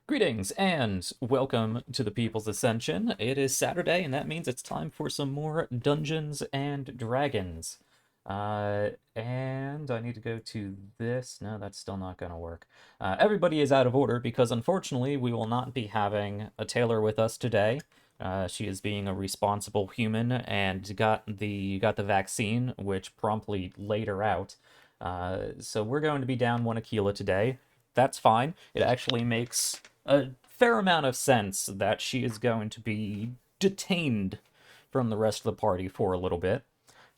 Greetings and welcome to the People's Ascension. It is Saturday, and that means it's time for some more Dungeons and Dragons. And I need to go to this. No, that's still not going to work. Everybody is out of order because unfortunately we will not be having a Taylor with us today. She is being a responsible human and got the vaccine, which promptly laid her out. So we're going to be down 1 Aquila today. That's fine. It actually makes a fair amount of sense that she is going to be detained from the rest of the party for a little bit.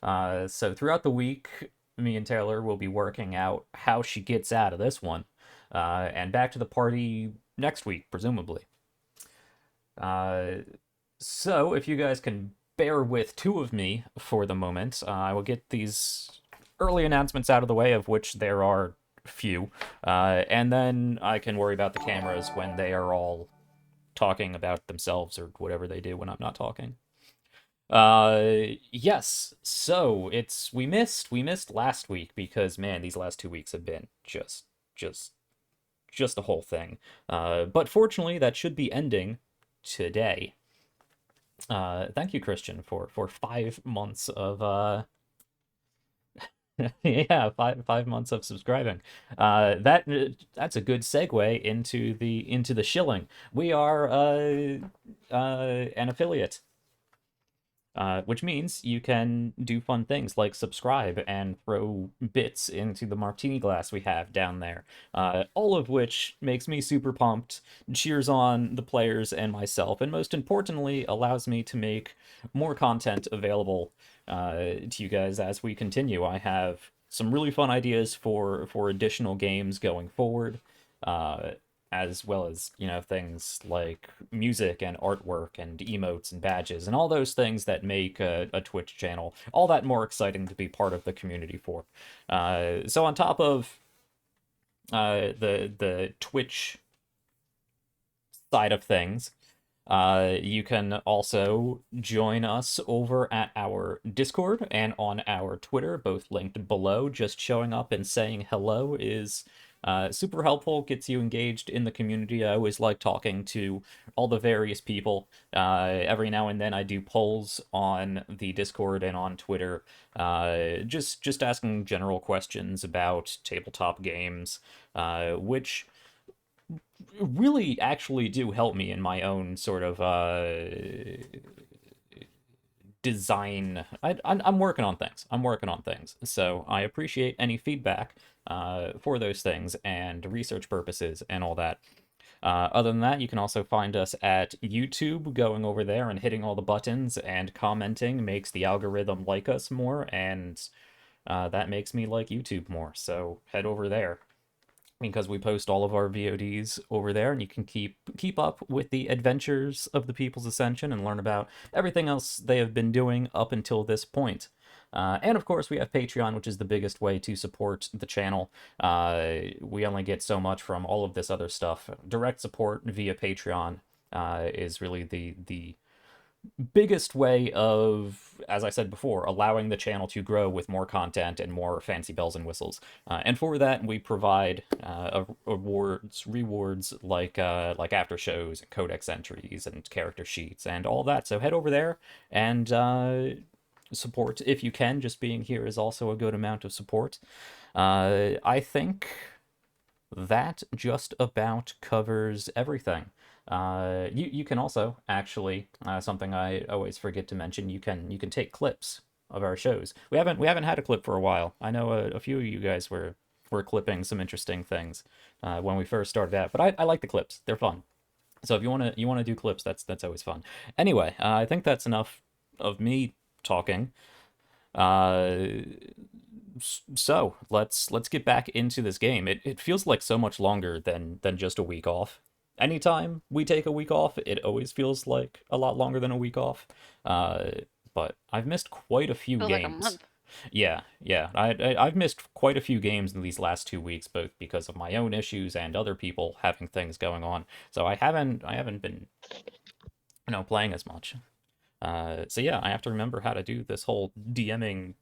So throughout the week, me and Taylor will be working out how she gets out of this one, and back to the party next week, presumably. Uh, so if you guys can bear with two of me for the moment, I will get these early announcements out of the way, of which there are few, and then I can worry about the cameras when they are all talking about themselves or whatever they do when I'm not talking. Yes. So we missed last week because man, these last 2 weeks have been just just the whole thing. But fortunately, that should be ending today. Thank you, Christian, for 5 months of yeah, five months of subscribing. That's a good segue into the shilling. We are an affiliate, which means you can do fun things like subscribe and throw bits into the martini glass we have down there. All of which makes me super pumped, cheers on the players and myself, and most importantly, allows me to make more content available to you guys as we continue. I have some really fun ideas for additional games going forward. As well as, things like music and artwork and emotes and badges and all those things that make a Twitch channel all that more exciting to be part of the community for. So on top of the Twitch side of things, you can also join us over at our Discord and on our Twitter, both linked below. Just showing up and saying hello is super helpful, gets you engaged in the community. I always like talking to all the various people. Every now and then I do polls on the Discord and on Twitter, just asking general questions about tabletop games, which really actually do help me in my own sort of design. I'm working on things. I'm working on things. So I appreciate any feedback for those things and research purposes and all that. Other than that, you can also find us at YouTube. Going over there and hitting all the buttons and commenting makes the algorithm like us more, and that makes me like YouTube more. So head over there because we post all of our VODs over there, and you can keep up with the adventures of the People's Ascension and learn about everything else they have been doing up until this point. And of course, we have Patreon, which is the biggest way to support the channel. We only get so much from all of this other stuff. Direct support via Patreon is really the biggest way of, as I said before, allowing the channel to grow with more content and more fancy bells and whistles. And for that, we provide rewards like after shows and codex entries and character sheets and all that. So head over there and support if you can. Just being here is also a good amount of support. I think that just about covers everything. You can also actually, something I always forget to mention, you can take clips of our shows. We haven't had a clip for a while. I know a few of you guys were clipping some interesting things when we first started out, but I like the clips. They're fun. So if you wanna do clips, that's always fun. Anyway, I think that's enough of me talking. Uh, so let's get back into this game. It feels like so much longer than just a week off. Anytime we take a week off, it always feels like a lot longer than a week off. Uh, but I've missed quite a few Feels like a games. month. Yeah. I've missed quite a few games in these last 2 weeks, both because of my own issues and other people having things going on. So I haven't been playing as much. So yeah, I have to remember how to do this whole DMing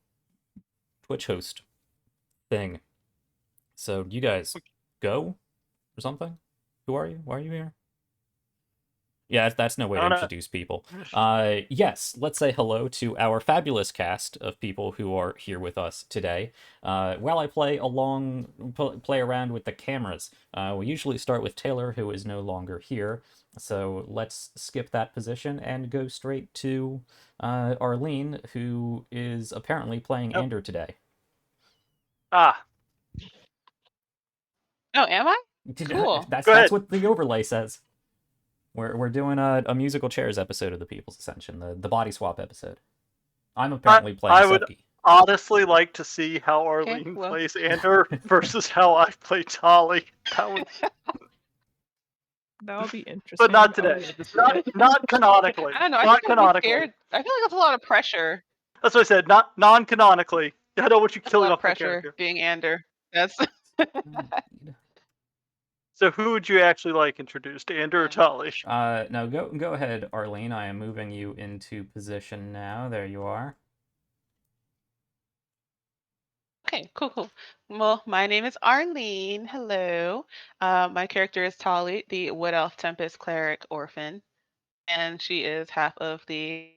Twitch host thing. So you guys go or something? Who are you? Why are you here? Yeah, that's no way I to don't know. introduce people. Yes, let's say hello to our fabulous cast of people who are here with us today. While I play around with the cameras, we usually start with Taylor, who is no longer here. So let's skip that position and go straight to Arlene, who is apparently playing Oh, Ander today. ah, Oh, am I? Cool. go That's ahead. what the overlay says. We're doing a musical chairs episode of the People's Ascension, the body swap episode. I'm apparently playing I would Sevki. honestly like to see how Okay, Arlene well. plays Ander versus how I play Tolly. That would, That'll be interesting. but not I'll today. be able to see it. Not canonically. I don't know. I Not think I'd be canonically. scared. I feel like that's a lot of pressure. That's what I said. Not non-canonically. I don't want you That's a killing lot of off my pressure character. being Ander. That's So who would you actually like introduced, Ander or Tolly? No, go ahead, Arlene. I am moving you into position now. There you are. okay. Cool. Well, my name is Arlene. Hello. My character is Tali, the Wood Elf Tempest Cleric Orphan, and she is half of the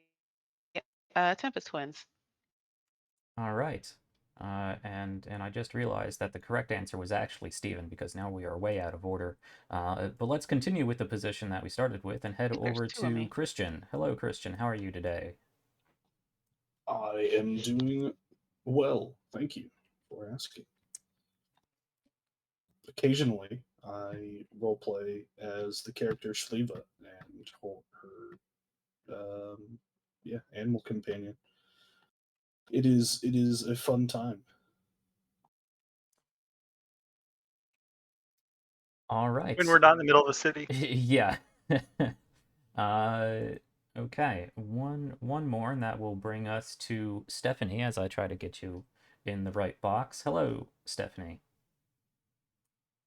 Tempest Twins. All right. And I just realized that the correct answer was actually Stephen, because now we are way out of order. But let's continue with the position that we started with and head I think there's over two of to me. Christian. Hello, Christian. How are you today? I am doing well, thank you for asking. Occasionally, I roleplay as the character Shliva and her animal companion. It is a fun time. All right. When we're not in the middle of the city. Yeah. Okay. One more, and that will bring us to Stephanie as I try to get you in the right box. Hello, Stephanie.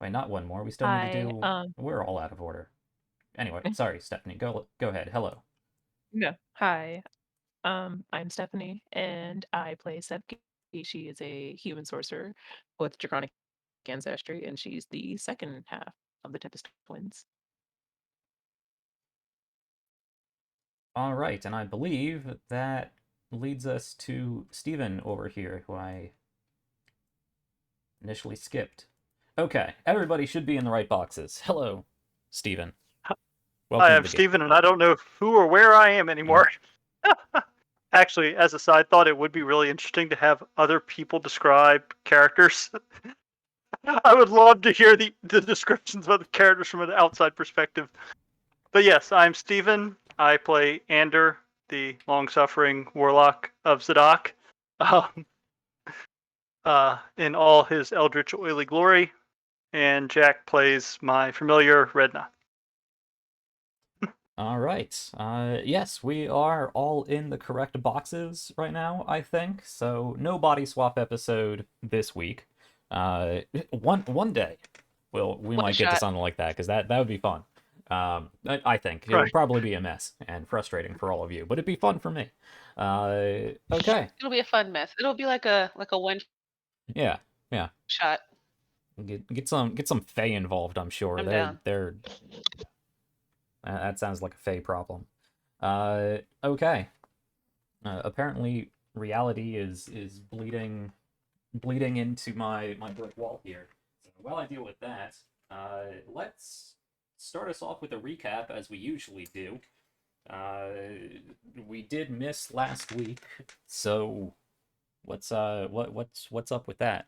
Wait, not one more. We still need to do. We're all out of order. Anyway, sorry, Stephanie. Go ahead. Hello. No. Hi. I'm Stephanie, and I play Sevki. She is a human sorcerer with draconic ancestry, and she's the second half of the Tempest Twins. All right, and I believe that leads us to Steven over here, who I initially skipped. Okay, everybody should be in the right boxes. Hello, Steven. Welcome Hi, to I'm the game. Steven, and I don't know who or where I am anymore. Actually, as a side thought, it would be really interesting to have other people describe characters. I would love to hear the descriptions of the characters from an outside perspective. But yes, I'm Steven. I play Ander, the long-suffering warlock of Zadok, in all his eldritch oily glory. And Jack plays my familiar Redna. All right. Yes, we are all in the correct boxes right now, I think. So no body swap episode this week. One day, we might get to something like that, because that would be fun. I think it would probably be a mess and frustrating for all of you, but it'd be fun for me. Okay. It'll be a fun mess. It'll be like a one. Yeah. Shot. Get some Fae involved. I'm sure I'm down. they're. That sounds like a Fae problem. Okay. Apparently, reality is bleeding into my brick wall here. So while I deal with that, let's start us off with a recap, as we usually do. We did miss last week, so what's up with that?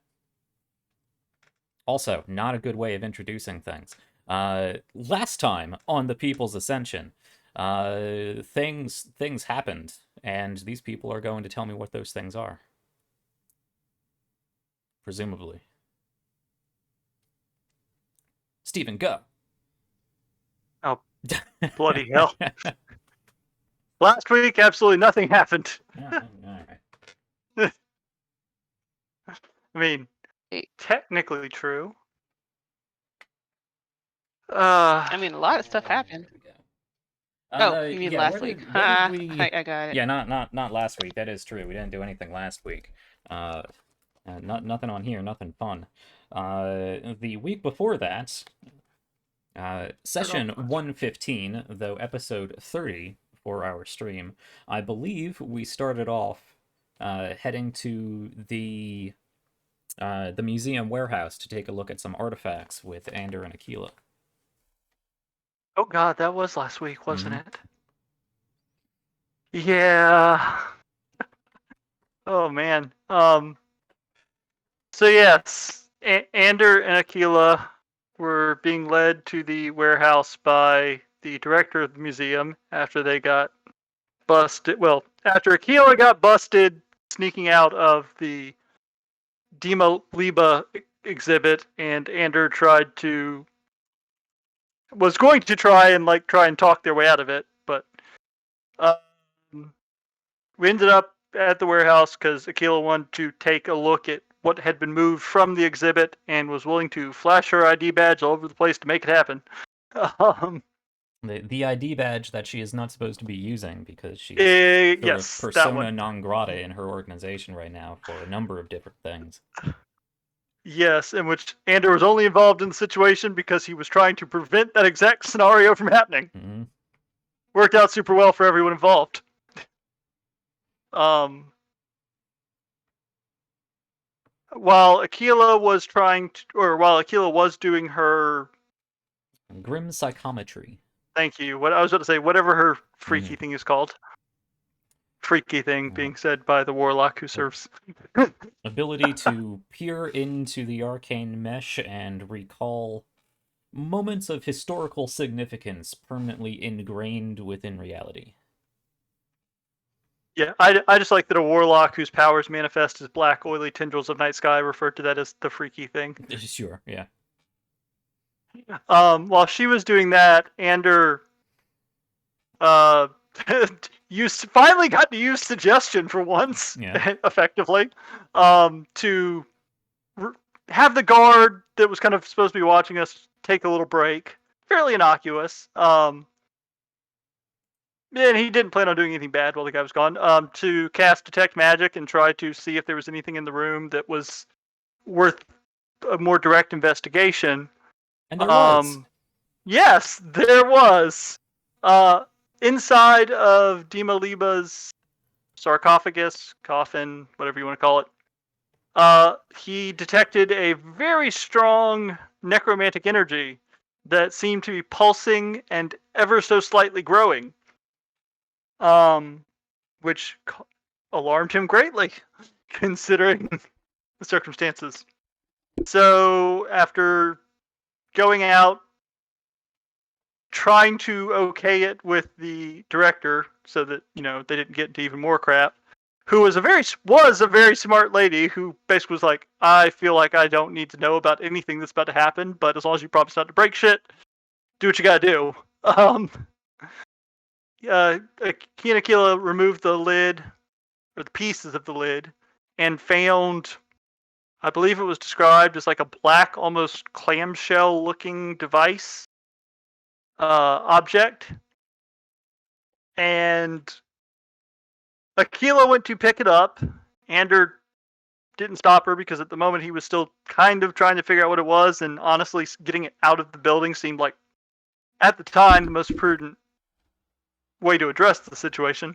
Also, not a good way of introducing things. Last time on the People's Ascension, things happened, and these people are going to tell me what those things are. Presumably. Stephen, go. Oh, bloody hell. Last week, absolutely nothing happened. All right. I mean, technically true. I mean, a lot of stuff happened. Oh, you mean last week? I got it. Yeah, not last week. That is true. We didn't do anything last week. Nothing on here. Nothing fun. The week before that, Session much. 115, though episode 30 for our stream, I believe we started off heading to the museum warehouse to take a look at some artifacts with Ander and Aquila. Oh god, that was last week, wasn't Mhm. it? Yeah. Oh man. So yes, Ander and Aquila were being led to the warehouse by the director of the museum after they got busted. Well, after Aquila got busted sneaking out of the Demo Liba exhibit, and Ander was going to try and talk their way out of it, but we ended up at the warehouse because Aquila wanted to take a look at what had been moved from the exhibit and was willing to flash her ID badge all over the place to make it happen. The ID badge that she is not supposed to be using because she's sort of Yes, that persona one. non grata in her organization right now for a number of different things. Yes, in which Ander was only involved in the situation because he was trying to prevent that exact scenario from happening. Mhm. Worked out super well for everyone involved. While Aquila was doing her Grim psychometry. thank you. What I was about to say, whatever her freaky thing is called. Freaky thing being said by the warlock who serves. Ability to peer into the arcane mesh and recall moments of historical significance permanently ingrained within reality. Yeah, I just like that a warlock whose powers manifest as black, oily tendrils of night sky referred to that as the freaky thing. Sure, yeah. While she was doing that, Ander finally got to use suggestion for once, Yeah. effectively, to have the guard that was kind of supposed to be watching us take a little break. Fairly innocuous. And he didn't plan on doing anything bad while the guy was gone. To cast Detect Magic and try to see if there was anything in the room that was worth a more direct investigation. And there was. Yes, there was. Inside of Dima Liba's sarcophagus, coffin, whatever you want to call it, he detected a very strong necromantic energy that seemed to be pulsing and ever so slightly growing. Which alarmed him greatly, considering the circumstances. So, after going out, trying to okay it with the director so that, they didn't get into even more crap, who was a very smart lady who basically was like, I feel like I don't need to know about anything that's about to happen, but as long as you promise not to break shit, do what you gotta do. Aquila removed the lid, or the pieces of the lid, and found, I believe it was described as like a black, almost clamshell-looking device, object. And Aquila went to pick it up. Ander didn't stop her because at the moment he was still kind of trying to figure out what it was, and honestly, getting it out of the building seemed like, at the time, the most prudent way to address the situation.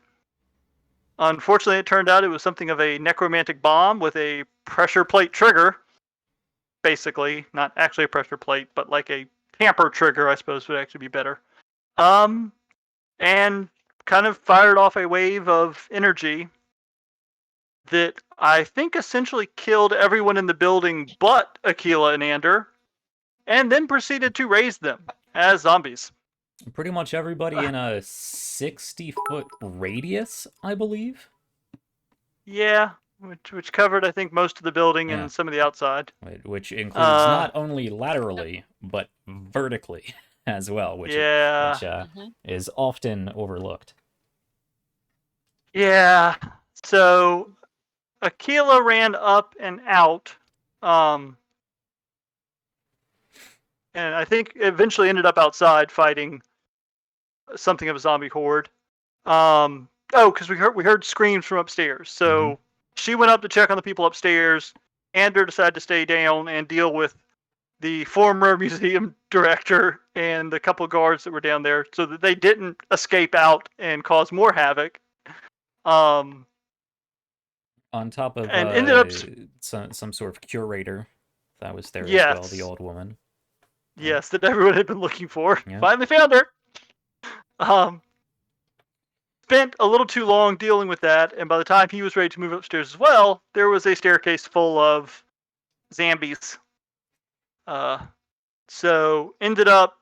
Unfortunately, it turned out it was something of a necromantic bomb with a pressure plate trigger. Basically, not actually a pressure plate, but like a tamper trigger, I suppose would actually be better. And kind of fired off a wave of energy that I think essentially killed everyone in the building but Aquila and Ander, and then proceeded to raise them as zombies. Pretty much everybody in a 60-foot radius, I believe. Yeah, which covered, I think, most of the building Yeah. and some of the outside. Which includes not only laterally, but vertically as well, which is often overlooked. Yeah, so Aquila ran up and out, and I think eventually ended up outside fighting something of a zombie horde. Because we heard screams from upstairs. So she went up to check on the people upstairs. Ander decided to stay down and deal with the former museum director and the couple guards that were down there so that they didn't escape out and cause more havoc. On top of And ended up, some sort of curator that was there as well, the yes, old woman. yes, that everyone had been looking for. Yeah. Finally found her. Spent a little too long dealing with that, and by the time he was ready to move upstairs as well, there was a staircase full of zombies. So ended up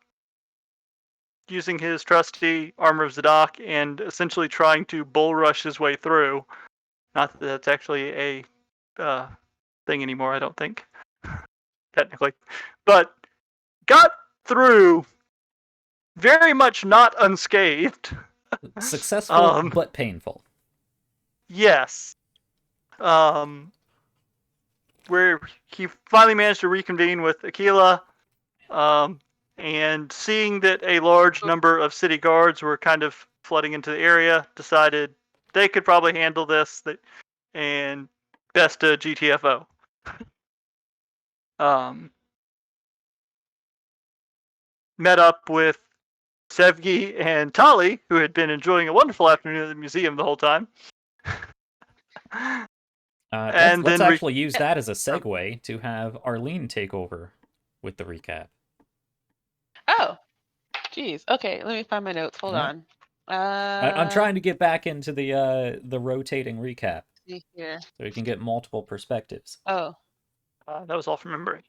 using his trusty Armor of Zadok and essentially trying to bull rush his way through. Not that that's actually a thing anymore, I don't think, technically. But got through very much not unscathed. Successful, but painful. Yes. Where he finally managed to reconvene with Aquila, and seeing that a large number of city guards were kind of flooding into the area, decided they could probably handle this, and best to GTFO. Met up with Sevgi and Tali, who had been enjoying a wonderful afternoon at the museum the whole time. Let's actually use that as a segue to have Arlene take over with the recap. Oh, geez. Okay, let me find my notes. Hold on. I'm trying to get back into the rotating recap. See here. So we can get multiple perspectives. Oh. That was all from memory.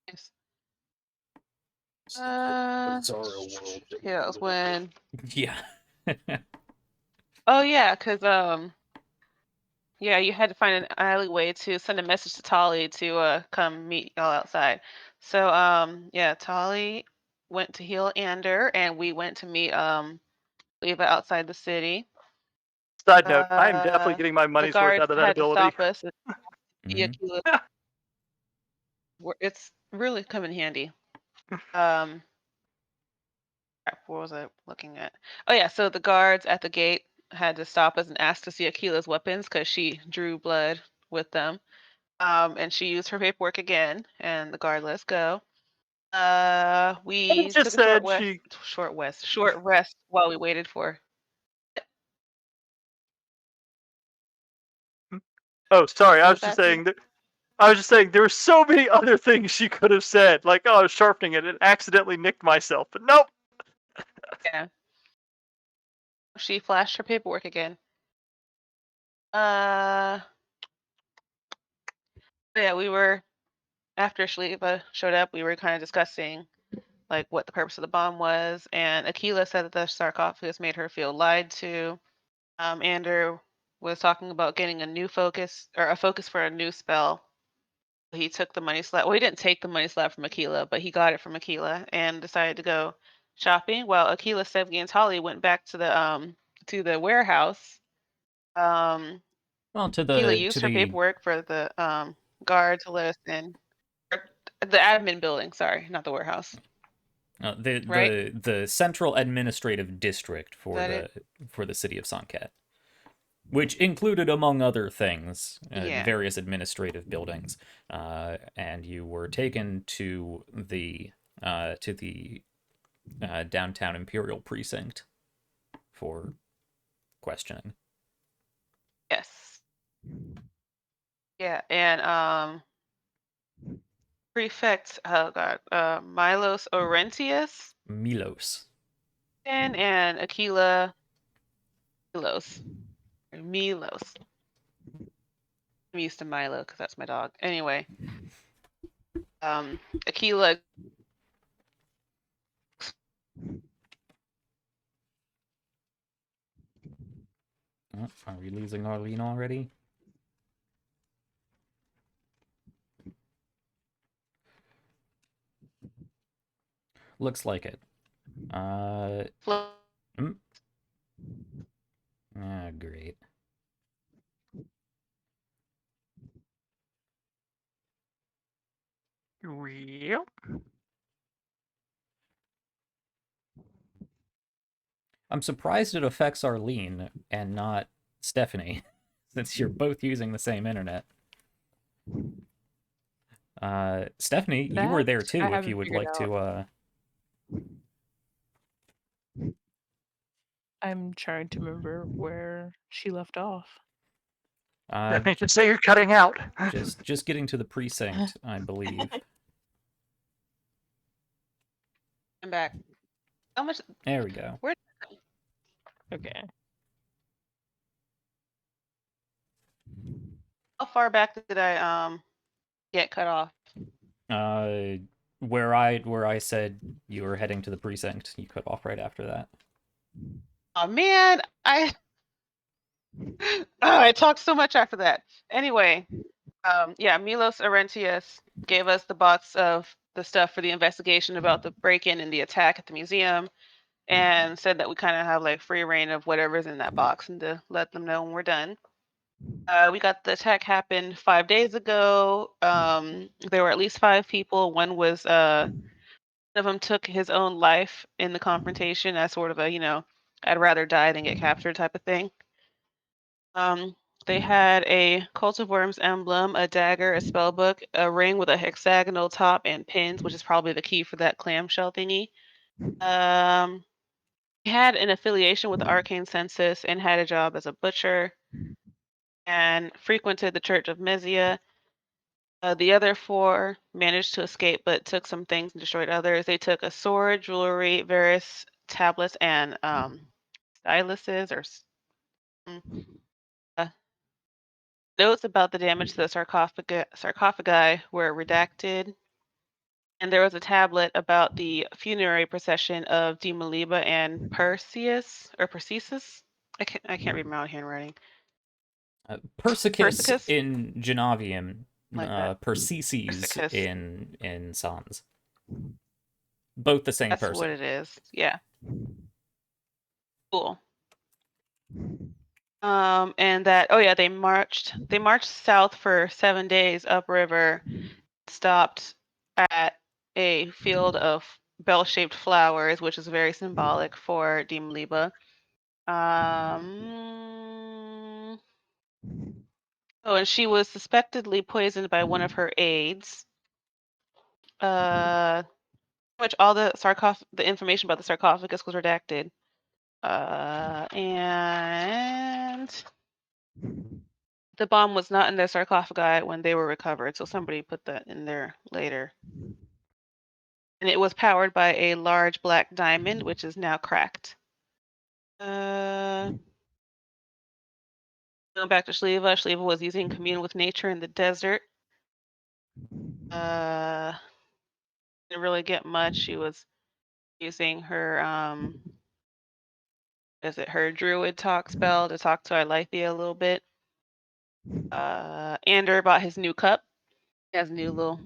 Yes. Bizarro world. Yeah, it was when. Yeah. Oh yeah, because yeah, you had to find an alleyway to send a message to Tali to come meet y'all outside. So yeah, Tali went to heal Ander, and we went to meet Leva outside the city. Side note: I am definitely getting my money's worth out of that had ability. to stop us. It's really come in handy. What was I looking at? Oh yeah, so the guards at the gate had to stop us and ask to see Aquila's weapons because she drew blood with them. And she used her paperwork again, and the guard let us go. We took a short rest while we waited for. Oh, sorry. I was just saying that. I was just saying there were so many other things she could have said, like, "Oh, I was sharpening it and accidentally nicked myself," but nope. Yeah. She flashed her paperwork again. Yeah, we were after Shaliva showed up. We were kind of discussing like what the purpose of the bomb was, and Aquila said that the sarcophagus made her feel lied to. Ander was talking about getting a new focus or a focus for a new spell. He took the money slab. Well, he didn't take the money slab from Aquila, but he got it from Aquila and decided to go shopping. While Aquila, Sevgi, and Tali went back to the warehouse. Well, Aquila used her paperwork for the guard to list in the admin building. Sorry, not the warehouse. The central administrative district for the city of Sann'Kett, which included, among other things, various administrative buildings, and you were taken to the downtown Imperial precinct for questioning. Yes. Yeah, and prefect, Milos Orentius. Milos. And Aquila Milos. I'm used to Milo because that's my dog. Anyway, Aquila. Are we losing Arlene already? Looks like it. Great. Real? I'm surprised it affects Arlene and not Stephanie, since you're both using the same internet. Stephanie, you were there That too I if you haven't would figured like out. to. I'm trying to remember where she left off. That makes it say you're cutting out. Just getting to the precinct, I believe. I'm back. How much? There we go. Where? Okay. How far back did I get cut off? Where I said you were heading to the precinct, you cut off right after that. Oh man, I talked so much after that. Anyway, yeah, Milos Arentius gave us the box of the stuff for the investigation about the break-in and the attack at the museum, and said that we kind of have like free reign of whatever's in that box and to let them know when we're done. We got the attack happened 5 days ago. There were at least 5 people. One was one of them took his own life in the confrontation as sort of a, I'd rather die than get captured type of thing. They had a Cult of Worms emblem, a dagger, a spell book, a ring with a hexagonal top and pins, which is probably the key for that clamshell thingy. He had an affiliation with the Arcane Census and had a job as a butcher and frequented the Church of Mesia. The other 4 managed to escape but took some things and destroyed others. They took a sword, jewelry, various tablets, and styluses or uh, notes about the damage to the sarcophagi were redacted. And there was a tablet about the funerary procession of Demoliba and Perseus or Perseus. I can't read my own handwriting. Persicus Persicus? in Genovium, Like that. Persices Persicus. in Sanz. Both the same That's person. what it is. Yeah. Cool. And that they marched south for 7 days upriver, stopped at a field of bell-shaped flowers, which is very symbolic for Demoliba. And she was suspectedly poisoned by one of her aides. Pretty much all the information about the sarcophagus was redacted. And the bomb was not in their sarcophagi when they were recovered, so somebody put that in there later. And it was powered by a large black diamond, which is now cracked. Going back to Shliva. Shliva was using commune with nature in the desert. Didn't really get much. She was using her her druid talk spell to talk to Alethea a little bit. Ander bought his new cup. He has a new little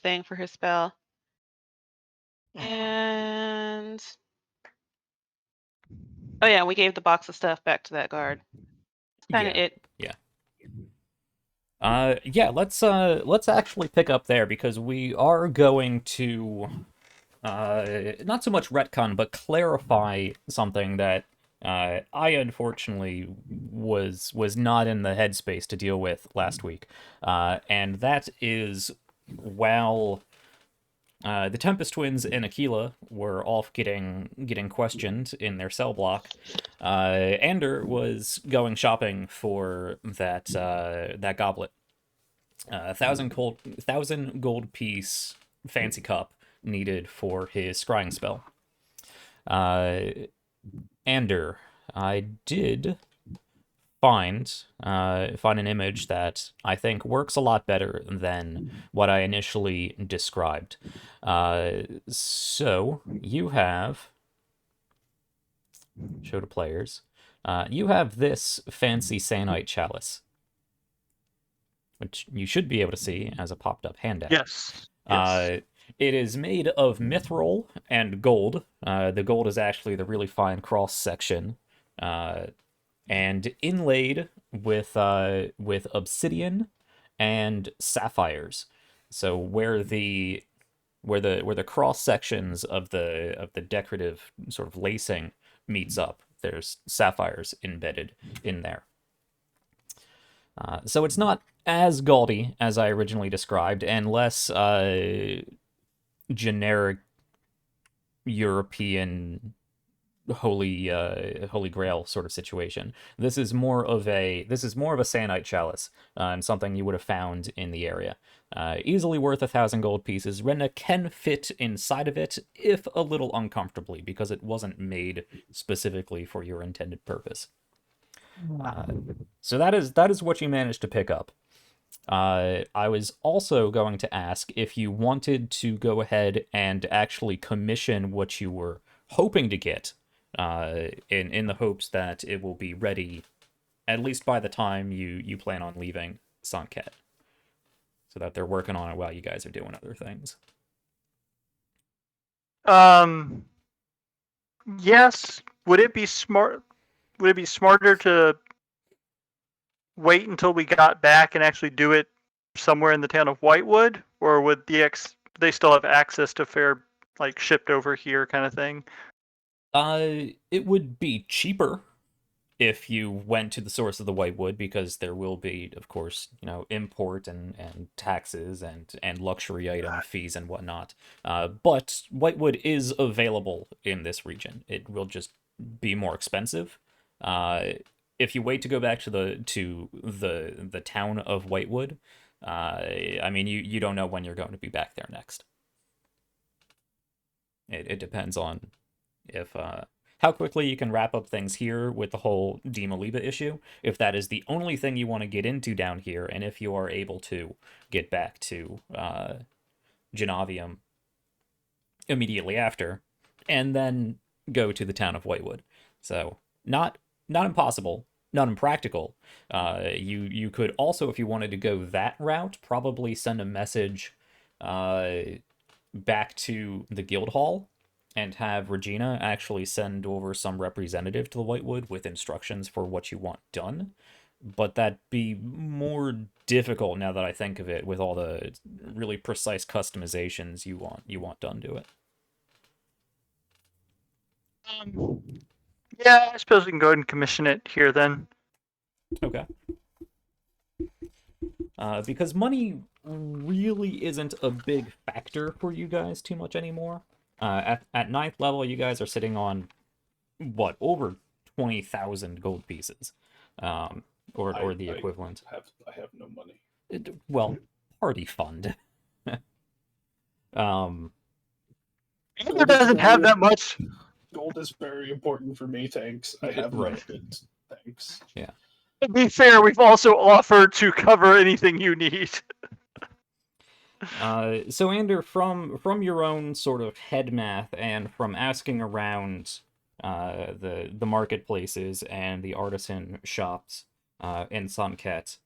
thing for his spell. And we gave the box of stuff back to that guard. That's kind of it. Yeah. Let's actually pick up there because we are going to not so much retcon but clarify something that I unfortunately was not in the headspace to deal with last week, and that is while the Tempest Twins and Aquila were off getting questioned in their cell block, Ander was going shopping for that goblet. 1,000 gold piece fancy cup needed for his scrying spell. Ander, I did find an image that I think works a lot better than what I initially described. So you have show to players. You have this fancy Sannite chalice, which you should be able to see as a popped up handout. Yes. Yes. It is made of mithril and gold. The gold is actually the really fine cross section, and inlaid with obsidian and sapphires. So where the cross sections of the decorative sort of lacing meets up, there's sapphires embedded in there. So it's not as gaudy as I originally described, and less generic European holy grail sort of situation. This is more of a Sannite chalice, and something you would have found in the area. Easily worth 1,000 gold pieces. Renna can fit inside of it, if a little uncomfortably, because it wasn't made specifically for your intended purpose. So that is what you managed to pick up. I was also going to ask if you wanted to go ahead and actually commission what you were hoping to get, in the hopes that it will be ready at least by the time you plan on leaving Sann'Kett, so that they're working on it while you guys are doing other things. Yes. Would it be smart? Would it be smarter to wait until we got back and actually do it somewhere in the town of Whitewood, or would they still have access to fair, like, shipped over here kind of thing? It would be cheaper if you went to the source of the whitewood, because there will be, of course, import and taxes and luxury item fees and whatnot. But whitewood is available in this region. It will just be more expensive. If you wait to go back to the town of Whitewood, I mean, you don't know when you're going to be back there next. It depends on if how quickly you can wrap up things here with the whole Demoliba issue, if that is the only thing you want to get into down here, and if you are able to get back to Genovium immediately after, and then go to the town of Whitewood. So, not impossible, not impractical. You could also, if you wanted to go that route, probably send a message back to the guild hall and have Regina actually send over some representative to the Whitewood with instructions for what you want done. But that'd be more difficult now that I think of it, with all the really precise customizations you want done to it. Yeah, I suppose we can go ahead and commission it here then. Okay. Because money really isn't a big factor for you guys too much anymore. At 9th level, you guys are sitting on, what, over 20,000 gold pieces, or the equivalent. I have no money. Well, party fund. Andrew doesn't have that much. Gold is very important for me, thanks. I have Right. it, thanks. Yeah. To be fair, we've also offered to cover anything you need. So Ander, from your own sort of head math and from asking around the marketplaces and the artisan shops in Sann'Kett,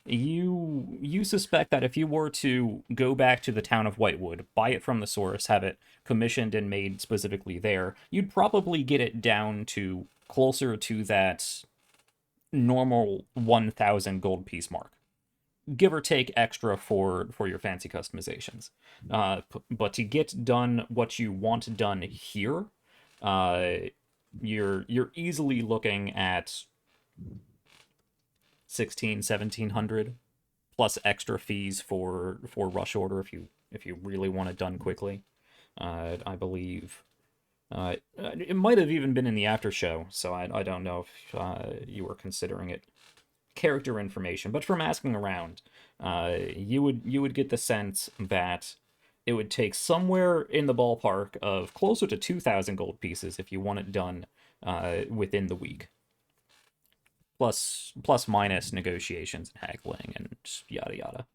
you suspect that if you were to go back to the town of Whitewood, buy it from the source, have it commissioned and made specifically there, you'd probably get it down to closer to that normal 1,000 gold piece mark, give or take extra for your fancy customizations. But to get done what you want done here, you're easily looking at 1,700 plus extra fees for rush order if you really want it done quickly. I believe it might have even been in the after show, so I don't know if you were considering it character information, but from asking around, you would get the sense that it would take somewhere in the ballpark of closer to 2,000 gold pieces if you want it done within the week. Plus minus negotiations and haggling and yada yada.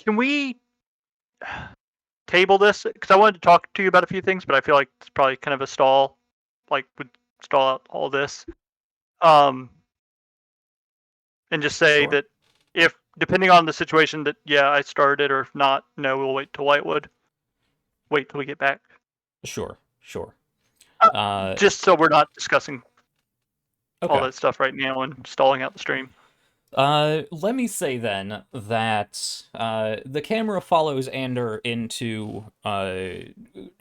Can we table this? Because I wanted to talk to you about a few things, but I feel like it's probably kind of a stall, like would stall out all this. And just say Sure. that if, depending on the situation, that yeah, I started, or if not, no, we'll wait till Whitewood. Wait till we get back. Sure. Just so we're not discussing all Okay. that stuff right now and stalling out the stream. Let me say then that the camera follows Ander into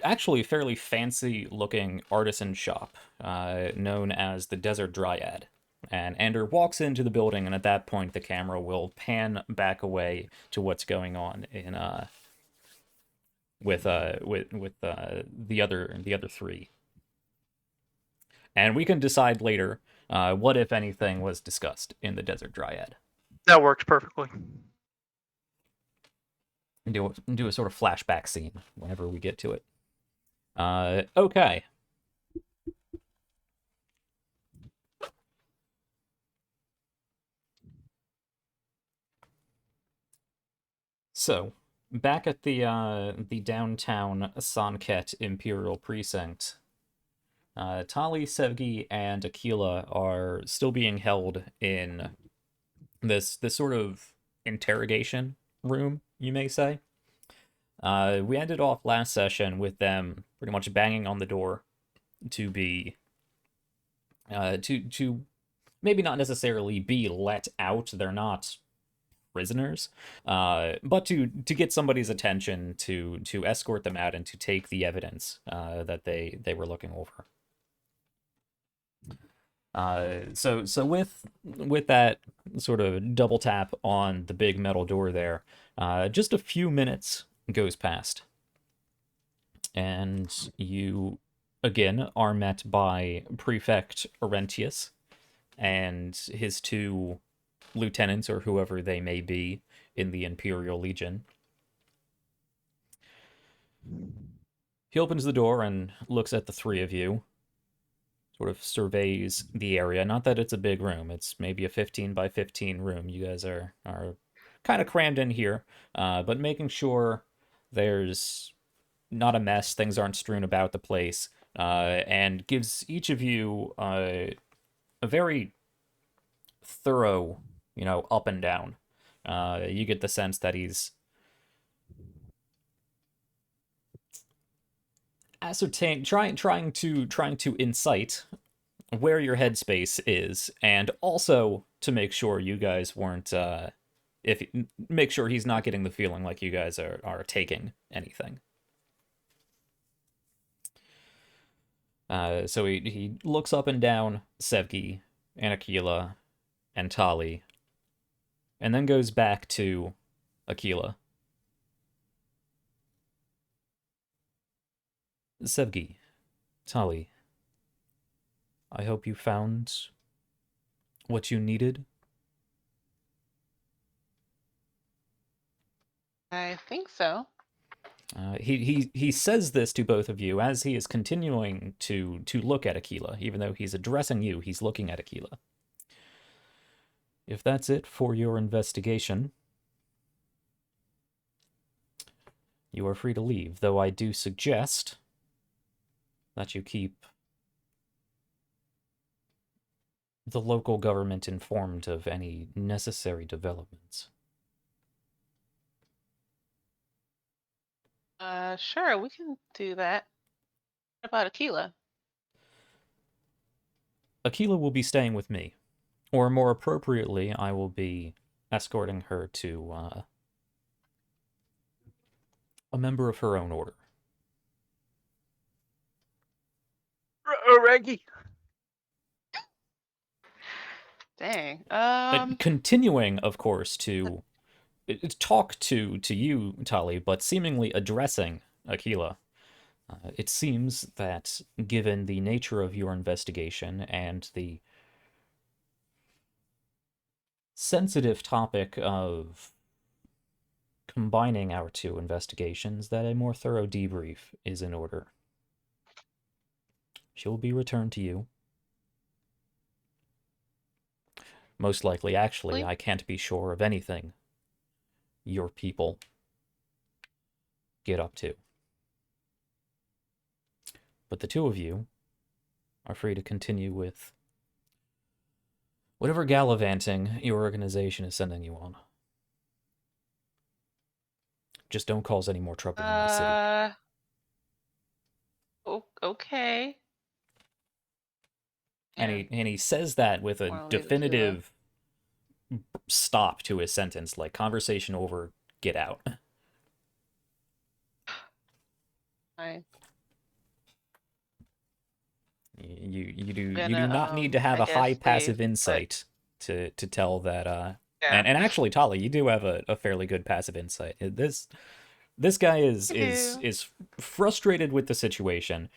actually a fairly fancy-looking artisan shop known as the Desert Dryad. And Ander walks into the building, and at that point, the camera will pan back away to what's going on in with the other three. And we can decide later what, if anything, was discussed in the Desert Dryad. That works perfectly. Do a sort of flashback scene whenever we get to it. Okay. So, back at the downtown Sann'Kett Imperial Precinct, Tali, Sevgi, and Aquila are still being held in this sort of interrogation room, you may say. We ended off last session with them pretty much banging on the door to be to maybe not necessarily be let out. They're not prisoners, but to get somebody's attention to escort them out and to take the evidence that they were looking over. So with that sort of double tap on the big metal door there, just a few minutes goes past, and you again are met by Prefect Orentius and his two lieutenants, or whoever they may be, in the Imperial Legion. He opens the door and looks at the three of you, sort of surveys the area. Not that it's a big room. It's maybe a 15 by 15 room. You guys are kind of crammed in here, but making sure there's not a mess, things aren't strewn about the place, and gives each of you a very thorough, up and down. You get the sense that he's trying to incite where your headspace is, and also to make sure you guys weren't make sure he's not getting the feeling like you guys are taking anything. So he looks up and down Sevgi and Aquila and Tali, and then goes back to Aquila. Sevgi, Tali, I hope you found what you needed. I think so. He says this to both of you as he is continuing to look at Aquila. Even though he's addressing you, he's looking at Aquila. If that's it for your investigation, you are free to leave, though I do suggest that you keep the local government informed of any necessary developments. Sure, we can do that. What about Aquila? Aquila will be staying with me. Or more appropriately, I will be escorting her to a member of her own order. Reggie. Dang. Continuing, of course, to talk to you, Tali, but seemingly addressing Aquila. It seems that, given the nature of your investigation and the sensitive topic of combining our two investigations, that a more thorough debrief is in order. She'll be returned to you. Most likely, actually, I can't be sure of anything your people get up to. But the two of you are free to continue with whatever gallivanting your organization is sending you on. Just don't cause any more trouble in my city. Okay. And he says that with a Wanna leave it to definitive stop to his sentence, like, conversation over, get out. I You do gonna not need to have I a high guess leave, passive but insight to tell that yeah. and actually, Tali, you do have a fairly good passive insight. This guy is I do. frustrated with the situation.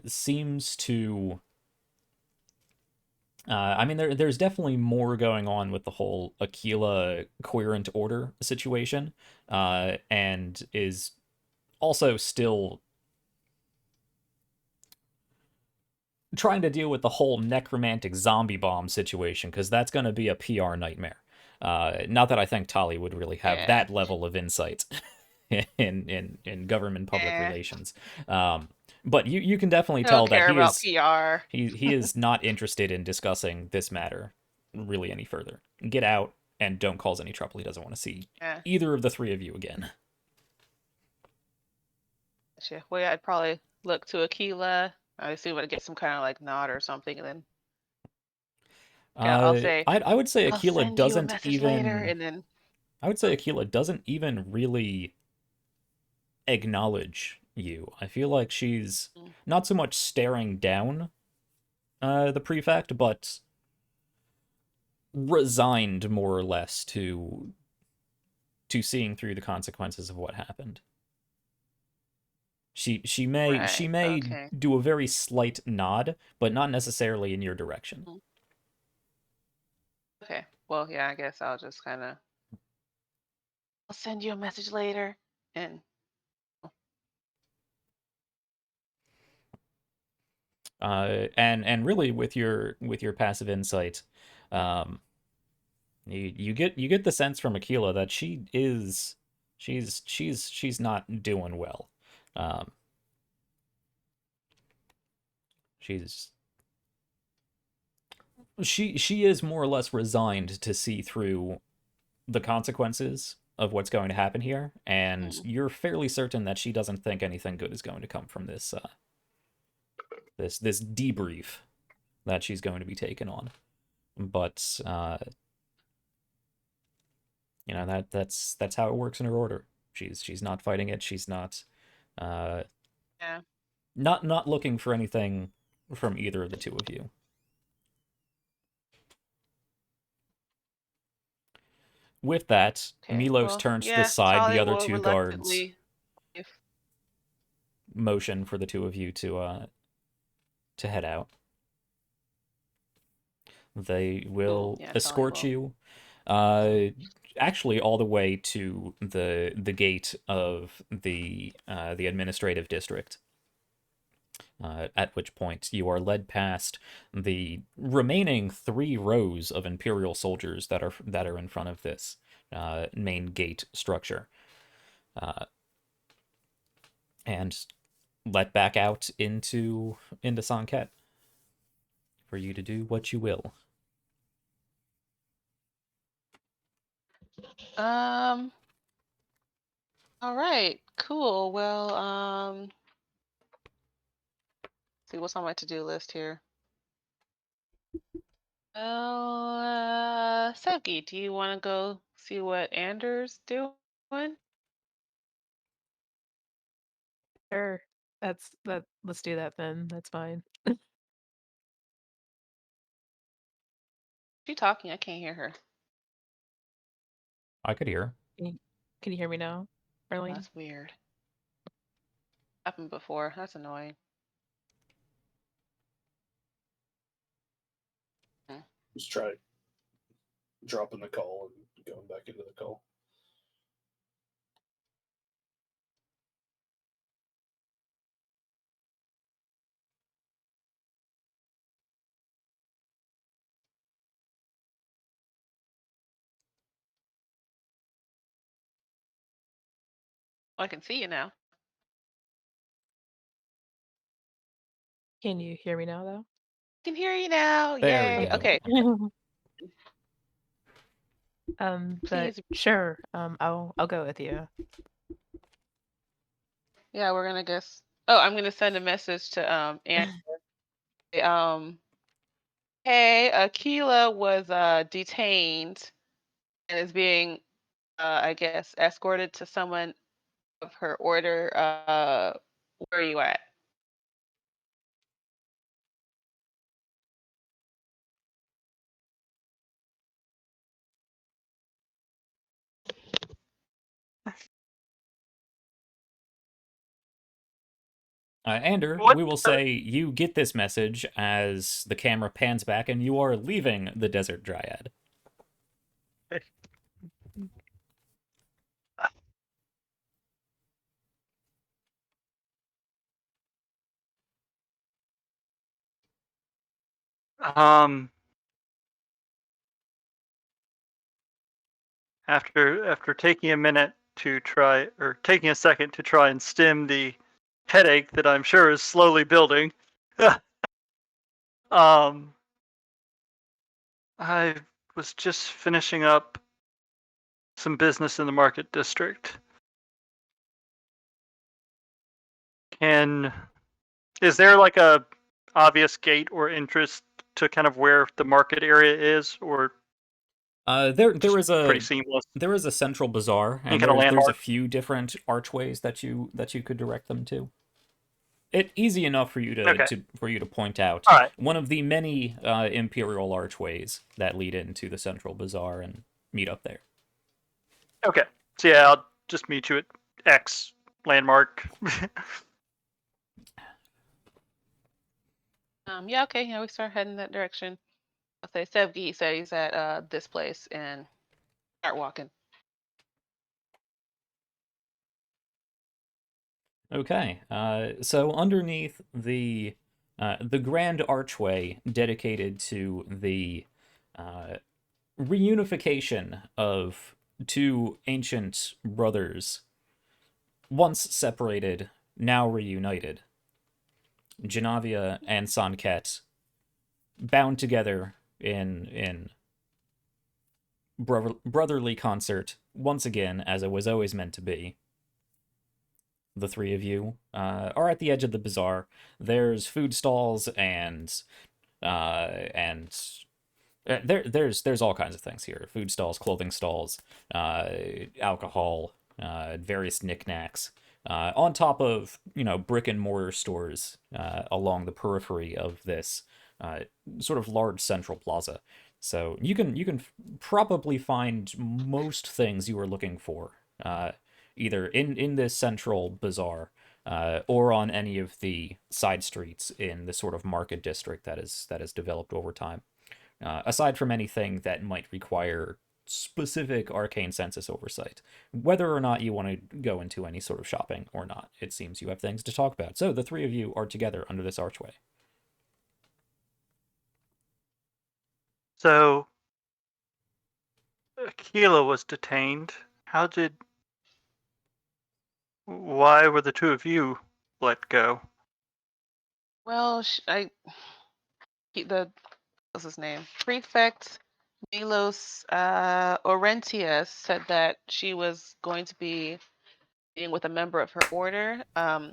Seems to I mean, there's definitely more going on with the whole Aquila Querent Order situation, and is also still trying to deal with the whole necromantic zombie bomb situation, because that's going to be a PR nightmare. Not that I think Tali would really have Yeah. that level of insight in government public Yeah. relations. But you can definitely I don't tell that care about PR. he is not interested in discussing this matter really any further. Get out and don't cause any trouble. He doesn't want to see Yeah. either of the three of you again. Gotcha. Well, yeah, I'd probably look to Aquila. I assume I'd get some kind of like nod or something, and then yeah, I'll say, I would say I'll Aquila send you a doesn't message later, even. and then I would say Aquila doesn't even really acknowledge you. I feel like she's not so much staring down the prefect, but resigned more or less to seeing through the consequences of what happened. She may okay. do a very slight nod, but not necessarily in your direction. Okay. Well, yeah, I guess I'll just kind of I'll send you a message later, and And really with your passive insight, you get the sense from Aquila that she's not doing well. She is more or less resigned to see through the consequences of what's going to happen here, and you're fairly certain that she doesn't think anything good is going to come from this this debrief that she's going to be taken on. But you know, that's how it works in her order. She's not fighting it. She's not yeah. not looking for anything from either of the two of you. With that, Okay. Milos Well, turns to the yeah, side. The Tali other will two guards reluctantly. If motion for the two of you to head out. They will yeah, Tali escort will. you, actually all the way to the gate of the administrative district. At which point you are led past the remaining 3 rows of Imperial soldiers that are in front of this main gate structure, and let back out into Sann'Kett for you to do what you will. All right. Cool. Well, see what's on my to-do list here. Well, Sevgi, do you want to go see what Anders doing? Sure. Let's do that then. That's fine. She talking? I can't hear her. I could hear. Can you hear me now, Oh, Arlene? that's weird. Happened before. That's annoying. Just try dropping the call and going back into the call. Oh, I can see you now. Can you hear me now though? I can hear you now. There we Yay. go. Okay. But Please. sure. I'll go with you. Yeah, we're gonna guess. Oh, I'm gonna send a message to Anders. Hey, Akila was detained and is being, I guess, escorted to someone of her order. Where are you at? Ander, What? we will say you get this message as the camera pans back and you are leaving the Desert Dryad. Um, after taking a minute to try, or taking a second to try and stem the headache that I'm sure is slowly building, um, I was just finishing up some business in the market district. Can Is there like a obvious gate or interest to kind of where the market area is, or There is pretty a seamless? central bazaar, Any and kind of there's a landmark? few different archways that you could direct them to. It easy enough for you Okay. to point out All right. one of the many imperial archways that lead into the central bazaar and meet up there. Okay. So yeah, I'll just meet you at X landmark. Yeah, okay, yeah, we start heading that direction. I'll say Sevgi said he's at this place and start walking. Okay, so underneath the grand archway dedicated to the reunification of two ancient brothers, once separated, now reunited, Janavia and Sann'Kett, bound together in brotherly concert once again, as it was always meant to be. The three of you are at the edge of the bazaar. There's food stalls and there's all kinds of things here: food stalls, clothing stalls, alcohol, various knickknacks. On top of brick and mortar stores along the periphery of this sort of large central plaza. So you can probably find most things you are looking for either in this central bazaar or on any of the side streets in the sort of market district that is developed over time. Aside from anything that might require specific arcane census oversight, whether or not you want to go into any sort of shopping or not, it seems you have things to talk about. So the three of you are together under this archway. So Aquila was detained. Why were the two of you let go? Well, what's his name? Prefect Milos Orentius said that she was going to be meeting with a member of her order. I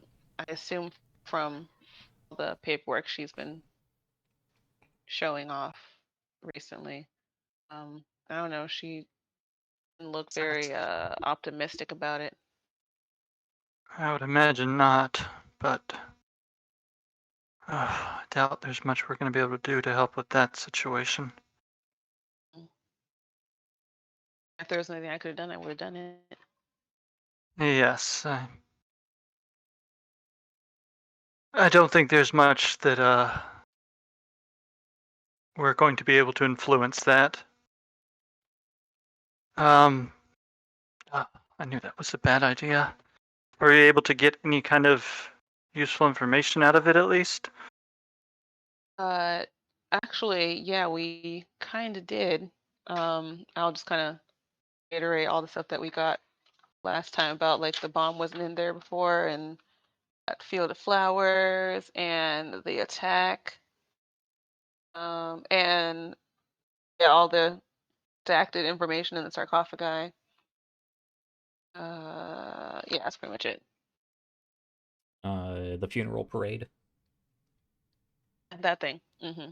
assume from the paperwork she's been showing off recently. I don't know. She didn't look very optimistic about it. I would imagine not, but I doubt there's much we're going to be able to do to help with that situation. If there was anything I could have done, I would have done it. Yes, I don't think there's much that we're going to be able to influence that. Um, I knew that was a bad idea. Were you able to get any kind of useful information out of it at least? Uh, Actually, yeah, we kind of did. I'll just kind of reiterate all the stuff that we got last time about like the bomb wasn't in there before and that field of flowers and the attack. And yeah, all the redacted information in the sarcophagi. Yeah, that's pretty much it. The funeral parade. That thing. Mm-hmm.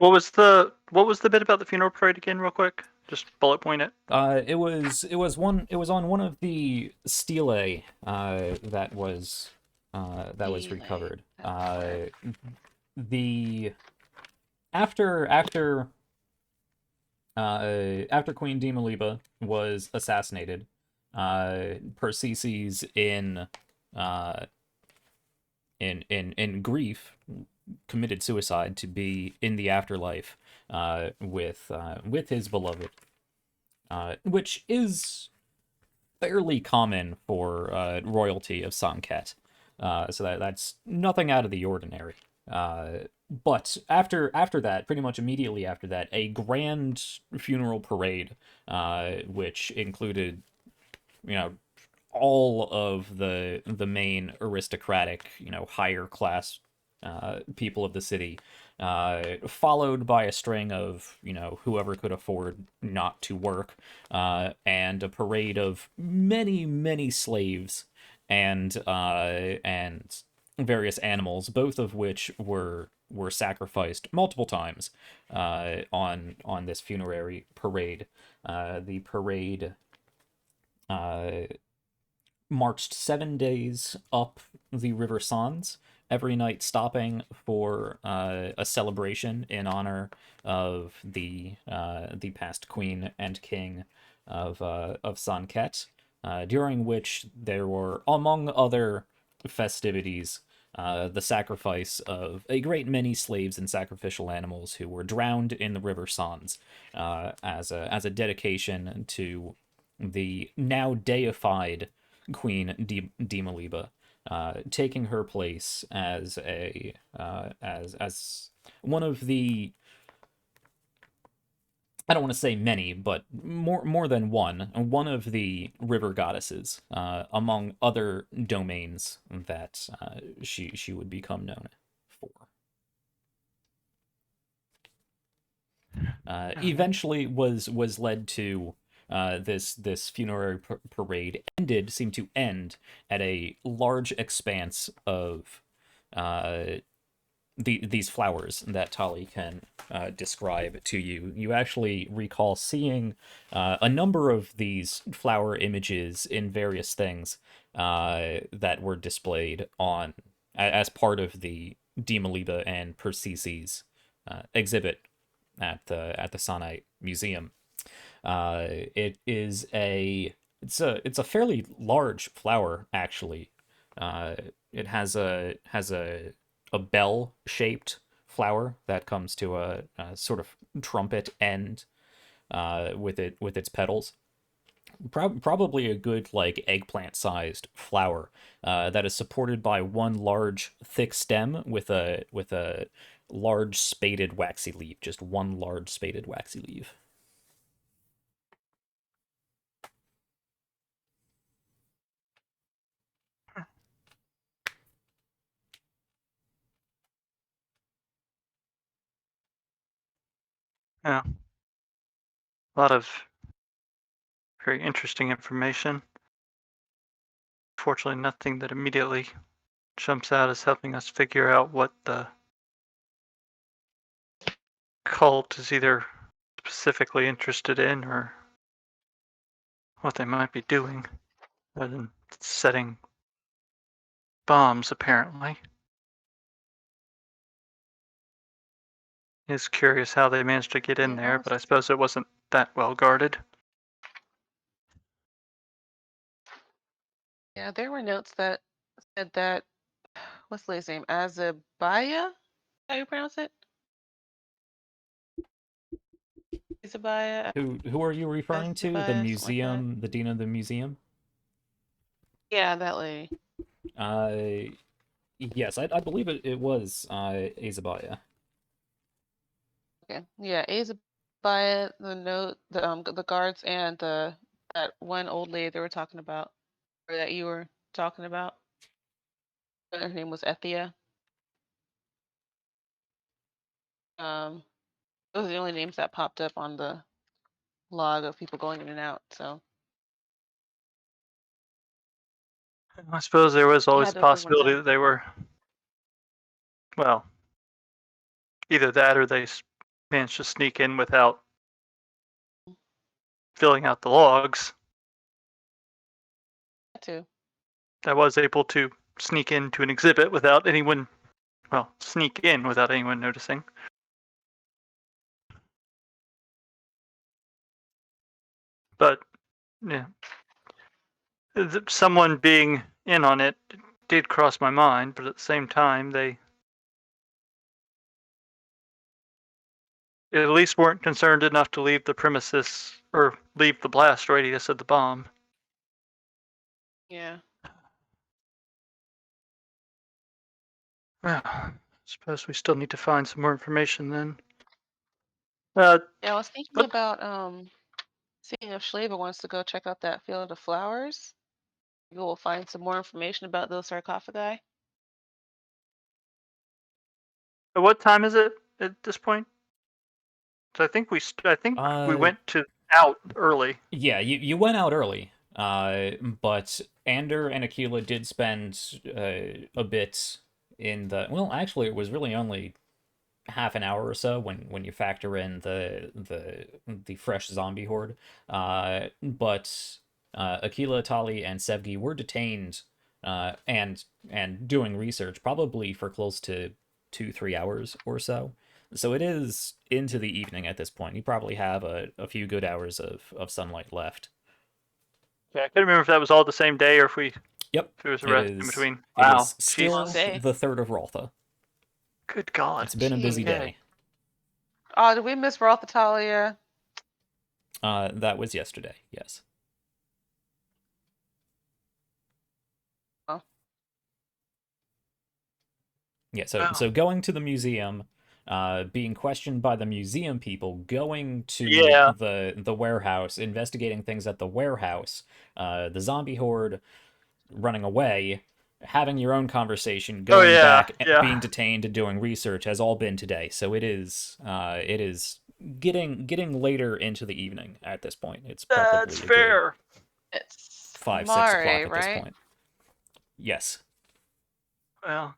What was the bit about the funeral parade again, real quick? Just bullet point it. It was on one of the stelae that was Stelae, recovered. that's right. The after after Queen Dimaliba was assassinated, Persicus in grief committed suicide to be in the afterlife with his beloved, which is fairly common for royalty of Sann'Kett. So that's nothing out of the ordinary. But after that, pretty much immediately after that, a grand funeral parade, which included, you know, all of the main aristocratic, higher class people of the city, followed by a string of, whoever could afford not to work, and a parade of many slaves and various animals, both of which were sacrificed multiple times on this funerary parade. The parade marched 7 days up the River Sanz, every night stopping for a celebration in honor of the past queen and king of Sann'Kett, during which there were, among other festivities, the sacrifice of a great many slaves and sacrificial animals who were drowned in the River Sanz, as a dedication to the now deified Queen Dimaliba, taking her place as one of the, I don't want to say many, but more than one of the river goddesses, among other domains that she would become known for. Eventually was led to this funerary parade seemed to end at a large expanse of these flowers that Tali can describe to you. You actually recall seeing a number of these flower images in various things that were displayed on as part of the Dimaliba and Persicus exhibit at the Sannite Museum. It's a fairly large flower, actually. It has a bell shaped flower that comes to a sort of trumpet end with its petals. Probably a good, like, eggplant sized flower that is supported by one large thick stem with a large spaded waxy leaf. Just one large spaded waxy leaf. Yeah. A lot of very interesting information. Fortunately, nothing that immediately jumps out as helping us figure out what the cult is either specifically interested in or what they might be doing, other than setting bombs, apparently. It's curious how they managed to get in there, but I suppose it wasn't that well guarded. Yeah, there were notes that said that, what's the lady's name? Azabaya? How you pronounce it? Azabaya? Who are you referring to? The Azabaya, something like that. museum, the dean of the museum? Yeah, that lady. Yes, I believe it was Azabaya. Okay. Yeah, Azabaya, the note, the guards, and that one old lady they were talking about, or that you were talking about. Her name was Ethia. Those are the only names that popped up on the log of people going in and out. So I suppose there was they always had the those everyone possibility done. that they were, well, either that or they managed to sneak in without filling out the logs. Too. I was able to sneak into an exhibit without anyone, sneak in without anyone noticing. But, yeah. Someone being in on it did cross my mind, but at the same time, they at least weren't concerned enough to leave the premises or leave the blast radius of the bomb. Yeah. Well, I suppose we still need to find some more information then. Yeah, I was thinking But- about seeing if Schleva wants to go check out that field of flowers. Maybe we'll find some more information about those sarcophagi. what time is it at this point? So I think we went out early. Yeah, you went out early, but Ander and Aquila did spend a bit in the. Well, actually, it was really only half an hour or so when you factor in the fresh zombie horde. But Aquila, Tali, and Sevgi were detained and doing research probably for close to 2-3 hours or so. So it is into the evening at this point. You probably have a few good hours of sunlight left. Yeah, I couldn't remember if that was all the same day or if Yep. there was a rest in between. It Wow, is still Jesus. Day. the 3rd of Rotha. Good God. It's been a busy Jeez. day. Oh, did we miss Rothathalia? That was yesterday, yes. Oh. Yeah, so Wow. so going to the museum, being questioned by the museum people, going to Yeah. the warehouse, investigating things at the warehouse, the zombie horde running away, having your own conversation, going back, being detained, and doing research has all been today. So it is getting later into the evening at this point. It's probably That's a good fair. It's 5-6 Mare, o'clock at this right? point. Yes. Well,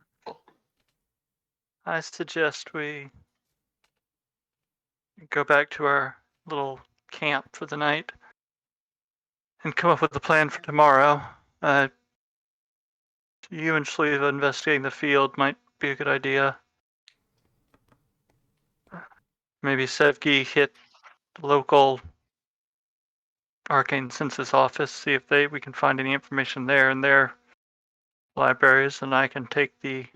I suggest we go back to our little camp for the night and come up with a plan for tomorrow. You and Schleva investigating the field might be a good idea. Maybe Sevgi hit the local arcane census office, see if we can find any information there in their libraries, and I can take the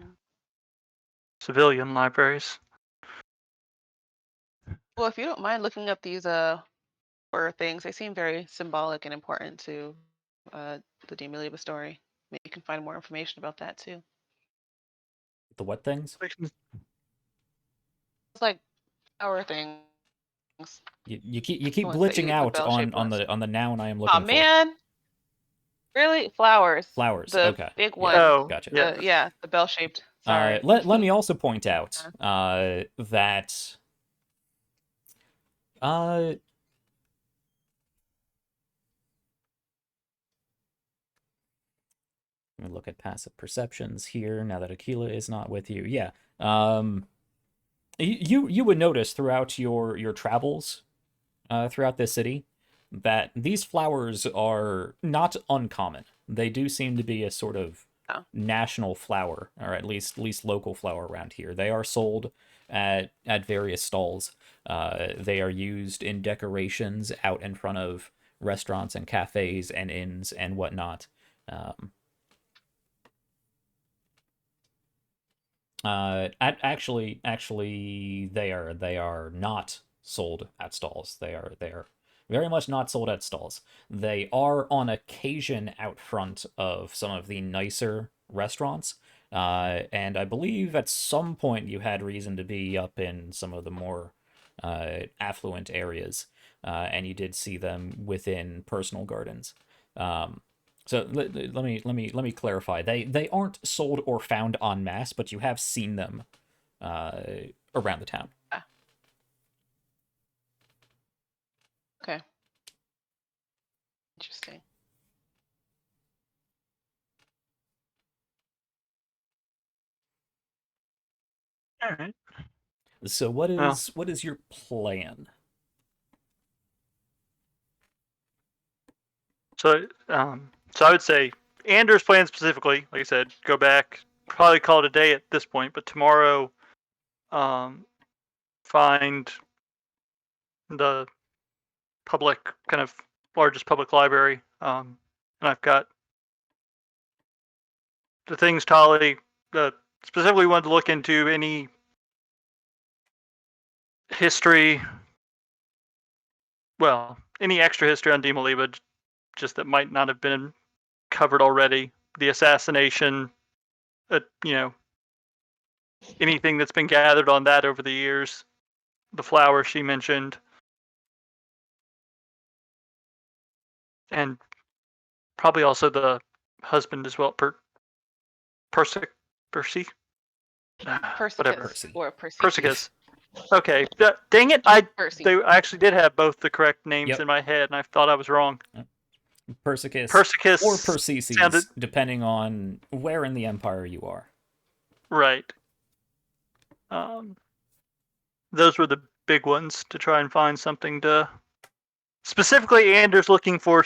civilian libraries. Well, if you don't mind looking up these horror things, they seem very symbolic and important to the Demoliba story. Maybe you can find more information about that too. The what things? It's like flower things. You keep Ones that glitching the out bell-shaped on ones. the noun I am Aw, looking for. man. Really? Flowers. Flowers. The Okay. big Yeah, one. Oh, gotcha. yeah. Yeah, the bell-shaped. Sorry. Let me also point out that let me look at passive perceptions here now that Aquila is not with you. Yeah. You would notice throughout your travels throughout this city that these flowers are not uncommon. They do seem to be a sort of national flower, or at least local flower around here. They are sold at various stalls. They are used in decorations out in front of restaurants and cafes and inns and whatnot. Actually, they are not sold at stalls. They are very much not sold at stalls. They are on occasion out front of some of the nicer restaurants. And I believe at some point you had reason to be up in some of the more affluent areas, and you did see them within personal gardens. So let me clarify. They aren't sold or found en masse, but you have seen them around the town. Okay. Interesting. All right. So what is your plan? So I would say Anders' plan specifically, like I said, go back, probably call it a day at this point, but tomorrow, find the public kind of largest public library, and I've got the things Tali specifically wanted to look into any history, well, any extra history on Demoliba, just that might not have been covered already. The assassination, you know, anything that's been gathered on that over the years. The flower she mentioned, and probably also the husband as well, Percy, whatever, Persicus or Persicus. Okay, dang it! I actually did have both the correct names in my head, and I thought I was wrong. Persicus or Persices, sounded... depending on where in the Empire you are. Right. Those were the big ones to try and find something to. Specifically, Anders looking for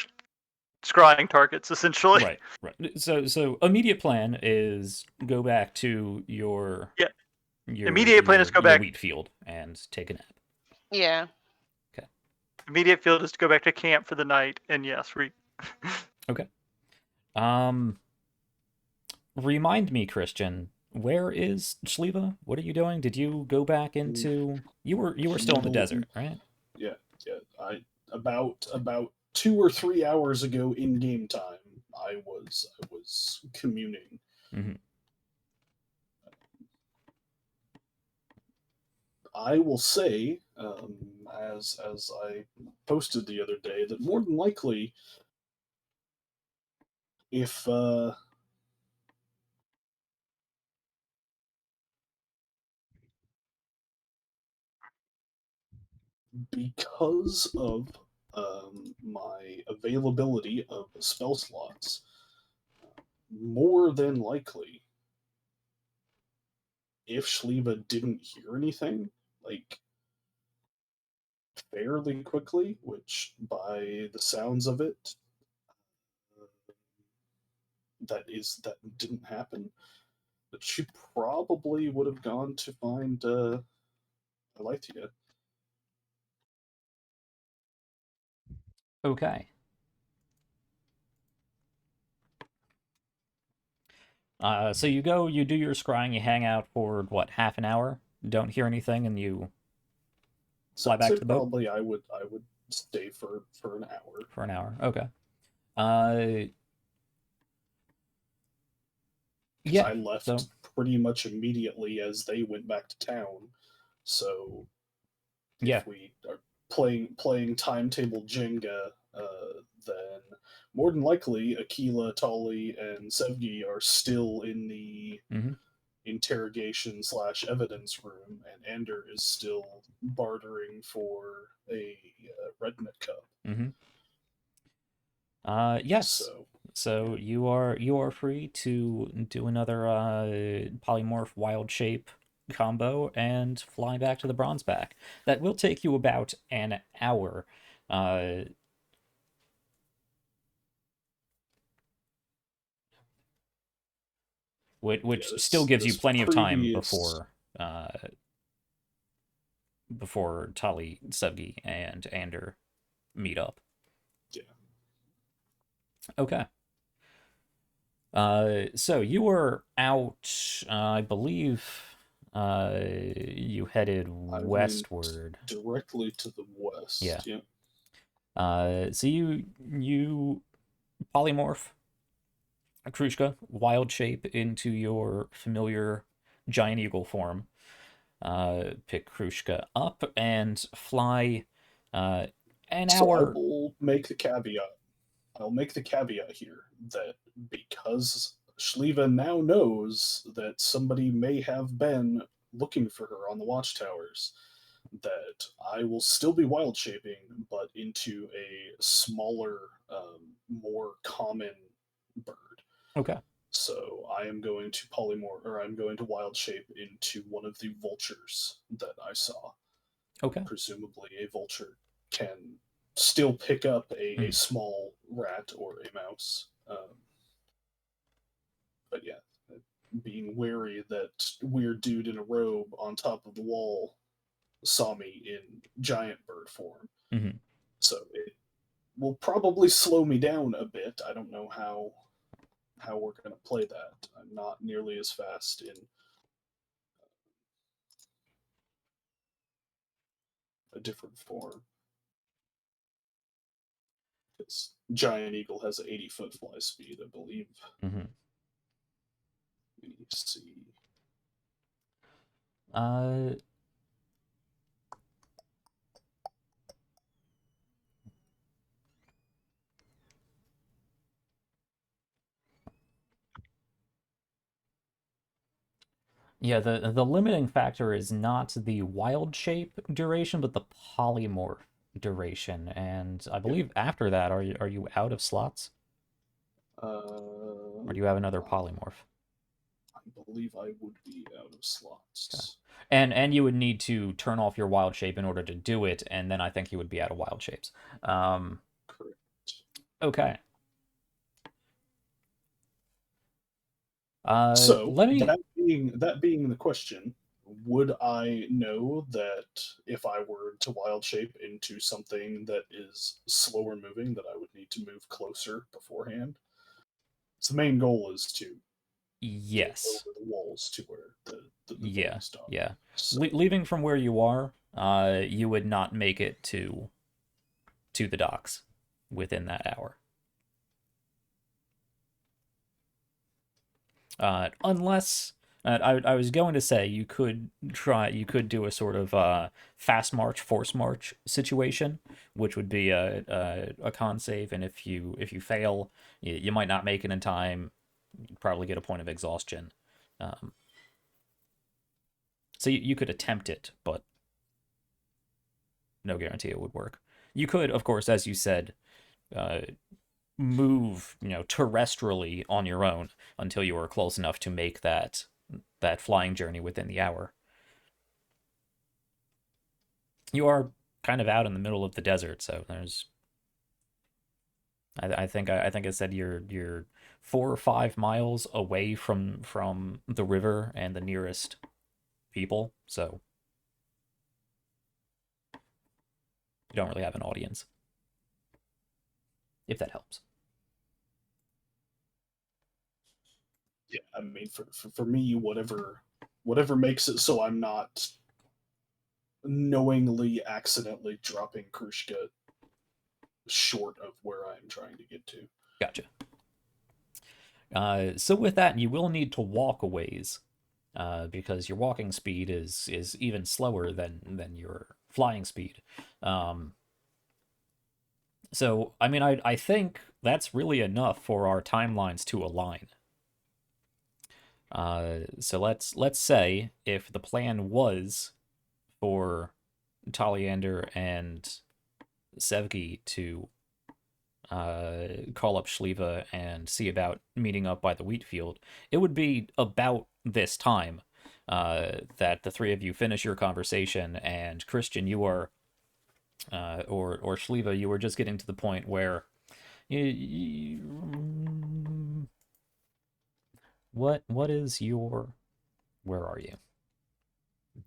scrying targets, essentially. Right. So immediate plan is go back to your immediate plan is go back wheat field and take a nap. Yeah. Okay. Immediate field is to go back to camp for the night, and yes, Okay. Remind me, Christian, where is Shliva? What are you doing? Did you go back into? You were still in the desert, right? Yeah. I about 2 or 3 hours ago in game time, I was communing. Mm-hmm. I will say, as I posted the other day, that more than likely, if because of my availability of spell slots, more than likely, if Shliva didn't hear anything, like fairly quickly, which by the sounds of it, that didn't happen, that she probably would have gone to find Alethea. Okay. So you go, you do your scrying, you hang out for what, half an hour? Don't hear anything, and you fly back to the boat. Probably I would stay for an hour. For an hour, okay. Yeah, I left pretty much immediately as they went back to town. So if we are playing timetable Jenga, then more than likely Aquila, Tali, and Sevgi are still in the interrogation / evidence room, and Ander is still bartering for a redneck cup. Yes. So you are free to do another polymorph wild shape combo and fly back to the bronze back. That will take you about an hour. Which still gives you plenty of time before Tali, Sevgi, and Ander meet up. Yeah. Okay. So you were out, I believe, you headed westward. Directly to the west. Yeah. So you polymorph Krushka, wild shape, into your familiar giant eagle form. Pick Krushka up and fly an hour. I will make the caveat. I'll make the caveat here that because Shliva now knows that somebody may have been looking for her on the watchtowers, that I will still be wild shaping, but into a smaller, more common bird. Okay. So I am going to polymorph, or I'm going to wild shape into one of the vultures that I saw. Okay. Presumably, a vulture can still pick up a Mhm. small rat or a mouse. But yeah, being wary that weird dude in a robe on top of the wall saw me in giant bird form. Mhm. So it will probably slow me down a bit. I don't know how we're going to play that. I'm not nearly as fast in a different form. Because Giant Eagle has an 80-foot fly speed, I believe. Mhm. Let me see. Uh, yeah, the limiting factor is not the wild shape duration, but the polymorph duration. And I Yep. believe after that, are you out of slots? Or do you have another polymorph? I believe I would be out of Okay. slots. And you would need to turn off your wild shape in order to do it, and then I think you would be out of wild shapes. Correct. Okay. So Let me. that being the question, would I know that if I were to wild shape into something that is slower moving, that I would need to move closer beforehand? So the main goal is to get Yes. over the walls to where the Yeah. building stops. Yeah. So Leaving from where you are, you would not make it to the docks within that hour. Unless I was going to say you could do a sort of fast march, force march situation, which would be a con save, and if you fail, you might not make it in time. You'd probably get a point of exhaustion. Um, so you could attempt it, but no guarantee it would work. You could, of course, as you said, uh, move terrestrially on your own until you were close enough to make that flying journey within the hour. You are kind of out in the middle of the desert, so there's. I think I said you're 4 or 5 miles away from the river and the nearest people, so you don't really have an audience, if that helps. yeah, I mean, for me, whatever makes it so I'm not knowingly accidentally dropping Krushka short of where I'm trying to get to. Gotcha. So with that, you will need to walk a ways, because your walking speed is even slower than your flying speed. Um, so I mean, I think that's really enough for our timelines to align. So let's say if the plan was for Taliander and Sevgi to call up Shliva and see about meeting up by the wheat field, it would be about this time that the three of you finish your conversation. And Christian, you are, or Shliva, you were just getting to the point where what is your, where are you?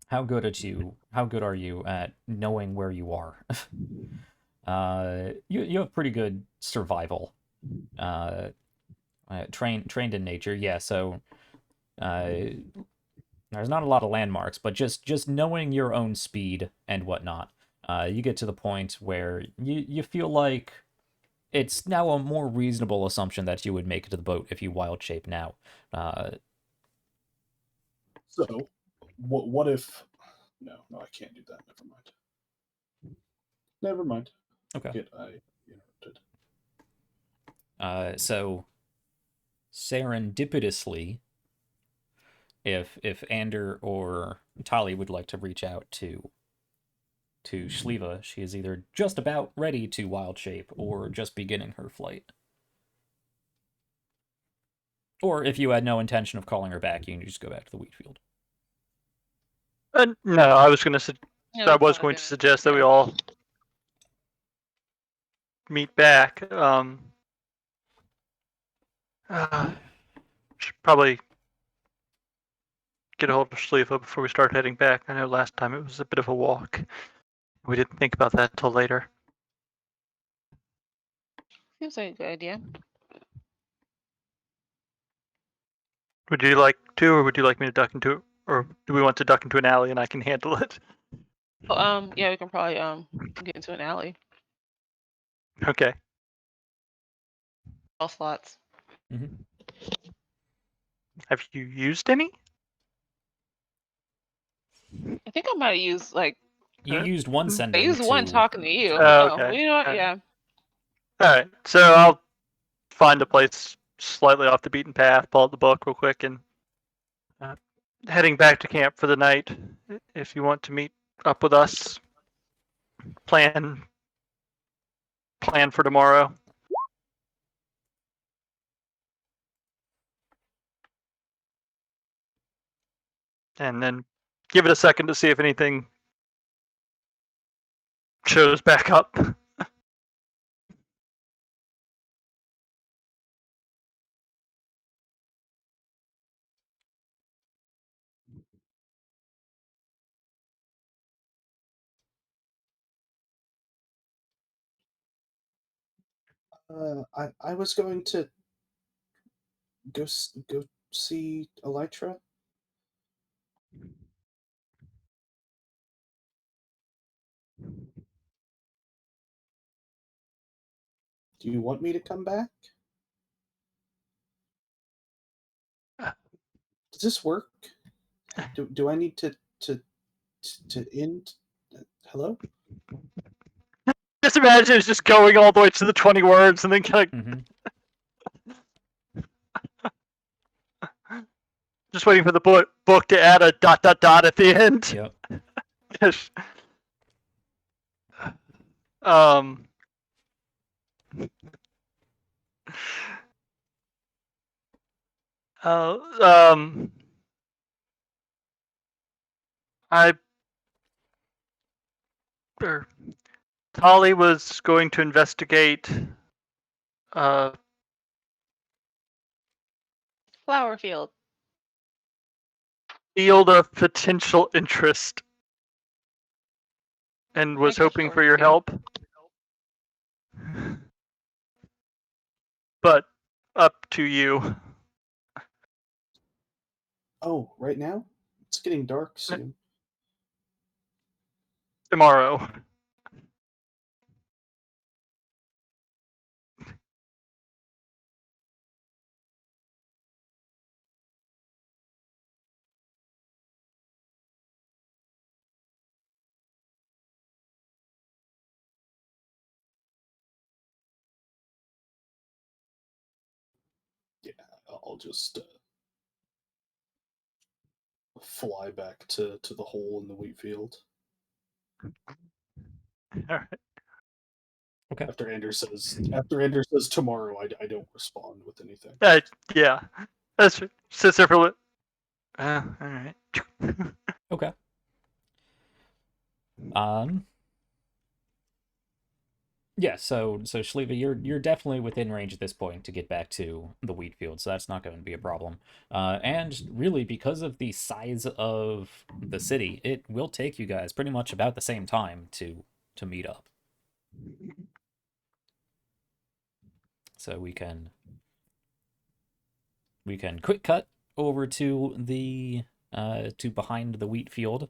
How good are you at knowing where you are? You have pretty good survival. Uh, trained in nature, yeah. So uh, there's not a lot of landmarks, but just knowing your own speed and whatnot, you get to the point where you feel like it's now a more reasonable assumption that you would make it to the boat if you wild shape now. Uh, So, what if? No, I can't do that. Never mind. Never mind. okay. Get I interrupted. So serendipitously, if Ander or Tali would like to reach out to Shliva, she is either just about ready to wild shape or just beginning her flight. Or if you had no intention of calling her back, you can just go back to the wheat field. No, I was going to. Yeah, I that's was all going to good. suggest that we Yeah. all meet back. Should probably get a hold of Shliva before we start heading back. I know last time it was a bit of a walk. We didn't think about that till later. Seems like a good idea. Would you like to, or would you like me to duck into, or do we want to duck into an alley and I can handle it? Oh, yeah, we can probably get into an alley. Okay. All slots. Mm-hmm. Have you used any? I think I might have used like You used one I sending used one to... talking to you. Okay. You know what? Alright. Yeah. All right. So I'll find a place slightly off the beaten path, pull out the book real quick, and heading back to camp for the night. If you want to meet up with us, plan for tomorrow. And then give it a second to see if anything shows back up. I was going to go see Elytra. Do you want me to come back? Does this work? Do I need to end? Hello? Just imagine it's just going all the way to the 20 words and then kind of Mm-hmm. just waiting for the book to add a ... at the end. Yep. um. Um. Tolly was going to investigate Flower field. field of potential interest and was I guess hoping that for your works, help. But up to you. Oh, right now? It's getting dark soon. Tomorrow. Yeah, I'll just fly back to the hole in the wheat field. All right. Okay. After Anders says tomorrow, I don't respond with anything. Yeah. That's sits there for a little. All right. Okay. Yeah, so Shliva, you're definitely within range at this point to get back to the wheat field, so that's not going to be a problem. And really, because of the size of the city, it will take you guys pretty much about the same time to meet up. So we can quick cut over to the to behind the wheat field.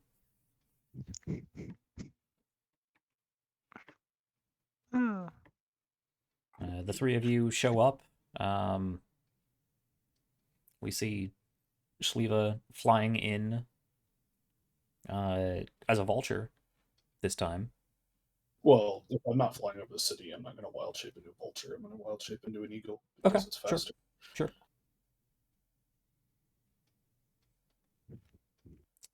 The three of you show up. We see Shliva flying in as a vulture this time. Well, if I'm not flying over the city, I'm not going to wild shape into a vulture. I'm going to wild shape into an eagle because Okay, it's faster. Sure.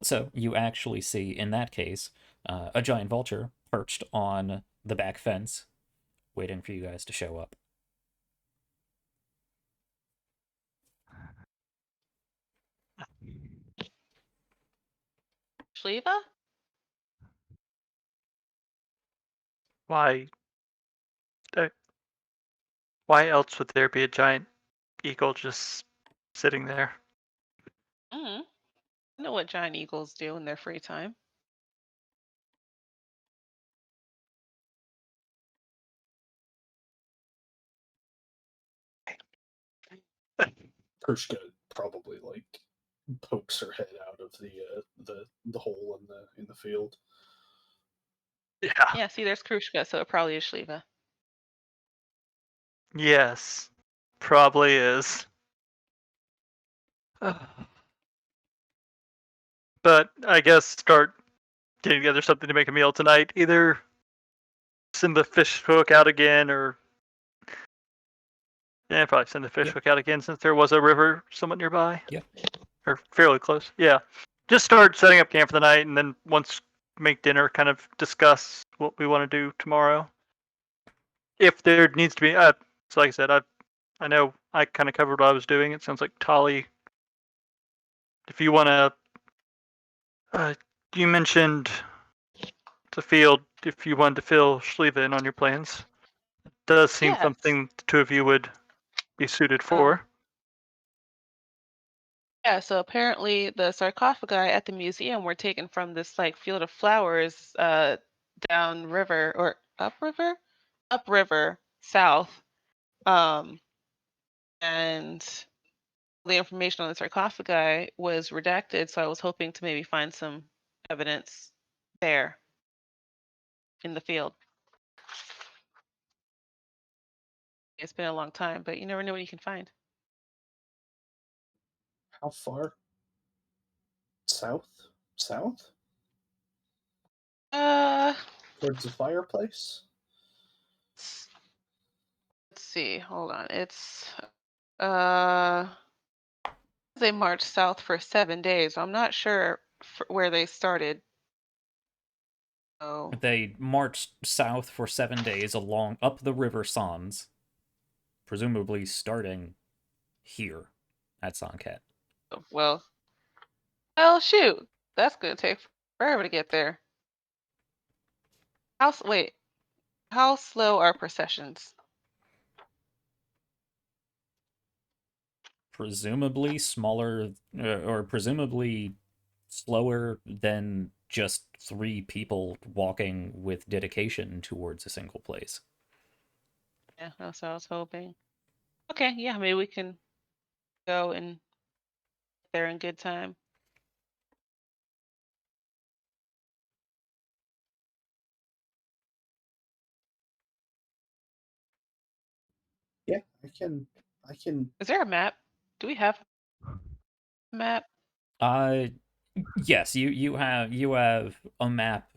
So you actually see, in that case, a giant vulture perched on the back fence, waiting for you guys to show up. Shliva? Why? Why else would there be a giant eagle just sitting there? I know what giant eagles do in their free time. Kershka probably like pokes her head out of the hole in the field. Yeah. Yeah, see, there's Krushka, so it probably is Shliva. Yes. Probably is. But I guess start getting together something to make a meal tonight. Either send the fish hook out again, or probably send the fish Yep. hook out again since there was a river somewhat nearby. Yeah. Or fairly close. Yeah. Just start setting up camp for the night, and then once make dinner, kind of discuss what we want to do tomorrow. If there needs to be, so like I said, I know I kind of covered what I was doing. It sounds like Tali, if you want to, you mentioned the field. If you wanted to fill Shliva in on your plans, it does seem Yes. something the two of you would be suited Oh. for. Yeah, so apparently the sarcophagi at the museum were taken from this like field of flowers down river or upriver? Upriver south. Um and the information on the sarcophagi was redacted, so I was hoping to maybe find some evidence there in the field. It's been a long time, but you never know what you can find. How far? South? South? Uh Towards the fireplace? let's see, hold on. It's uh they marched south for 7 days. I'm not sure where they started. Oh, They marched south for 7 days along up the river Sanz, presumably starting here at Sann'Kett. well, shoot, that's gonna take forever to get there. Wait, how slow are processions? Presumably smaller, or presumably slower than just 3 people walking with dedication towards a single place. Yeah, that's what I was hoping. Okay, yeah, maybe we can go and get there in good time. Yeah, I can Is there a map? Do we have a map? Uh, yes, you have a map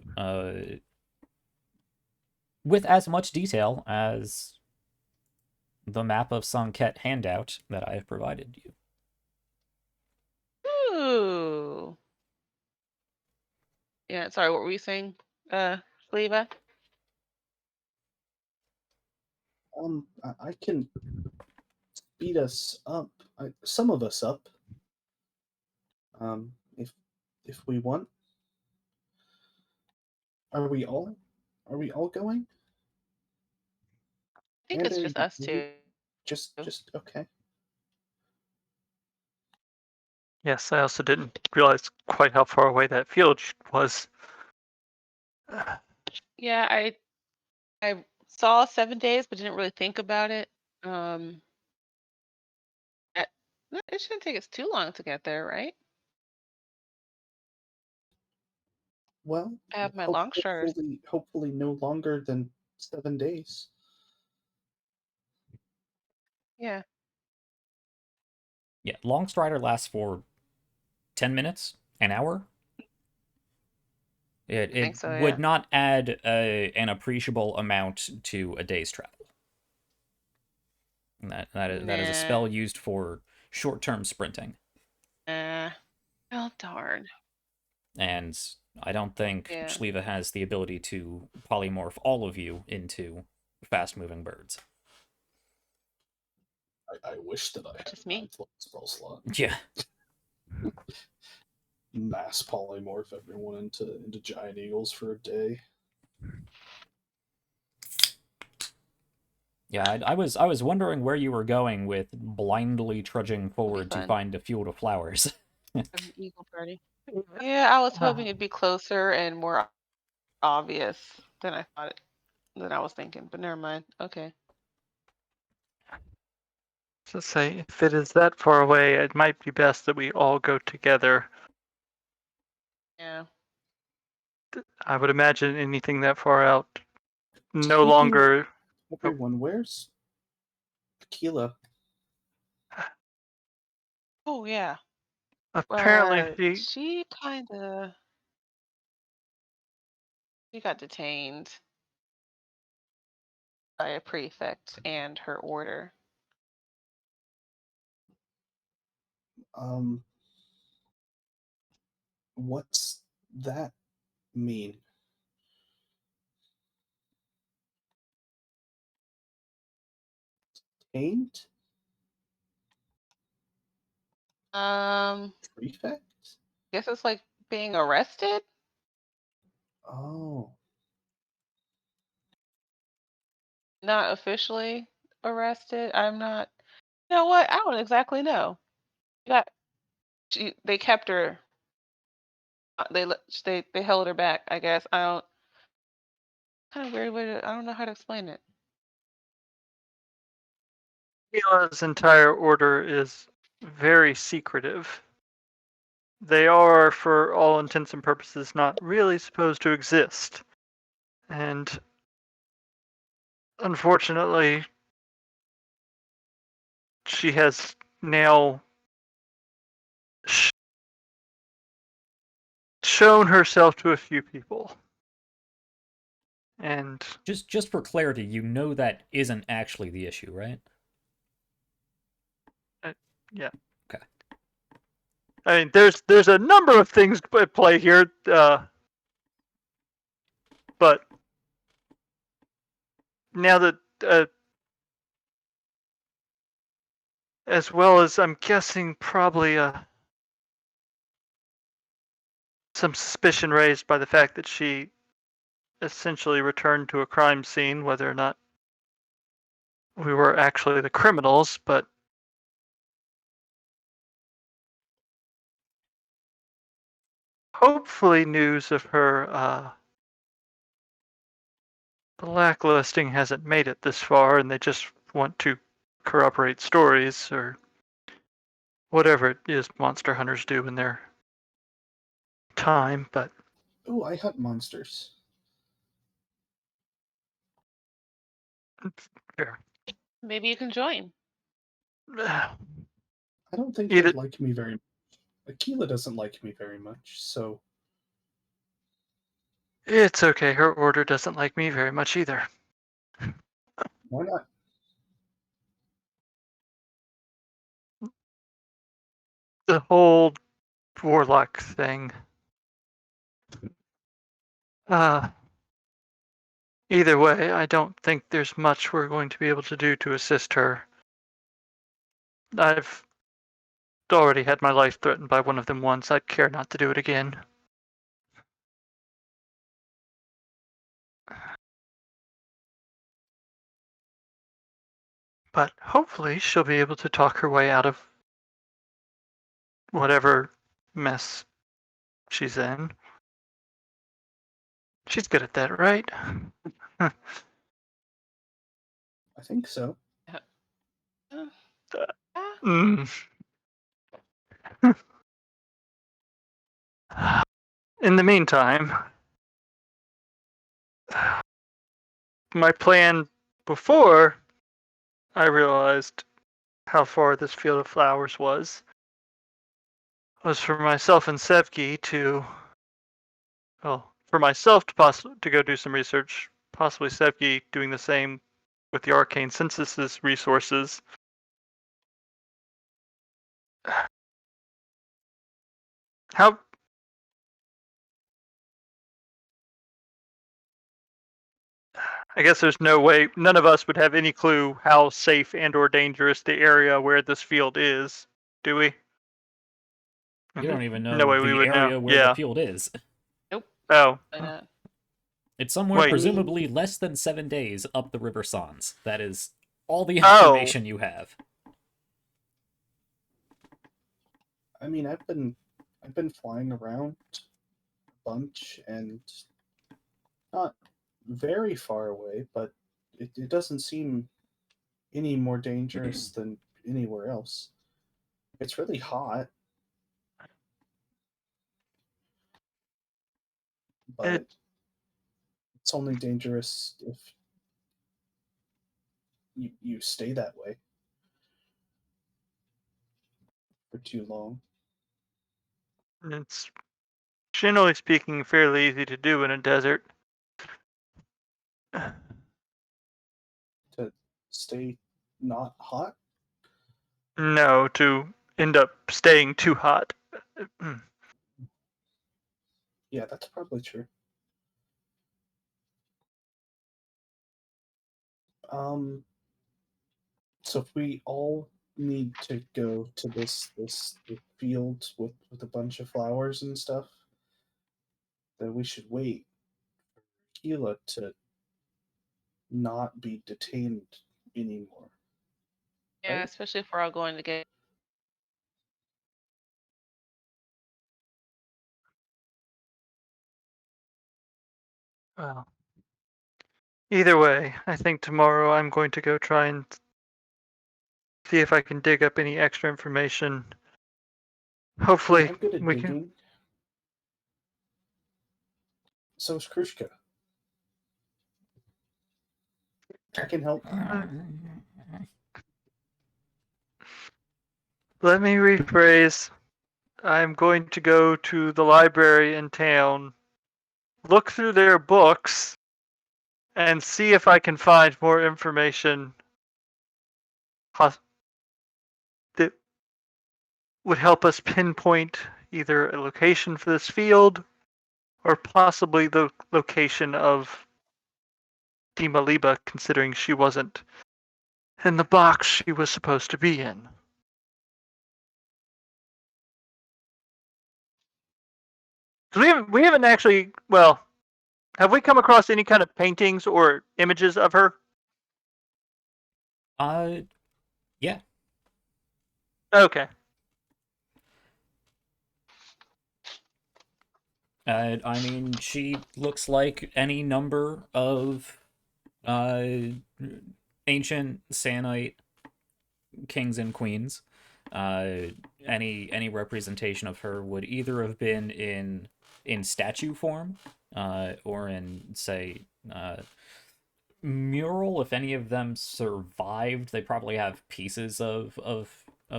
with as much detail as the map of Sann'Kett handout that I have provided you. Ooh. Yeah, sorry, what were you saying, Leva? I can speed us up, some of us up, if we want. Are we all? Are we all going? I think it's Anna, just us you two. just okay. Yes, I also didn't realize quite how far away that field was. Yeah, I saw 7 days, but didn't really think about it. Um, I- it shouldn't take us too long to get there, right? Well, I have my long shirts. hopefully no longer than 7 days. Yeah. Yeah, Long Strider lasts for 10 minutes, an hour. I It think so, would yeah. not add an appreciable amount to a day's travel. And that is a Nah. spell used for short-term sprinting. Nah. Oh, darn. And I don't think Yeah. Shliva has the ability to polymorph all of you into fast-moving birds. I wish that I had Just a me. 9th level spell slot. Yeah. mass polymorph everyone into giant eagles for a day. Yeah, I was wondering where you were going with blindly trudging forward to fun. find a field of flowers. An eagle party. Yeah, I was hoping it'd be closer and more obvious than than I was thinking, but never mind. Okay. So say, if it is that far away, it might be best that we all go together. Yeah. I would imagine anything that far out no Speaking longer. Everyone, where's Aquila? Oh yeah. Apparently, She got detained by a prefect and her order. What's that mean? Taint? Prefect? Guess it's like being arrested. Oh. Not officially arrested. I'm not. You know what? I don't exactly know. They kept her. They held her back. I guess I don't. Kind of weird way to. I don't know how to explain it. Mila's entire order is very secretive. They are, for all intents and purposes, not really supposed to exist. And unfortunately, she has now shown herself to a few people. And just for clarity, you know that isn't actually the issue, right? yeah. Okay. I mean, there's a number of things at play here, but now that as well as I'm guessing probably some suspicion raised by the fact that she essentially returned to a crime scene, whether or not we were actually the criminals, but hopefully news of her blacklisting hasn't made it this far and they just want to corroborate stories or whatever it is monster hunters do in their time, but Oh, I hunt monsters. fair. Maybe you can join. I don't think Either they'd like me very much. Aquila doesn't like me very much, so it's okay. Her order doesn't like me very much either. why not? The whole warlock thing. Either way, I don't think there's much we're going to be able to do to assist her. I've already had my life threatened by one of them once. I'd care not to do it again. But hopefully she'll be able to talk her way out of whatever mess she's in. She's good at that, right? I think so. Mm. In the meantime, my plan before I realized how far this field of flowers was for myself and Sevki to, well, for myself to go do some research, possibly Sevki doing the same with the arcane synthesis resources. How I guess there's no way none of us would have any clue how safe and or dangerous the area where this field is, do we? You don't even know No way we the would know. area where Yeah. the field is. Oh. It's somewhere Wait. presumably less than 7 days up the River Sanz. That is all the Oh. information you have. I mean, I've been flying around a bunch and not very far away, but it doesn't seem any more dangerous than anywhere else. It's really hot, but it's only dangerous if you stay that way for too long. It's generally speaking fairly easy to do in a desert. To stay not hot. No, to end up staying too hot. Yeah, that's probably true. So if we all need to go to this field with a bunch of flowers and stuff, then we should wait for Keela to not be detained anymore. Yeah, Right? especially if we're all going to get. Well, either way, I think tomorrow I'm going to go try and see if I can dig up any extra information. Hopefully, I'm good at we digging. can. So is Krushka. I can help. Let me rephrase. I'm going to go to the library in town, look through their books, and see if I can find more information that would help us pinpoint either a location for this field or possibly the location of Dimaliba, considering she wasn't in the box she was supposed to be in. We haven't actually, well, have we come across any kind of paintings or images of her? Yeah. Okay. I mean, she looks like any number of ancient Sannite kings and queens. Any representation of her would either have been in statue form, or in, say, mural. If any of them survived, they probably have pieces of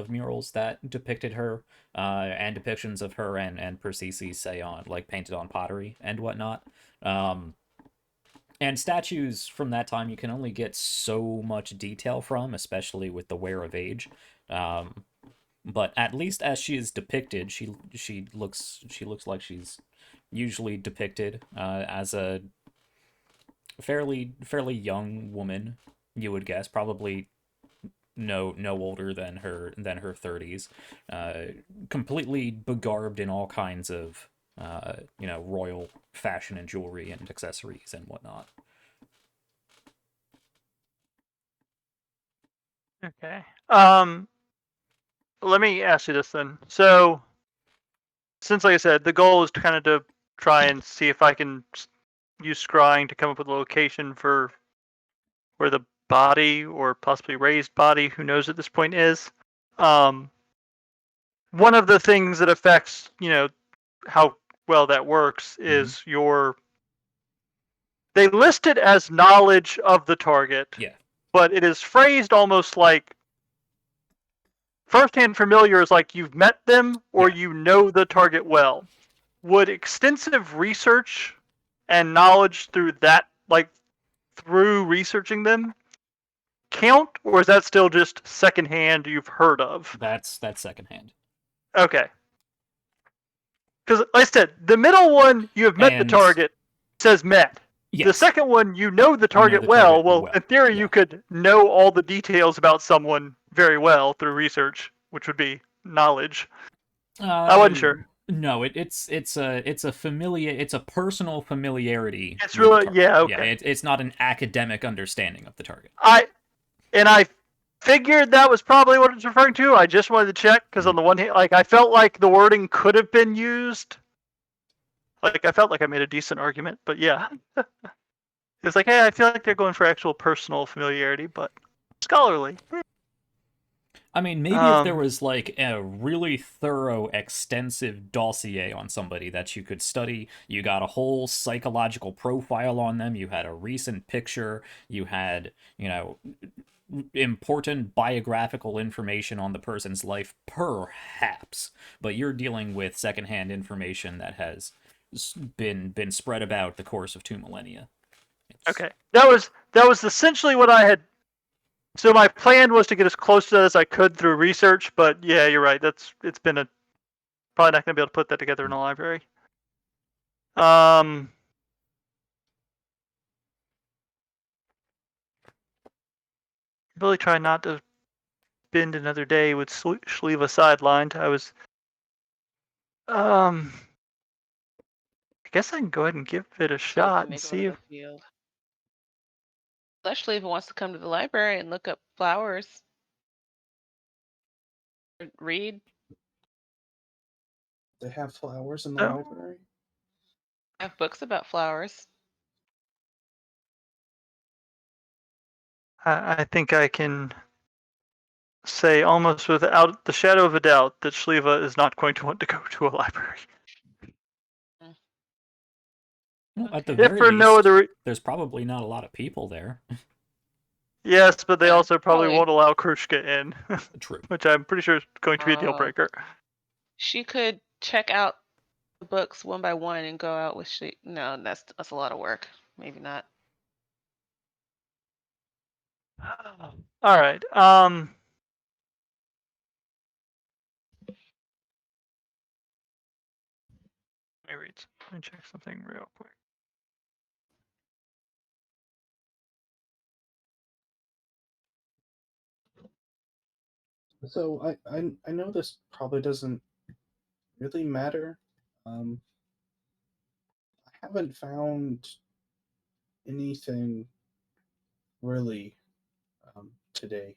murals that depicted her, and depictions of her and Persicus, say, on, like, painted on pottery and whatnot. And statues from that time you can only get so much detail from, especially with the wear of age. But at least as she is depicted, she looks like she's usually depicted as a fairly young woman, you would guess, probably no older than her 30s, completely begarbed in all kinds of royal fashion and jewelry and accessories and whatnot. Okay. Let me ask you this then. So, since, like I said, the goal is to kind of to try and see if I can use scrying to come up with a location for where the body, or possibly raised body, who knows at this point, is. One of the things that affects, how well that works is they list it as knowledge of the target. Yeah. But it is phrased almost like first-hand familiar is like you've met them or you know the target well. Would extensive research and knowledge through that, like through researching them, count, or is that still just secondhand you've heard of? That's secondhand. Okay. Because, like I said, the middle one, you have met the target, says met. Yes. The second one, you know the target well. Well, in theory, you could know all the details about someone very well through research, which would be knowledge. I wasn't sure. No, it's a personal familiarity It's with the really, target. yeah, Yeah, okay. it's not an academic understanding of the target. I figured that was probably what it's referring to. I just wanted to check because on the one hand, like I felt like the wording could have been used. Like I felt like I made a decent argument, but yeah, it's like, hey, I feel like they're going for actual personal familiarity, but scholarly. I mean, maybe if there was like a really thorough, extensive dossier on somebody that you could study, you got a whole psychological profile on them, you had a recent picture, you had, important biographical information on the person's life, perhaps. But you're dealing with secondhand information that has been spread about the course of 2 millennia. Okay, that was essentially what I had. So my plan was to get as close to that as I could through research, but yeah, you're right. It's been probably not going to be able to put that together in a library. Really try not to spend another day with Shliva sidelined. I guess I can go ahead and give it a shot and see if. Especially if it wants to come to the library and look up flowers. Or read. They have flowers in the library? I have books about flowers. I think I can say almost without the shadow of a doubt that Shliva is not going to want to go to a library. Well, at the If very for no least, other there's probably not a lot of people there. Yes, but they also probably Probably. won't allow Krushka in, True. which I'm pretty sure is going to be a deal breaker. She could check out the books one by one and go out with No, that's a lot of work. Maybe not. All right. Let me check something real quick. So I know this probably doesn't really matter. I haven't found anything really today.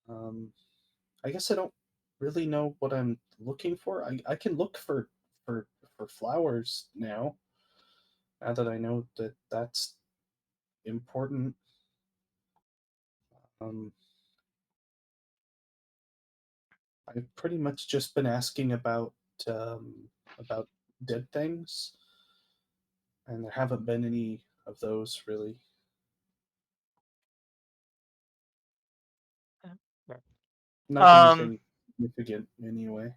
I guess I don't really know what I'm looking for. I can look for flowers now. Now that I know that that's important. I've pretty much just been asking about dead things, and there haven't been any of those really. Not anything significant anyway.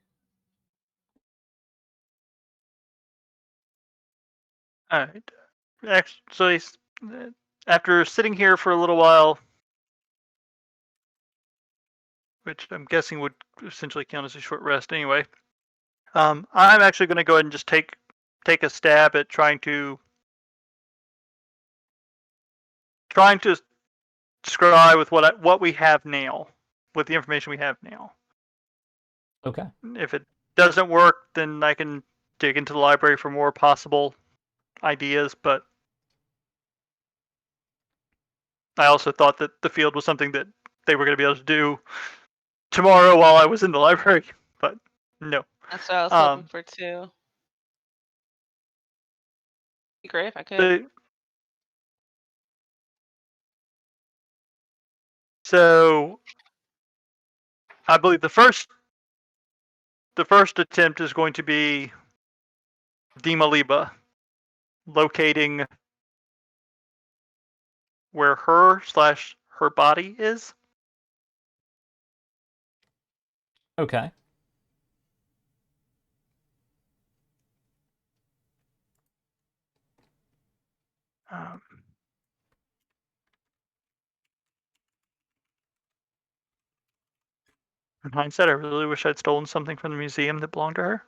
All right. Actually, after sitting here for a little while, which I'm guessing would essentially count as a short rest anyway, I'm actually going to go ahead and just take a stab at trying to describe with what we have now, with the information we have now. Okay. If it doesn't work, then I can dig into the library for more possible ideas, but I also thought that the field was something that they were going to be able to do tomorrow while I was in the library, but no. That's what I was hoping for too. Be great if I could. So I believe the first attempt is going to be Dimaliba, locating where her body is. Okay. In hindsight, I really wish I'd stolen something from the museum that belonged to her.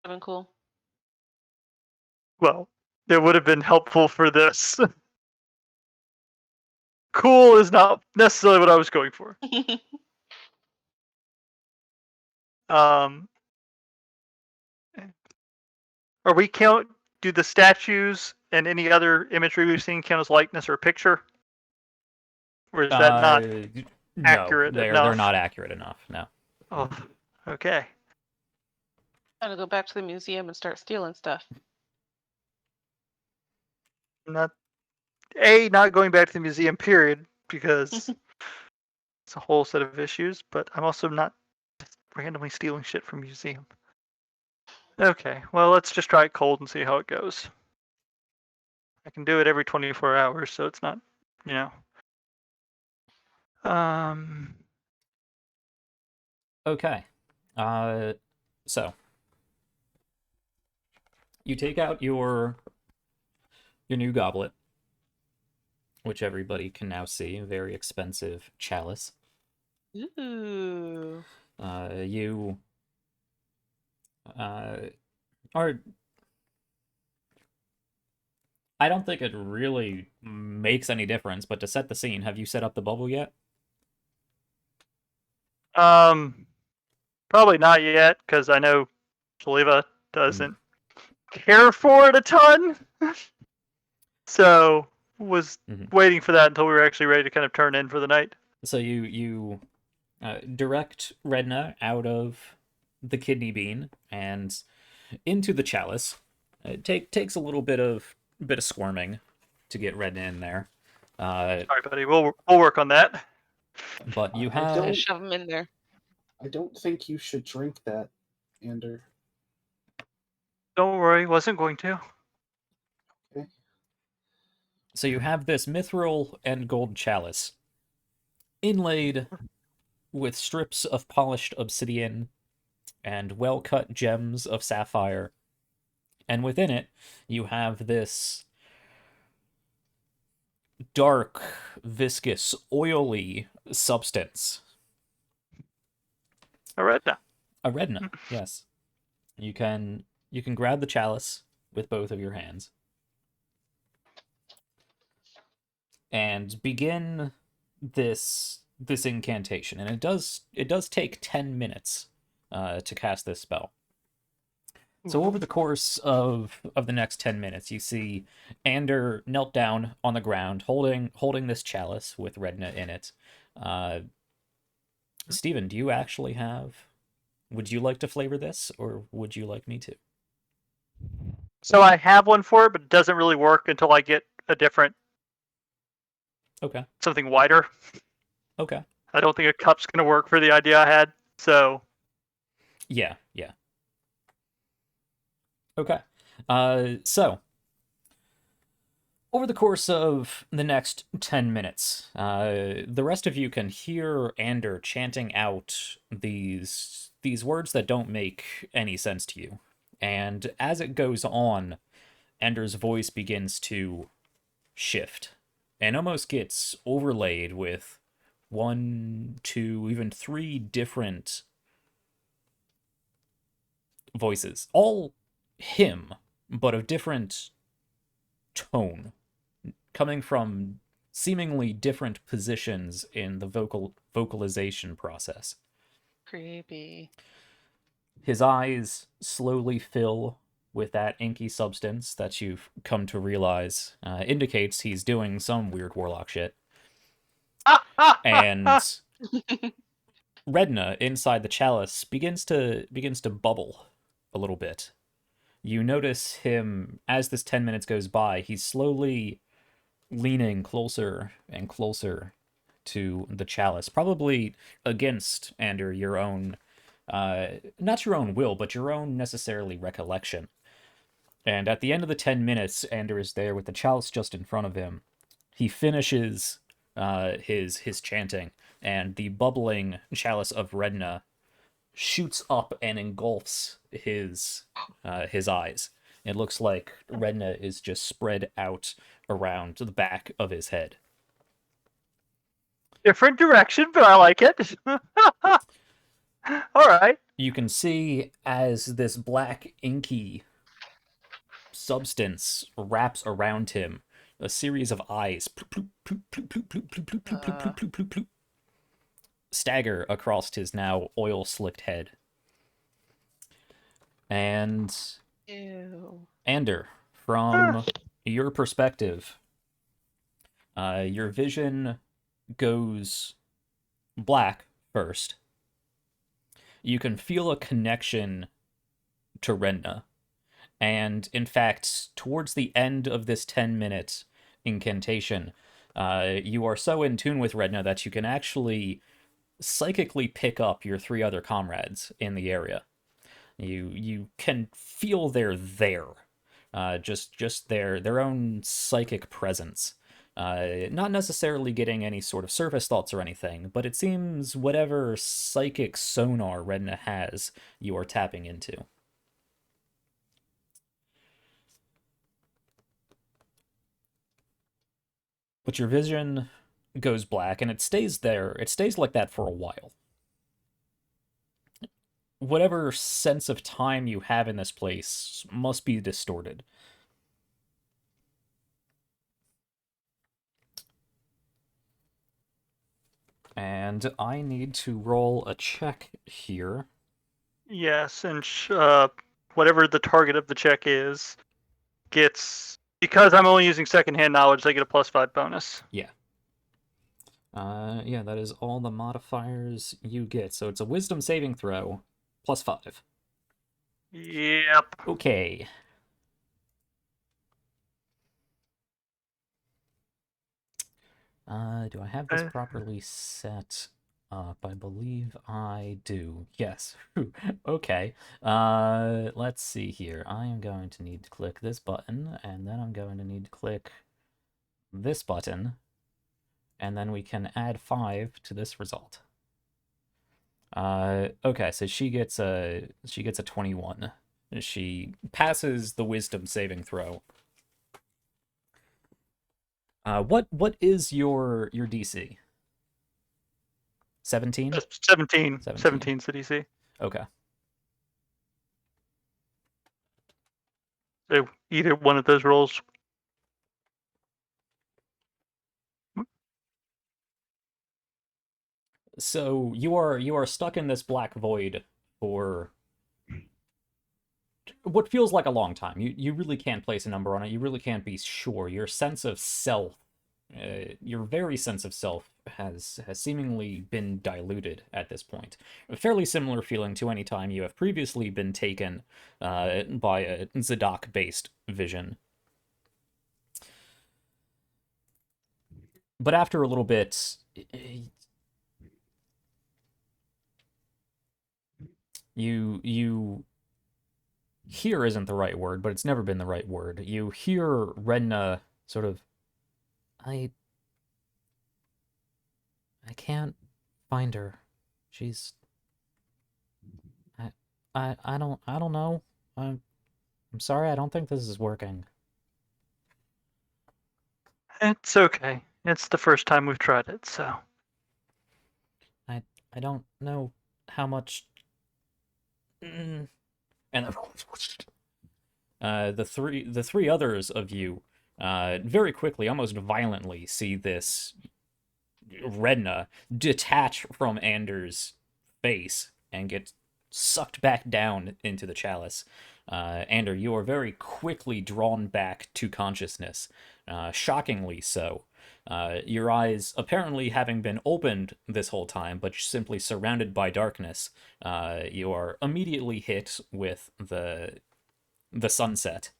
Been cool. Well, it would have been helpful for this. Cool is not necessarily what I was going for. Are we do the statues and any other imagery we've seen count as likeness or picture? Or is that not no, accurate they're enough? not accurate enough. No. Oh, okay. I'm gonna go back to the museum and start stealing stuff. Not going back to the museum, period, because it's a whole set of issues, but I'm also not just randomly stealing shit from museum. Okay, well, let's just try it cold and see how it goes. I can do it every 24 hours, so it's not, you know. Okay. So you take out your new goblet, which everybody can now see, a very expensive chalice. Ooh. You are. I don't think it really makes any difference, but to set the scene, have you set up the bubble yet? Probably not yet, because I know Shaliva doesn't care for it a ton. So was waiting for that until we were actually ready to kind of turn in for the night. So you direct Redna out of the kidney bean and into the chalice. It takes a little bit of squirming to get Redna in there. Sorry, buddy. We'll work on that. But you I have don't- Shove them in there. I don't think you should drink that, Ander. Don't worry, wasn't going to. Okay. So you have this mithril and gold chalice inlaid with strips of polished obsidian and well-cut gems of sapphire. And within it, you have this dark, viscous, oily substance. A Redna. A Redna, yes. You can grab the chalice with both of your hands and begin this incantation. And it does take 10 minutes to cast this spell. So over the course of the next 10 minutes, you see Ander knelt down on the ground, holding this chalice with Redna in it. Steven, do you actually have... Would you like to flavor this, or would you like me to? So I have one for it, but it doesn't really work until I get a different... Okay. Something wider. Okay. I don't think a cup's going to work for the idea I had, so... Yeah. Okay. So, over the course of the next 10 minutes, the rest of you can hear Ander chanting out these words that don't make any sense to you. And as it goes on, Ander's voice begins to shift and almost gets overlaid with 1, 2, even 3 different voices. All him, but of different tone, coming from seemingly different positions in the vocalization process. Creepy. His eyes slowly fill with that inky substance that you've come to realize indicates he's doing some weird warlock shit. And Redna inside the chalice begins to bubble a little bit. You notice him, as this 10 minutes goes by, he's slowly leaning closer and closer to the chalice, probably against Ander your own, not your own will, but your own necessarily recollection. And at the end of the 10 minutes, Ander is there with the chalice just in front of him. He finishes his chanting, and the bubbling chalice of Redna shoots up and engulfs his eyes. It looks like Redna is just spread out around the back of his head. Different direction, but I like it. All right. You can see as this black inky substance wraps around him, a series of eyes stagger across his now oil-slicked head. And Ew. Ander, from your perspective, your vision goes black first. You can feel a connection to Renna. And in fact, towards the end of this 10-minute incantation, you are so in tune with Renna that you can actually psychically pick up your 3 other comrades in the area. You can feel they're there, just their own psychic presence. Not necessarily getting any sort of surface thoughts or anything, but it seems whatever psychic sonar Redna has, you are tapping into. But your vision goes black, and it stays there. It stays like that for a while. Whatever sense of time you have in this place must be distorted. And I need to roll a check here. Yes, and whatever the target of the check is, gets, because I'm only using secondhand knowledge, they get a +5 bonus. Yeah. Yeah, that is all the modifiers you get. So it's a wisdom saving throw, +5. Yep. Okay. Do I have this properly set up? I believe I do. Yes. Okay. Let's see here. I am going to need to click this button, and then I'm going to need to click this button, and then we can add 5 to this result. Okay, so she gets a 21. She passes the wisdom saving throw. What is your DC? 17? 17. 17's the DC. Okay. So either one of those rolls. So you are stuck in this black void for what feels like a long time. You really can't place a number on it. You really can't be sure. Your sense of self, your very sense of self has seemingly been diluted at this point. A fairly similar feeling to any time you have previously been taken by a Zadok-based vision. But after a little bit, you hear isn't the right word, but it's never been the right word. You hear Renna sort of, I can't find her. She's I don't know. I'm sorry, I don't think this is working. It's okay. It's the first time we've tried it, so. I don't know how much. And the three others of you very quickly, almost violently, see this Redna detach from Anders' face and get sucked back down into the chalice. Ander, you are very quickly drawn back to consciousness, shockingly so. Your eyes apparently having been opened this whole time, but simply surrounded by darkness, you are immediately hit with the sunset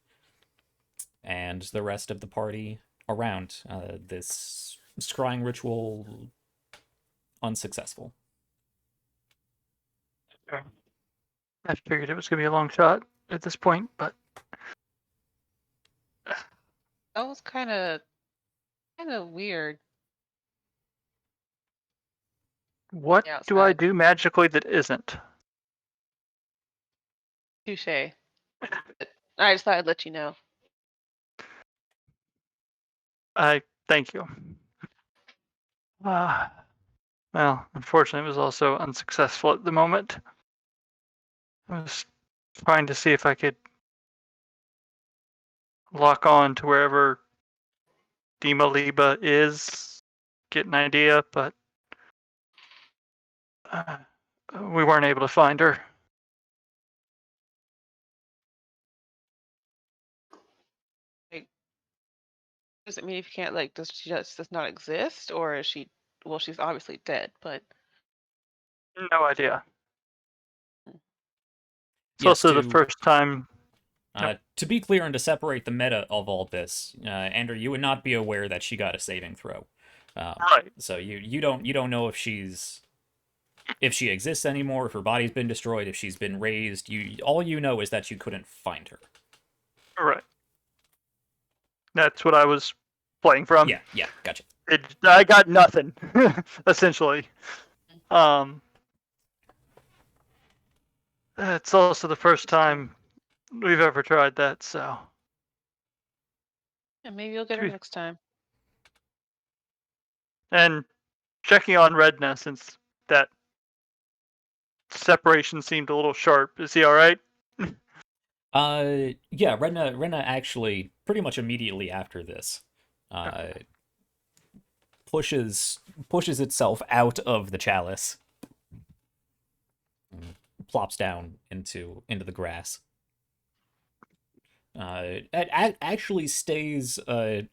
and the rest of the party around. This scrying ritual unsuccessful. I figured it was going to be a long shot at this point, but That was kind of weird. what Yeah, do I outside. do magically that isn't? Touche. I just thought I'd let you know. I thank you. Well, unfortunately, it was also unsuccessful at the moment. I was trying to see if I could lock on to wherever Dima Liba is, get an idea, but we weren't able to find her. Does it mean if you can't, like, does she just does not exist, or is she? Well, she's obviously dead, but No idea. It's Yes, also the first time. to be clear and to separate the meta of all this, Andrew, you would not be aware that she got a saving throw. Right. So you don't know if she exists anymore, if her body's been destroyed, if she's been raised. All you know is that you couldn't find her. Right. That's what I was playing from. Yeah, gotcha. I got nothing, essentially. It's also the first time we've ever tried that, so. yeah, maybe you'll get her next time. And checking on Redna, since that separation seemed a little sharp. Is he all right? Yeah, Renna actually pretty much immediately after this, pushes itself out of the chalice, plops down into the grass. It actually stays a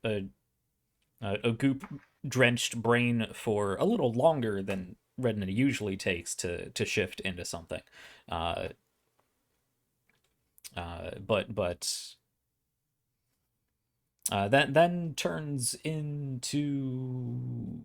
goop drenched brain for a little longer than Redna usually takes to shift into something. But that then turns into.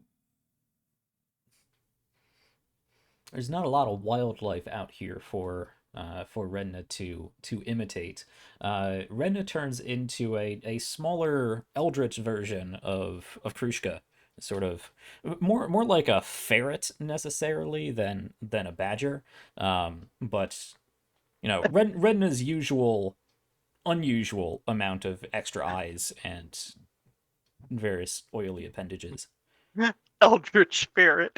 There's not a lot of wildlife out here for Redna to imitate. Redna turns into a smaller eldritch version of Krushka, sort of more like a ferret necessarily than a badger. But Redna's unusual amount of extra eyes and various oily appendages. Eldritch spirit.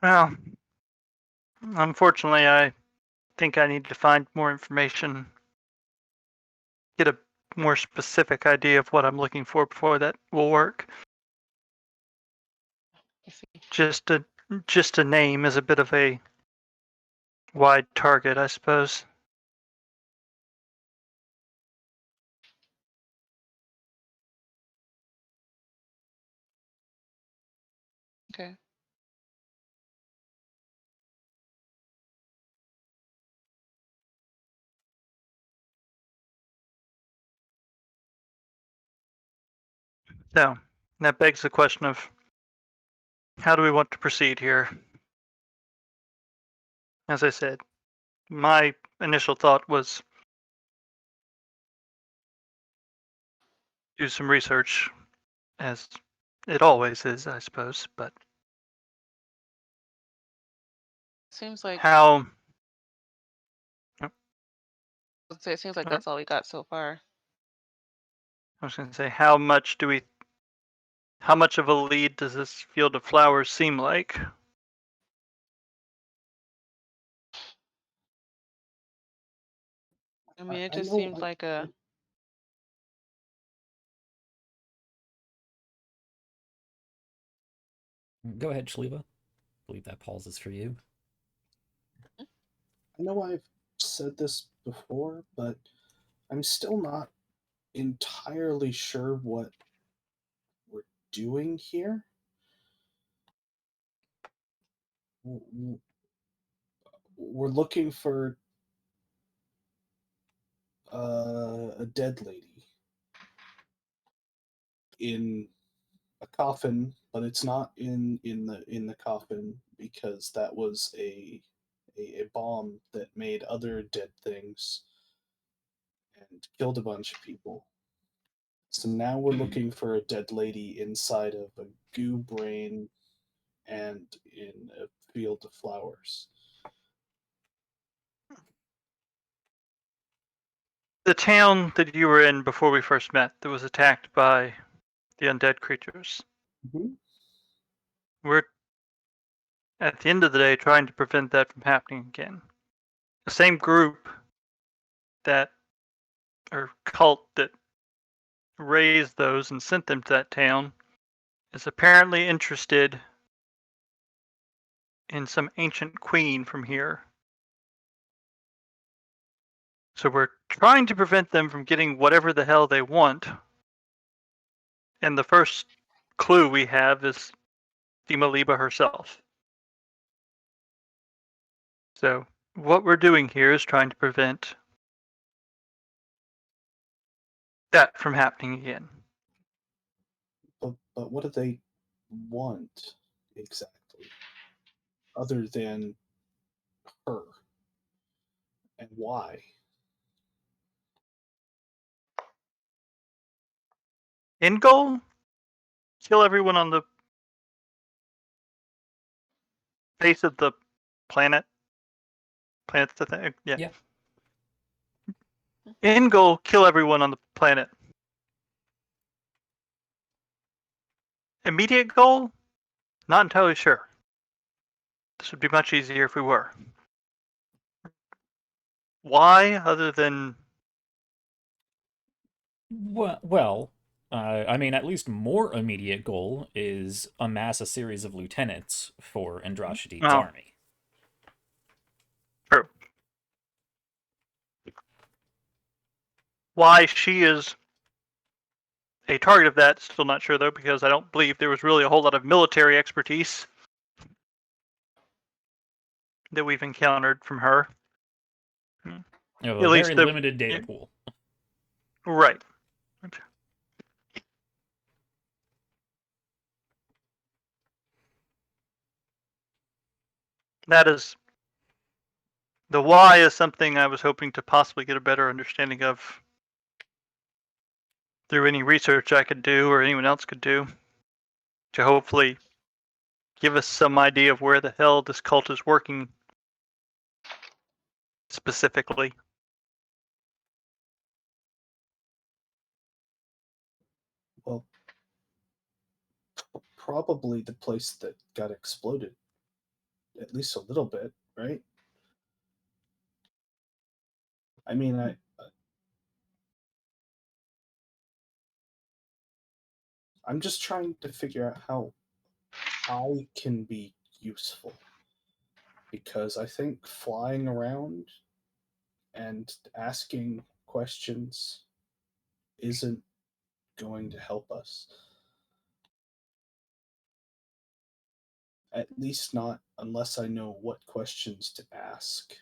Well, unfortunately, I think I need to find more information, get a more specific idea of what I'm looking for before that will work. I see. Just a name is a bit of a wide target, I suppose. Okay. So that begs the question of how do we want to proceed here? As I said, my initial thought was do some research, as it always is, I suppose, but Seems like how. it seems like that's all we got so far. I was going to say, how much of a lead does this field of flowers seem like? I mean, it I just know. seems like a. Go ahead, Shliva. I believe that pause is for you. I know I've said this before, but I'm still not entirely sure what we're doing here. We're looking for a dead lady in a coffin, but it's not in the coffin because that was a bomb that made other dead things and killed a bunch of people. So now we're looking for a dead lady inside of a goo brain and in a field of flowers. The town that you were in before we first met that was attacked by the undead creatures. Mm-hmm. We're at the end of the day, trying to prevent that from happening again. The same group that, or cult that raised those and sent them to that town is apparently interested in some ancient queen from here. So we're trying to prevent them from getting whatever the hell they want. And the first clue we have is Dimaliba herself. So what we're doing here is trying to prevent that from happening again. But what do they want exactly? Other than her. And why? End goal? Kill everyone on the face of the planet. Planet's the thing. Yeah. Yeah. End goal, kill everyone on the planet. Immediate goal? Not entirely sure. This would be much easier if we were. Why, other than... Well, I mean, at least more immediate goal is amass a series of lieutenants for Andrashide's army. True. Why she is a target of that, still not sure though, because I don't believe there was really a whole lot of military expertise that we've encountered from her. You know, At a least very limited data pool. Right. That is... The why is something I was hoping to possibly get a better understanding of through any research I could do or anyone else could do to hopefully give us some idea of where the hell this cult is working specifically. Well, probably the place that got exploded. At least a little bit, right? I mean, I'm just trying to figure out how I can be useful. Because I think flying around and asking questions isn't going to help us. At least not unless I know what questions to ask.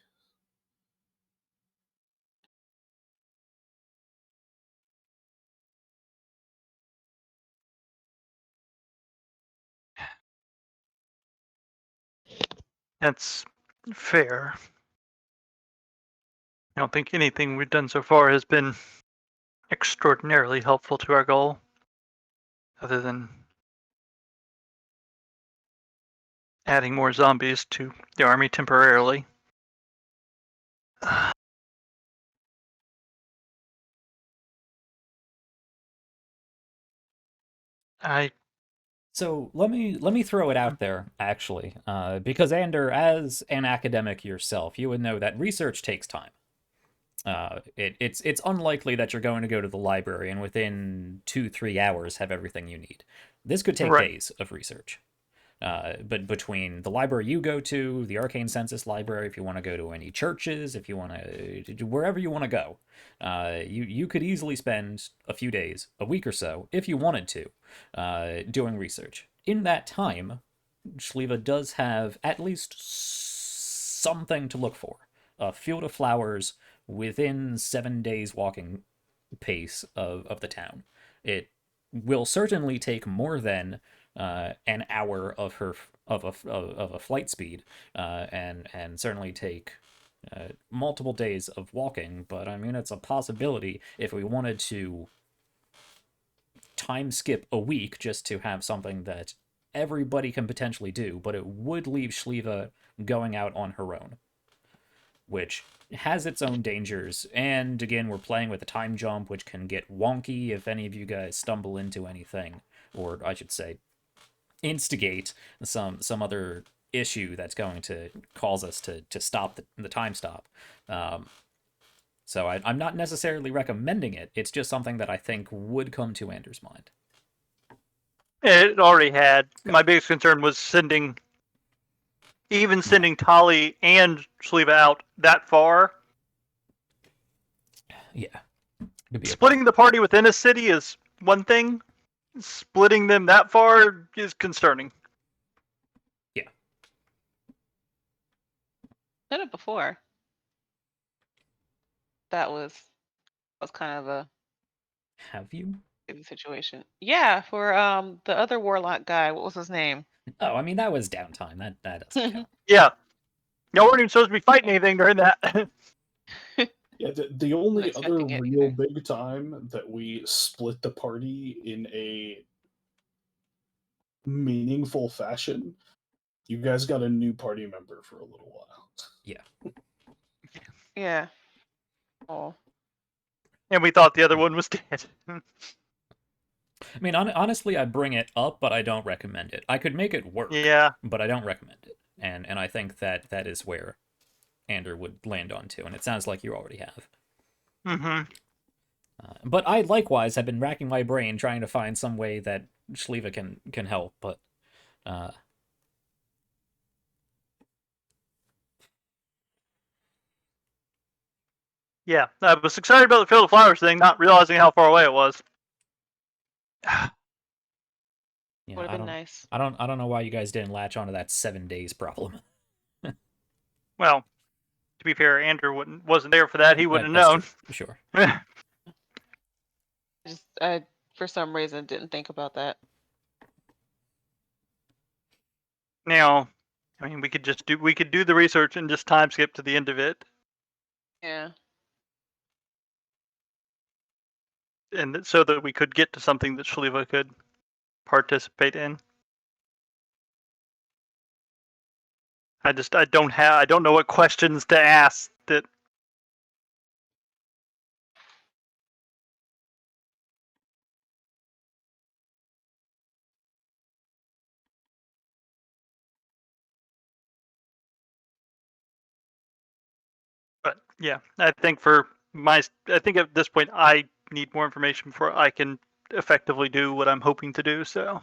That's fair. I don't think anything we've done so far has been extraordinarily helpful to our goal, other than adding more zombies to the army temporarily. So let me throw it out there, actually, because Ander, as an academic yourself, you would know that research takes time. It's unlikely that you're going to go to the library and within 2-3 hours have everything you need. This could take days of research. But between the library you go to, the Arcane Census Library, if you want to go to any churches, if you want to, wherever you want to go, you could easily spend a few days, a week or so, if you wanted to, doing research. In that time, Shliva does have at least something to look for. A field of flowers within 7 days walking pace of the town. It will certainly take more than an hour of a flight speed, and certainly take multiple days of walking. But I mean, it's a possibility if we wanted to time skip a week just to have something that everybody can potentially do, but it would leave Shliva going out on her own, which has its own dangers. And again, we're playing with a time jump, which can get wonky if any of you guys stumble into anything, or I should say instigate some other issue that's going to cause us to stop the time stop. So I'm not necessarily recommending it. It's just something that I think would come to Anders' mind. It already had. My biggest concern was sending Tali and Shaliva out that far. Yeah. Splitting the party within a city is one thing. Splitting them that far is concerning. Yeah. Did it before. That was kind of a Have you? situation. Yeah, for the other warlock guy. What was his name? Oh, I mean, that was downtime. That doesn't count. Yeah. Y'all weren't even supposed to be fighting anything during that. Yeah, the only other expecting real anything. big time that we split the party in a meaningful fashion, you guys got a new party member for a little while. Yeah. Yeah. Oh. And we thought the other one was dead. I mean, honestly, I bring it up, but I don't recommend it. I could make it work, Yeah. but I don't recommend it. And I think that is where Ander would land on too, and it sounds like you already have. Mm-hmm. But I likewise have been racking my brain trying to find some way that Shaliva can help, but Yeah, I was excited about the Field of Flowers thing, not realizing how far away it was. yeah, Would have been nice. I don't know why you guys didn't latch onto that 7 days problem. Well, to be fair, Andrew wasn't there for that. He wouldn't That's have known. true. Sure. I for some reason didn't think about that. Now, I mean, we could do the research and just time skip to the end of it, Yeah. and so that we could get to something that Shaliva could participate in. I don't know what questions to ask that. But yeah, I think at this point I need more information before I can effectively do what I'm hoping to do. So.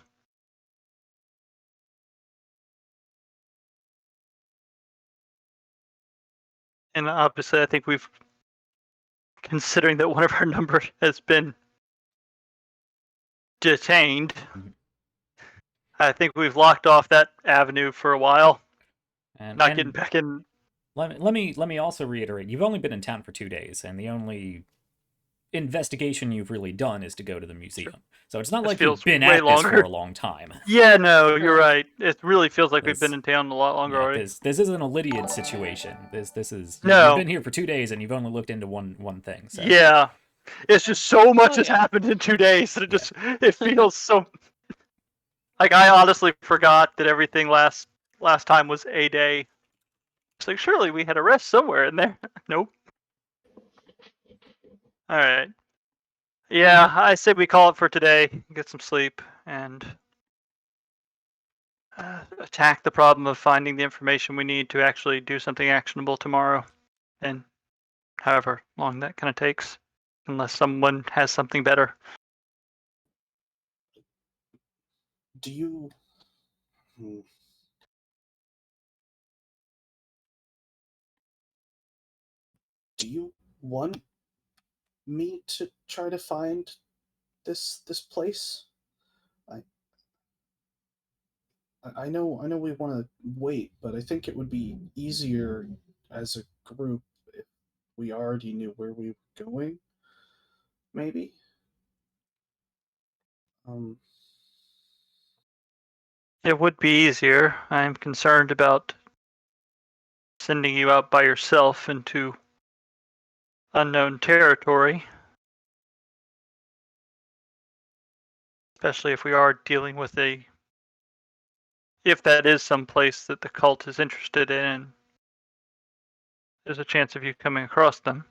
And obviously, I think considering that one of our numbers has been detained, I think we've locked off that avenue for a while. And getting back in. Let me also reiterate: you've only been in town for 2 days, and the only investigation you've really done is to go to the museum. Sure. So it's not like you've been at this for a long time. Yeah, no, you're right. It really feels like we've been in town a lot longer already. This isn't a Lydian situation. This is no. You've been here for 2 days and you've only looked into one thing. So. Yeah, it's just so much has happened in 2 days that it feels so. Like I honestly forgot that everything last time was a day. It's like surely we had a rest somewhere in there. Nope. All right. Yeah, I say we call it for today, get some sleep, and attack the problem of finding the information we need to actually do something actionable tomorrow, and however long that kind of takes, unless someone has something better. Do you... Do you want me to try to find this place? I know we want to wait, but I think it would be easier as a group if we already knew where we were going. Maybe. It would be easier. I'm concerned about sending you out by yourself into unknown territory. Especially if we are dealing with if that is some place that the cult is interested in, there's a chance of you coming across them.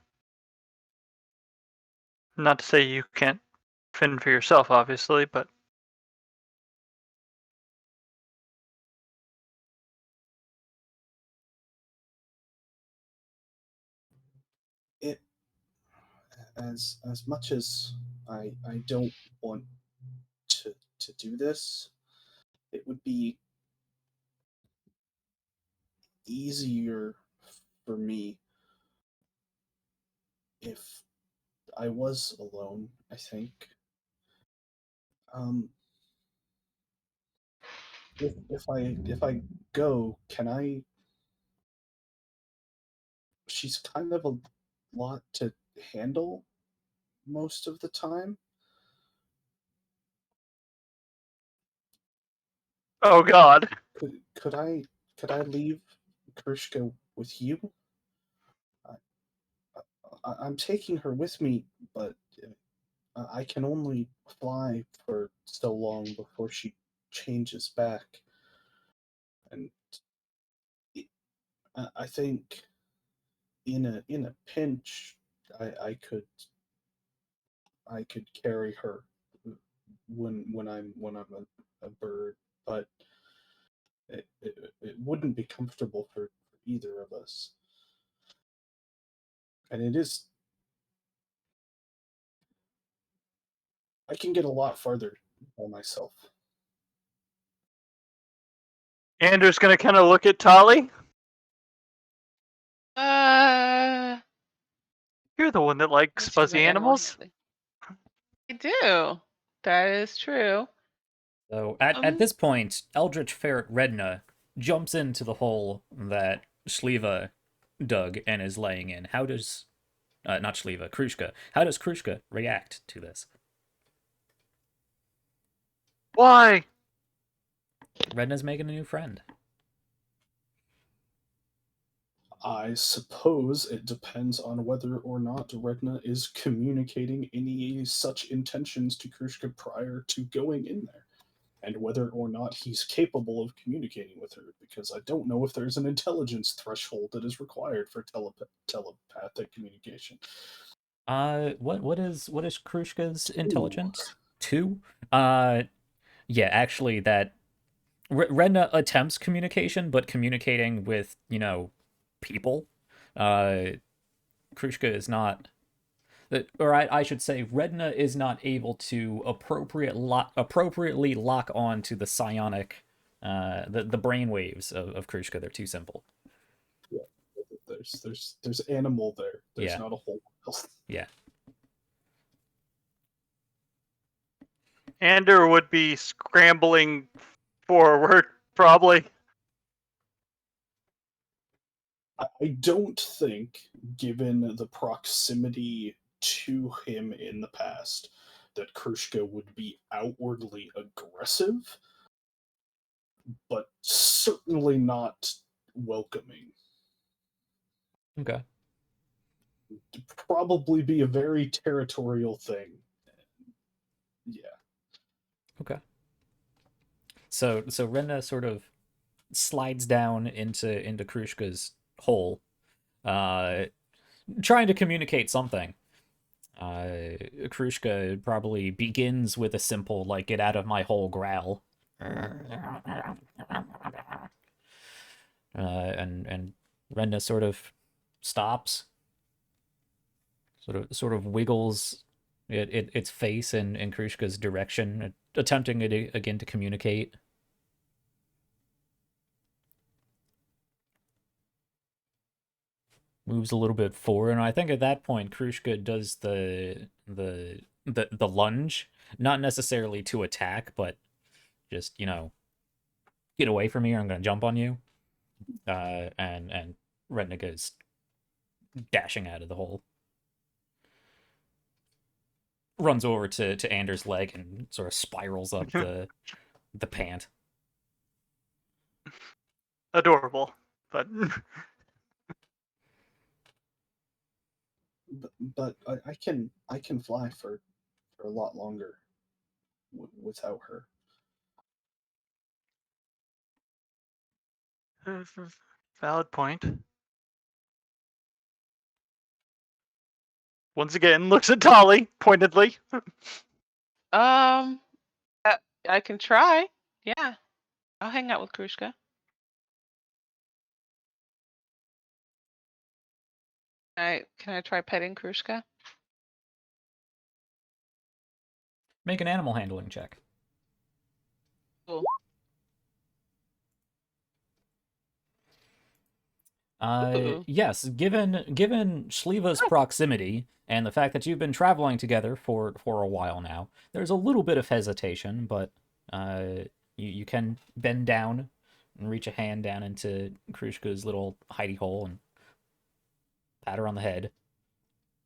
Not to say you can't fend for yourself, obviously, but as much as I don't want to do this, it would be easier for me if I was alone, I think. Um, if I go, can I? She's kind of a lot to handle most of the time. Oh God. Could I leave Krishka with you? I'm taking her with me, but I can only fly for so long before she changes back, and I think in a pinch, I could carry her when I'm a bird, but it wouldn't be comfortable for either of us, and it is. I can get a lot farther by myself. Anders gonna kind of look at Tali. Uh, You're the one that likes let's see my fuzzy animal animals. handling. I do. That is true. So at Um, this point, Eldritch Ferret Redna jumps into the hole that Shliva dug and is laying in. How does not Shliva, Krushka. How does Krushka react to this? Why? Redna's making a new friend. I suppose it depends on whether or not Regna is communicating any such intentions to Krushka prior to going in there, and whether or not he's capable of communicating with her, because I don't know if there's an intelligence threshold that is required for telepathic communication. What is Krushka's Ooh. intelligence? 2? Yeah, actually, that Redna attempts communication, but communicating with people. Krushka is not, or I should say, Redna is not able to appropriately lock on to the psionic, the brain waves of Krushka. They're too simple. Yeah, there's animal there. There's Yeah. not a whole else. Yeah. Ander would be scrambling forward, probably. I don't think, given the proximity to him in the past, that Krushka would be outwardly aggressive, but certainly not welcoming. Okay. It'd probably be a very territorial thing. Yeah. Okay. So Redna sort of slides down into Krushka's hole, trying to communicate something. Krushka probably begins with a simple, like, get out of my hole growl. And Redna sort of stops, sort of wiggles its face in Krushka's direction, attempting it again to communicate. Moves a little bit forward, and I think at that point Krushka does the lunge, not necessarily to attack, but just get away from me or I'm gonna jump on you. And Redna goes dashing out of the hole, runs over to Anders' leg and sort of spirals up the pant. Adorable, but But I can fly for a lot longer without her. valid point. Once again, looks at Tali pointedly. um, I can try. Yeah, I'll hang out with Krushka. Can I try petting Krushka? Make an animal handling check. Cool. Ooh. Yes, given Shliva's proximity and the fact that you've been traveling together for a while now, there's a little bit of hesitation, but you can bend down and reach a hand down into Krushka's little hidey hole and pat her on the head.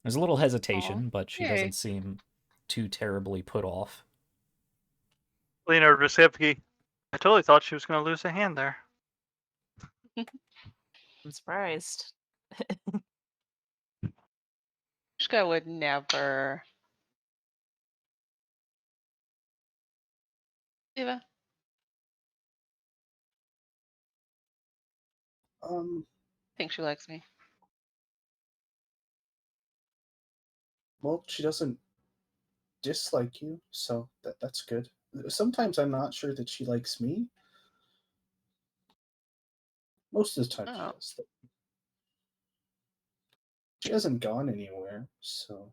There's a little hesitation, Aw, but she yay. doesn't seem too terribly put off. Lean over to Sipke. I totally thought she was going to lose a hand there. I'm surprised. Shka would never. Eva? I think she likes me. Well, she doesn't dislike you, so that's good. Sometimes I'm not sure that she likes me. Most of the time she Oh. does. She hasn't gone anywhere, so.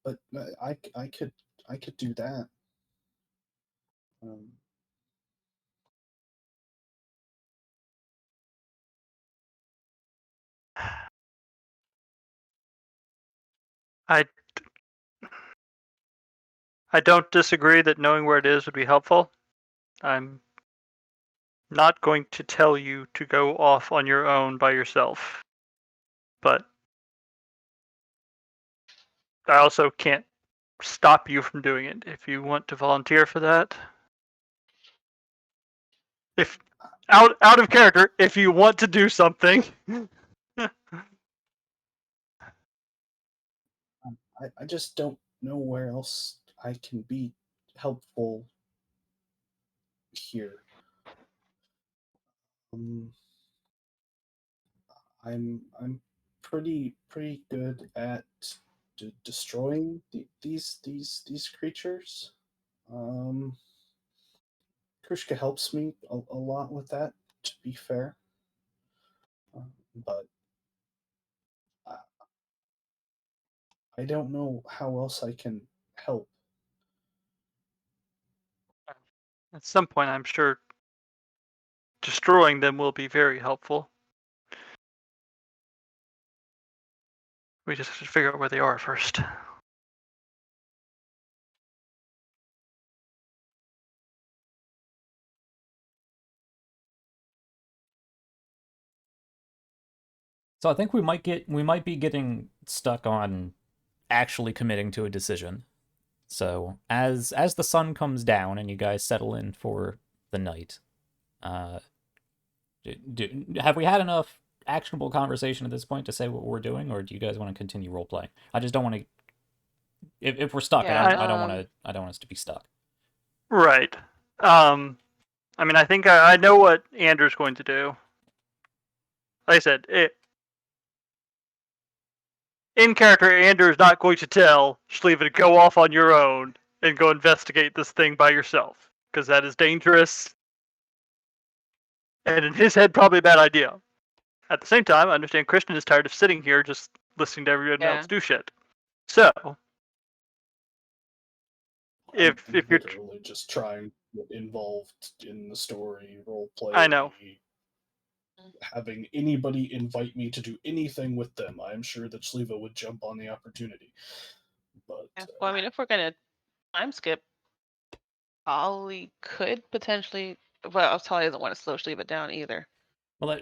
But I could do that. Um, I don't disagree that knowing where it is would be helpful. I'm not going to tell you to go off on your own by yourself. But I also can't stop you from doing it if you want to volunteer for that. If out of character, if you want to do something. I just don't know where else I can be helpful here. I'm pretty good at destroying these creatures. Krishka helps me a lot with that, to be fair. But I don't know how else I can help. At some point, I'm sure destroying them will be very helpful. We just have to figure out where they are first. So I think we might be getting stuck on actually committing to a decision. So as the sun comes down and you guys settle in for the night, have we had enough actionable conversation at this point to say what we're doing, or do you guys want to continue role playing? I just don't want to. If we're stuck, Yeah, I don't want to. I don't want us to be stuck. Right. I mean, I think I know what Andrew's going to do. Like I said, in character, Andrew is not going to tell Shliva to go off on your own and go investigate this thing by yourself, because that is dangerous, and in his head, probably a bad idea. At the same time, I understand Christian is tired of sitting here just listening to everyone else do shit. So, if I'm you're literally just trying to get involved in the story, role play. I know. Having anybody invite me to do anything with them, I'm sure that Shliva would jump on the opportunity. But well, I mean, if we're gonna time skip, Ollie could potentially. Well, Tali doesn't want to slow Shliva down either. Well,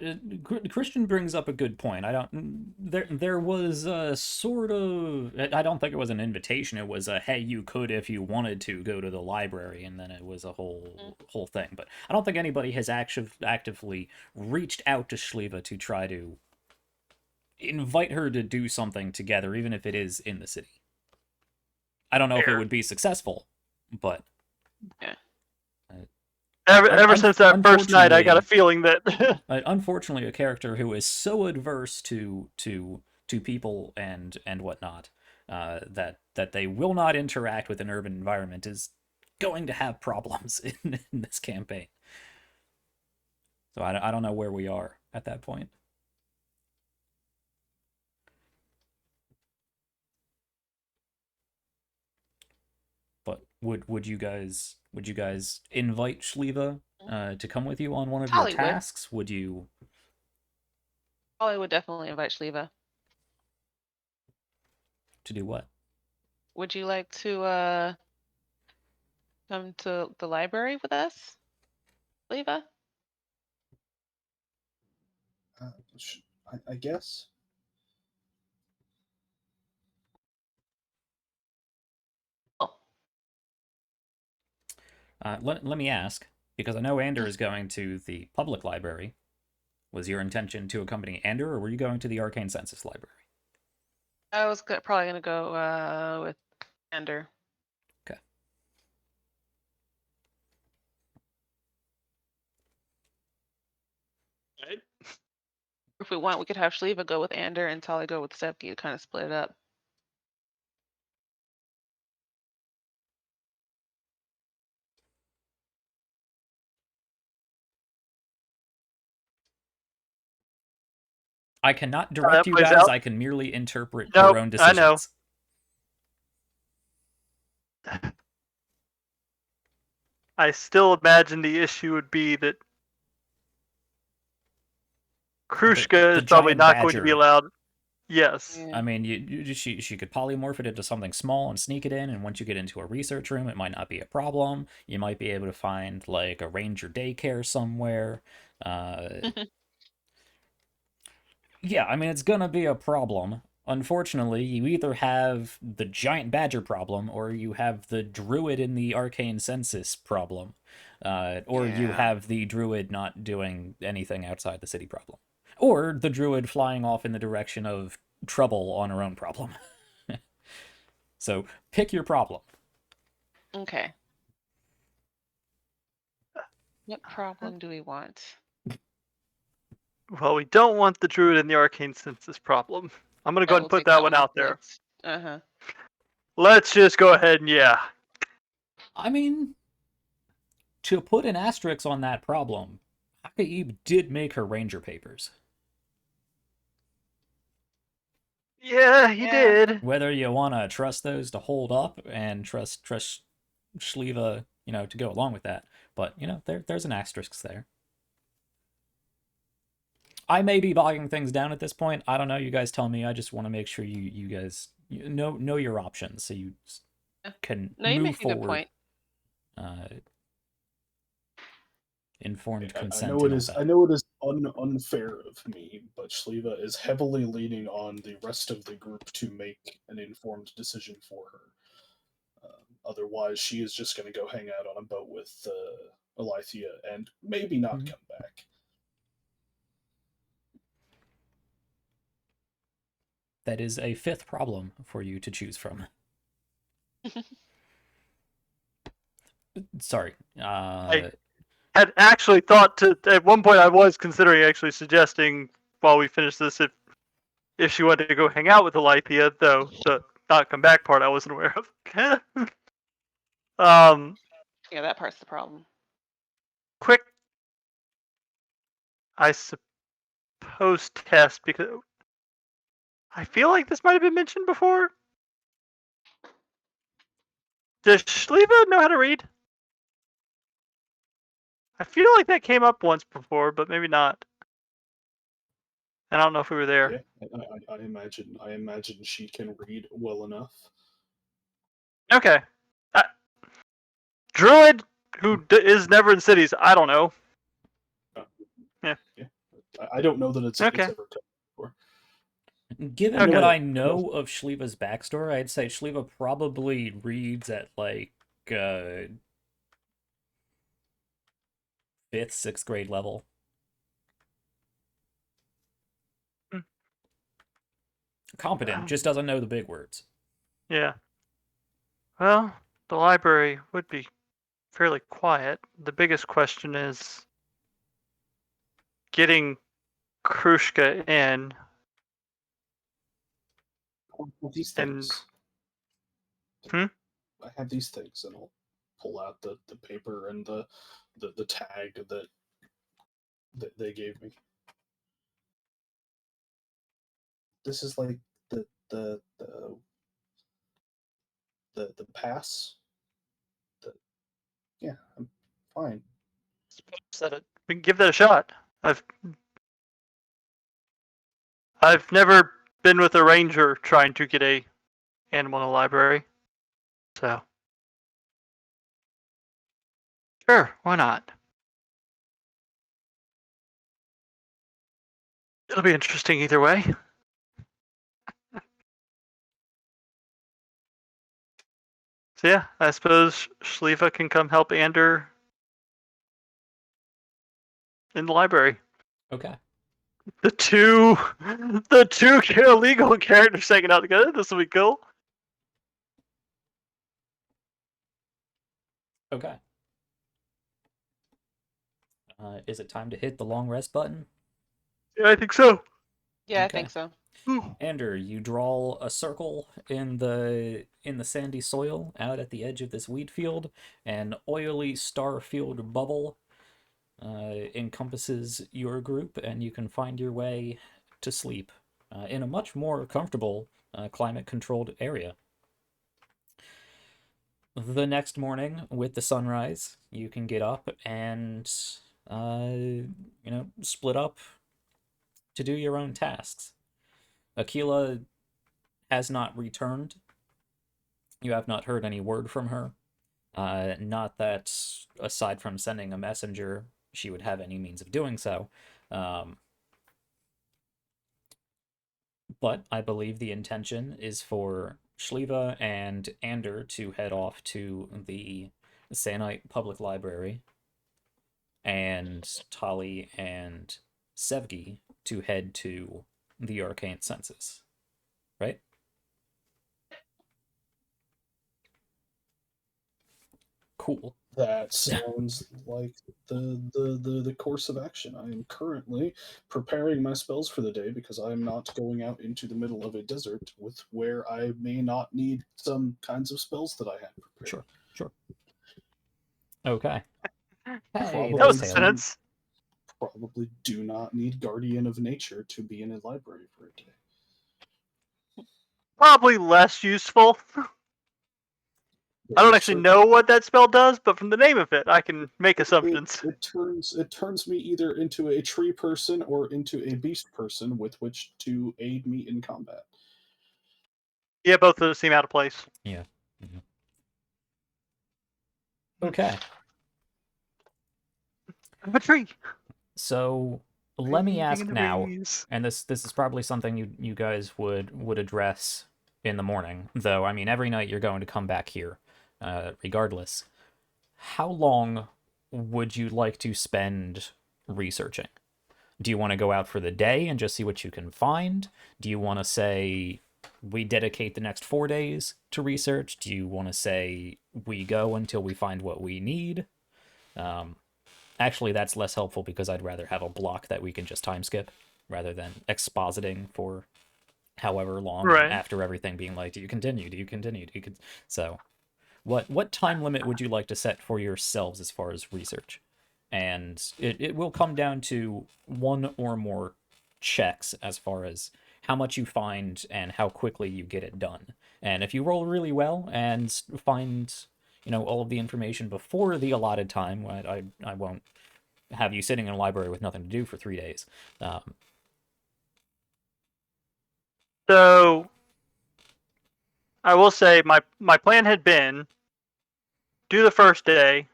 Christian brings up a good point. I don't. There was a sort of. I don't think it was an invitation. It was a hey, you could if you wanted to go to the library, and then it was a whole thing. But I don't think anybody has actively reached out to Shliva to try to invite her to do something together, even if it is in the city. I don't know if it would be successful, but yeah. Ever since that first night, I got a feeling that. Unfortunately, a character who is so adverse to people and whatnot that they will not interact with an urban environment is going to have problems in this campaign. So I don't know where we are at that point. would you guys invite Shliva to come with you on one of your Holly would. tasks? Would you Holly would definitely invite Shliva. to do what? Would you like to come to the library with us, Shliva? I guess. Oh, Let me ask, because I know Ander is going to the public library. Was your intention to accompany Ander, or were you going to the Arcane Census Library? I was probably gonna go with Ander. Okay. Right? If we want, we could have Shliva go with Ander and Tali go with Sepki to kind of split it up. I cannot How direct that you plays guys. out? I can merely interpret Nope, your own I know. decisions. I still imagine the issue would be that Krushka The is probably giant not going to be badger. allowed. Yes. Yeah. I mean, she could polymorph it into something small and sneak it in, and once you get into a research room, it might not be a problem. You might be able to find like a ranger daycare somewhere. Yeah, I mean, it's gonna be a problem. Unfortunately, you either have the giant badger problem, or you have the druid in the arcane census problem, or you Yeah. have the druid not doing anything outside the city problem, or the druid flying off in the direction of trouble on her own problem. So pick your problem. Okay. What problem do we want? Well, we don't want the druid in the arcane census problem. I'm gonna go ahead and We'll put take that one one off out the there. list. Uh-huh. Let's just go ahead and I mean, to put an asterisk on that problem, Hakaib did make her ranger papers. Yeah, he Yeah. did. Whether you want to trust those to hold up and trust Shliva, to go along with that, but there's an asterisk there. I may be bogging things down at this point. I don't know. You guys tell me. I just want to make sure you guys know your options so you can No, you move make a good forward. point. Informed I consent know it and all is. that. I know it is unfair of me, but Shliva is heavily leaning on the rest of the group to make an informed decision for her. Otherwise, she is just going to go hang out on a boat with Alithia and maybe not come back. That is a fifth problem for you to choose from. Sorry. I had actually thought to at one point I was considering actually suggesting while we finish this if she wanted to go hang out with Alithia, though the not come back part I wasn't aware of. Yeah, that part's the problem. Quick, I suppose test because I feel like this might have been mentioned before. Does Shliva know how to read? I feel like that came up once before, but maybe not. I don't know if we were there. Yeah, I imagine she can read well enough. Okay. Druid who is never in cities. I don't know. Yeah. I don't know that it's Okay. ever come before. Given Okay. what I know of Shliva's backstory, I'd say Shliva probably reads at like 5th, 6th grade level. Competent, just doesn't know the big words. Yeah. Well, the library would be fairly quiet. The biggest question is getting Krushka in. These And things. Hmm? I have these things, and I'll pull out the paper and the tag that they gave me. This is like the pass Yeah, I'm fine. We can give that a shot. I've never been with a ranger trying to get a animal in a library, so sure, why not? It'll be interesting either way. So yeah, I suppose Shliva can come help Ander in the library. Okay. The two illegal characters hanging out together. This will be cool. Okay. Is it time to hit the long rest button? Yeah, I think so. Yeah, I Okay. think so. Ander, you draw a circle in the sandy soil out at the edge of this wheat field. An oily star-filled bubble encompasses your group, and you can find your way to sleep in a much more comfortable, climate-controlled area. The next morning, with the sunrise, you can get up and split up to do your own tasks. Aquila has not returned. You have not heard any word from her. Not that, aside from sending a messenger, she would have any means of doing so. But I believe the intention is for Shliva and Ander to head off to the Sannite Public Library, and Tali and Sevgi to head to the Arcane Census. Right? Cool. That sounds like the course of action. I am currently preparing my spells for the day because I'm not going out into the middle of a desert with where I may not need some kinds of spells that I had prepared. Sure. Okay. Hey, Probably That was a Taylor. sentence. Probably do not need Guardian of Nature to be in a library for a day. Probably less useful. I don't actually know what that spell does, but from the name of it, I can make assumptions. It turns me either into a tree person or into a beast person with which to aid me in combat. Yeah, both of those seem out of place. Yeah. Mm-hmm. Okay. I'm a tree. So let me ask now, breeze. and this is probably something you guys would address in the morning, though. I mean, every night you're going to come back here, regardless. How long would you like to spend researching? Do you want to go out for the day and just see what you can find? Do you want to say we dedicate the next 4 days to research? Do you want to say we go until we find what we need? Actually, that's less helpful because I'd rather have a block that we can just time skip rather than expositing for however long Right. after everything being like, do you continue? Do you continue? Do you con-? So, what time limit would you like to set for yourselves as far as research? And it will come down to one or more checks as far as how much you find and how quickly you get it done. And if you roll really well and find all of the information before the allotted time, I won't have you sitting in a library with nothing to do for 3 days. So I will say my plan had been do the first day,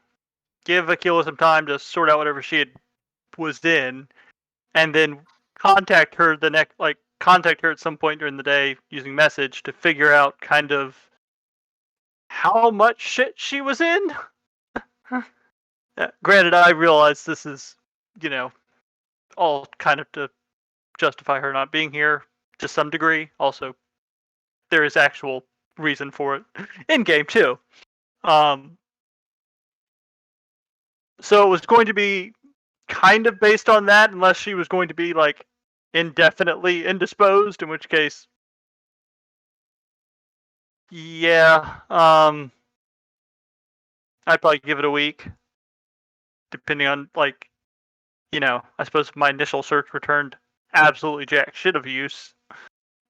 give Aquila some time to sort out whatever she was in, and then contact her contact her at some point during the day using message to figure out kind of how much shit she was in. Granted, I realize this is, all kind of to justify her not being here to some degree. Also, there is actual reason for it in game too. So it was going to be kind of based on that, unless she was going to be like indefinitely indisposed, in which case, yeah, I'd probably give it a week, depending on I suppose my initial search returned absolutely jack shit of use.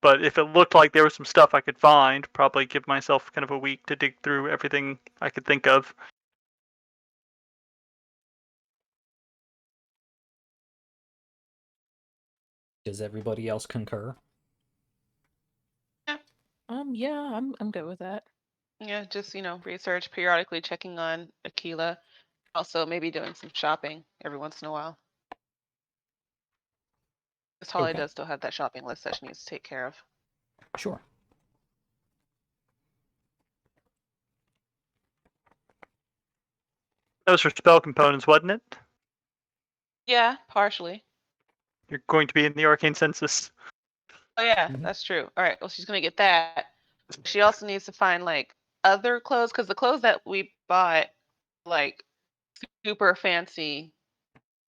But if it looked like there was some stuff I could find, probably give myself kind of a week to dig through everything I could think of. Does everybody else concur? Yeah, I'm good with that. Yeah, just research, periodically checking on Aquila. Also, maybe doing some shopping every once in a while. Because Holly Okay. does still have that shopping list that she needs to take care of. Sure. Those are spell components, wasn't it? Yeah, partially. You're going to be in the arcane census. Oh yeah, Mhm. that's true. All right, well she's gonna get that. She also needs to find like other clothes because the clothes that we bought, like super fancy.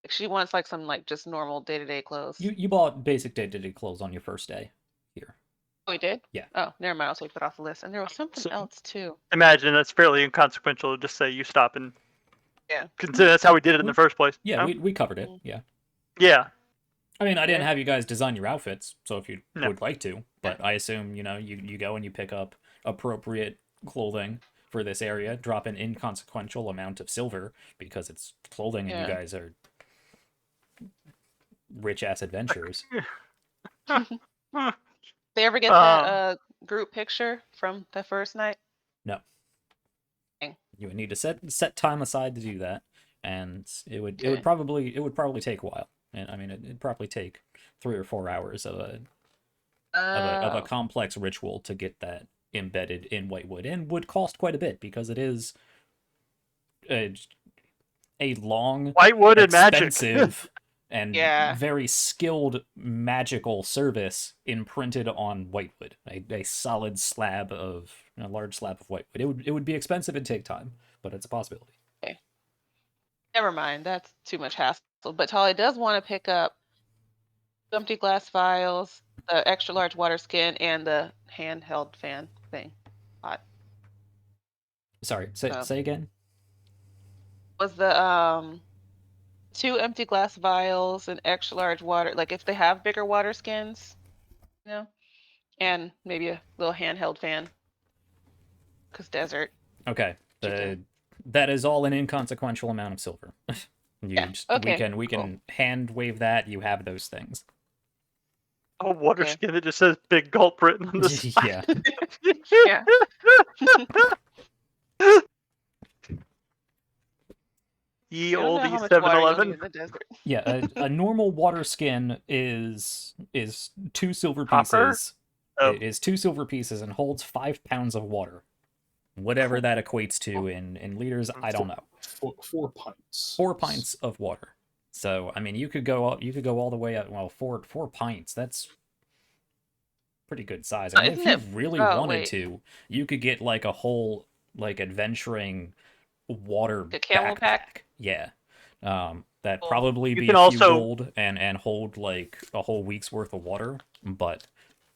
She wants like some like just normal day-to-day clothes. You bought basic day-to-day clothes on your first day here. Oh, we did? Yeah. Oh, never mind. I'll take that off the list. And there was something So- else too. Imagine that's fairly inconsequential. Just say you stop and Yeah. consider that's how we did it in the first place. Yeah, No? we covered it. Mm. Yeah. Yeah. I mean, I didn't Yeah. have you guys design your outfits, so if you No. would like to, but I assume, you go and you pick up appropriate clothing for this area, drop an inconsequential amount of silver because it's clothing and you Yeah. guys are rich ass adventurers. They ever get that group picture from the first night? No. Dang. You would need to set time aside to do that, and it would Okay. probably take a while. And I mean, it'd probably take 3 or 4 hours of a complex ritual to get that embedded in whitewood, and would cost quite a bit because it is a long, Whitewood and magic. expensive, and Yeah. very skilled magical service imprinted on whitewood. A solid slab of a large slab of whitewood. It would be expensive and take time, but it's a possibility. Never mind. That's too much hassle. But Tolly does want to pick up empty glass vials, the extra large water skin, and the handheld fan thing. Sorry, say again. Was the 2 empty glass vials and extra large water, like if they have bigger water skins, and maybe a little handheld fan. Because desert. Okay. Chicken. That is all an inconsequential amount of silver. Okay, We can hand wave that. You have those things. A water Okay. skin that just says big gulp written on the side. Yeah. Yeah. Ye You don't know olde how much water you'll need 7-Eleven. in the desert. Yeah, a normal water skin is 2 silver Copper? pieces. Oh. It is 2 silver pieces and holds 5 pounds of water. Whatever that equates to in liters, I don't know. 4 pints. 4 pints of water. So I mean, you could go all the way up. Well, 4 pints. That's pretty good size. I mean, if Isn't you it- really oh, wanted wait. to, you could get like a whole adventuring water The camel backpack. pack? Yeah. That Cool. probably You be can a few also- gold and hold like a whole week's worth of water. But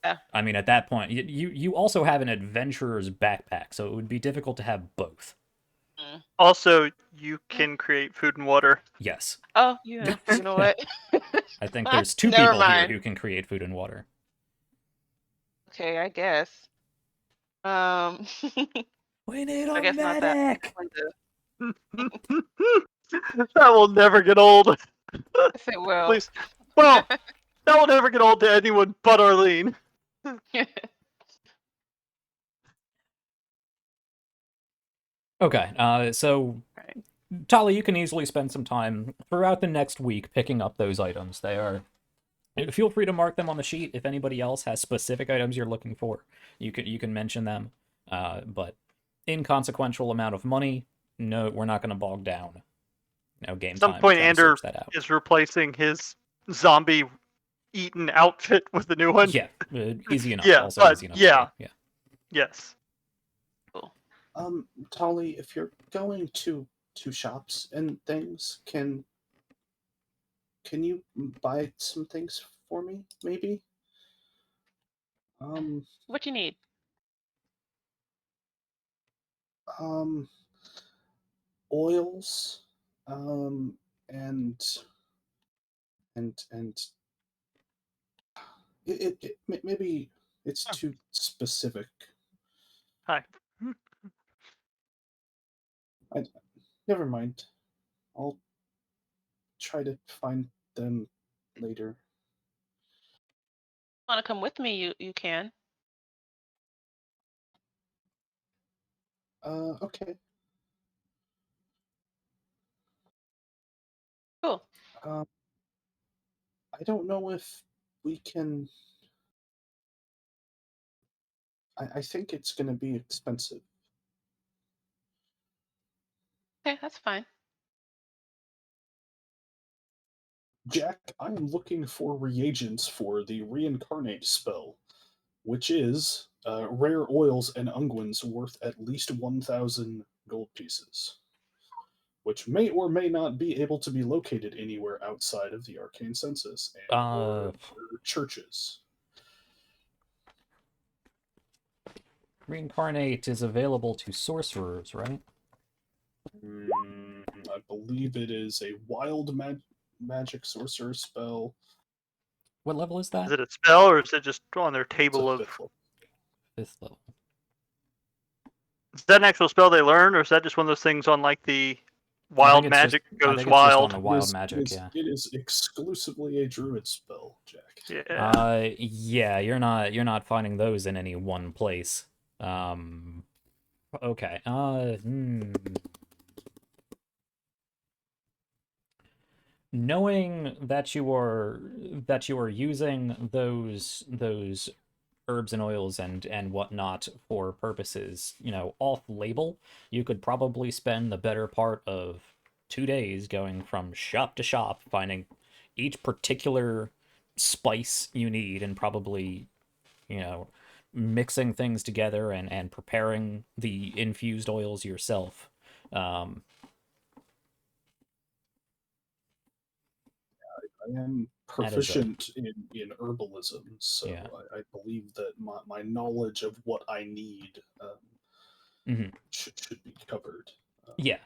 Yeah. I mean, at that point, you also have an adventurer's backpack, so it would be difficult to have both. Also, you can create food and water. Yes. Oh, yeah. You know what? I think there's 2 Never people mind. here who can create food and water. Okay, I guess. We need I a guess not that. medic. That will never get old. Yes, it will. Please. Well, that will never get old to anyone but Arlene. Okay, so Right. Tali, you can easily spend some time throughout the next week picking up those items. They are. Feel free to mark them on the sheet. If anybody else has specific items you're looking for, you can mention them. But inconsequential amount of money. No, we're not going to bog down. Game At some time. point, trying to Ander search that out. is replacing his zombie-eaten outfit with the new one. Yeah, easy enough. Yeah, also but easy enough. yeah. Yeah. Yes. Tolly, if you're going to shops and things, can you buy some things for me, maybe? What you need? Oils, and maybe it's too specific. Hi. Never mind. I'll try to find them later. Want to come with me? You can. Okay. Cool. I don't know if we can. I think it's going to be expensive. Okay, that's fine. Jack, I am looking for reagents for the reincarnate spell, which is rare oils and unguents worth at least 1,000 gold pieces, which may or may not be able to be located anywhere outside of the arcane census and or churches. Reincarnate is available to sorcerers, right? I believe it is a wild magic sorcerer spell. What level is that? Is it a spell or is it just on their It's table a of? fifth level. 5th level. Is that an actual spell they learn, or is that just one of those things on like the wild magic I goes think it's just on wild? the It wild is- magic, it is, yeah. It is exclusively a druid spell, Jack. Yeah. Yeah, you're not finding those in any one place. Okay. Knowing that you are using those herbs and oils and whatnot for purposes, off label, you could probably spend the better part of 2 days going from shop to shop, finding each particular spice you need, and probably, mixing things together and preparing the infused oils yourself. I am That is proficient in herbalism, so Yeah. I believe that my knowledge of what I need should be covered. Yeah.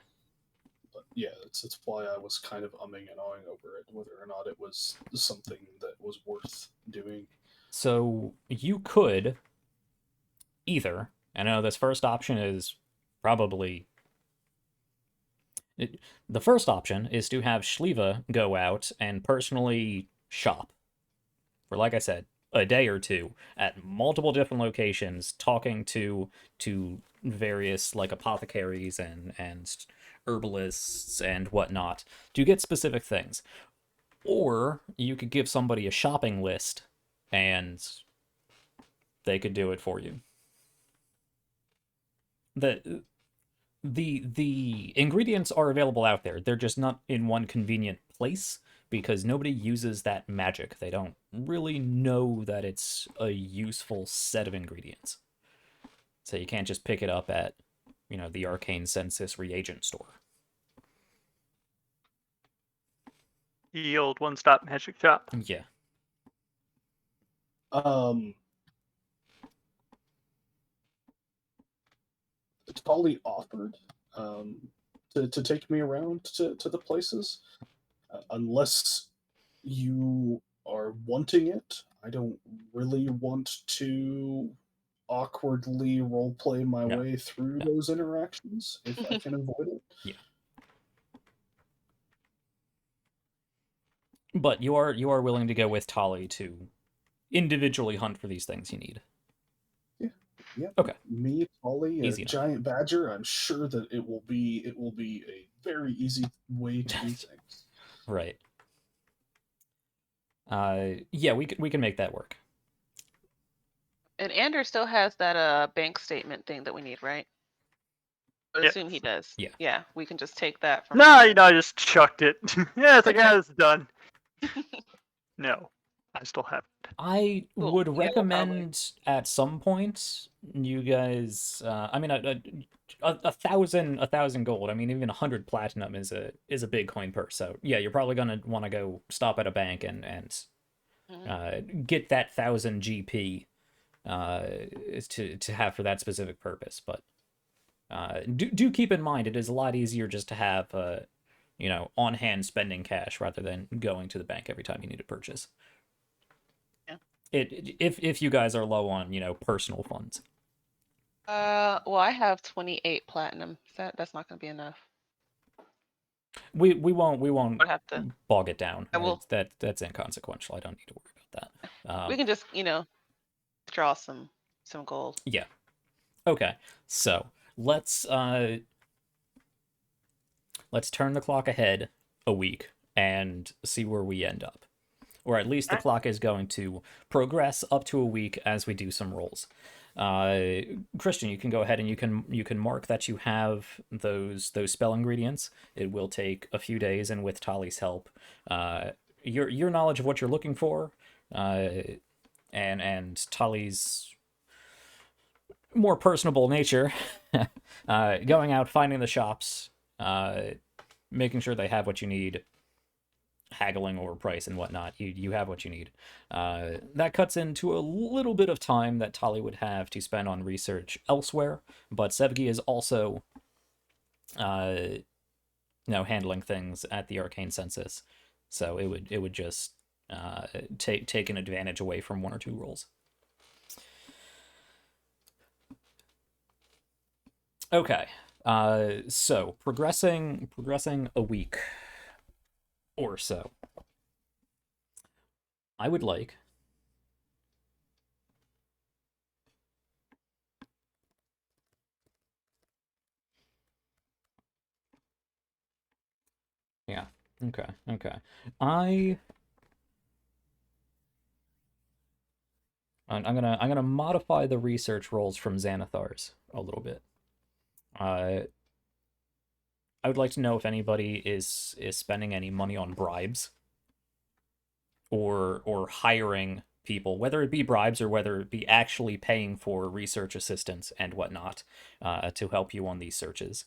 But yeah, it's why I was kind of umming and ahhing over it, whether or not it was something that was worth doing. So you could either, I know this first option is probably. The first option is to have Shliva go out and personally shop for, like I said, a day or two at multiple different locations, talking to various like apothecaries and herbalists and whatnot to get specific things. Or you could give somebody a shopping list and they could do it for you. The ingredients are available out there. They're just not in one convenient place because nobody uses that magic. They don't really know that it's a useful set of ingredients. So you can't just pick it up at, the Arcane Census reagent store. The old one-stop magic shop. Yeah. Tolly offered to take me around to the places, unless you are wanting it. I don't really want to awkwardly roleplay my way through those interactions if I can avoid it. Yeah. But you are willing to go with Tolly to individually hunt for these things you need. Yeah. Okay. Me, Tolly, Easy a enough. giant badger. I'm sure that it will be a very easy way to do things. Right. Yeah, we can make that work. And Anders still has that bank statement thing that we need, right? I Yeah. assume he does. Yeah. Yeah, we can just take that from. No, I just chucked it. Yeah, it's like, yeah, it's done. No, I still have it. I Cool. would Yeah, recommend at some point you guys. I mean, a thousand gold. I mean, even 100 platinum is a big coin purse. So yeah, you're probably gonna want to go stop at a bank and get that 1,000 GP to have for that specific purpose. But do keep in mind it is a lot easier just to have on hand spending cash rather than going to the bank every time you need a purchase. If you guys are low on personal funds. Well, I have 28 platinum. That's not going to be enough. We won't Have to. bog it down. I will. That's inconsequential. I don't need to worry about that. We can just, draw some gold. Yeah. Okay. So let's turn the clock ahead a week and see where we end up. Or at least the clock is going to progress up to a week as we do some rolls. Christian, you can go ahead and you can mark that you have those spell ingredients. It will take a few days, and with Tali's help, your knowledge of what you're looking for, and Tali's more personable nature, going out, finding the shops, making sure they have what you need, haggling over price and whatnot. You have what you need. That cuts into a little bit of time that Tali would have to spend on research elsewhere, but Sevgi is also handling things at the arcane census, so it would just take an advantage away from one or two rolls. Okay, so progressing a week or so. I would like yeah, okay. I'm gonna modify the research rolls from Xanathar's a little bit. I would like to know if anybody is spending any money on bribes or hiring people, whether it be bribes or whether it be actually paying for research assistants and whatnot, to help you on these searches.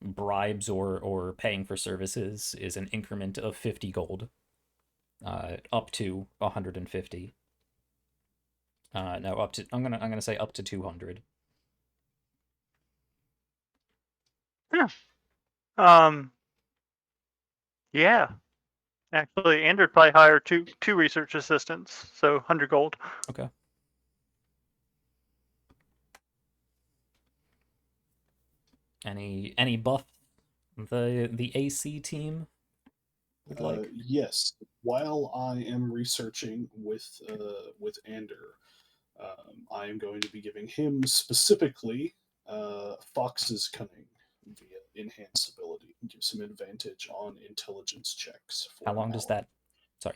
Bribes or paying for services is an increment of 50 gold, up to 150. No, up to I'm gonna say up to 200. Yeah. Actually, Andrew would probably hire two research assistants, so 100 gold. Okay. Any buff the AC team would like? Yes. While I am researching with Ander, I am going to be giving him specifically Fox's Cunning via enhance ability. It gives him advantage on intelligence checks. For How long does that? Sorry.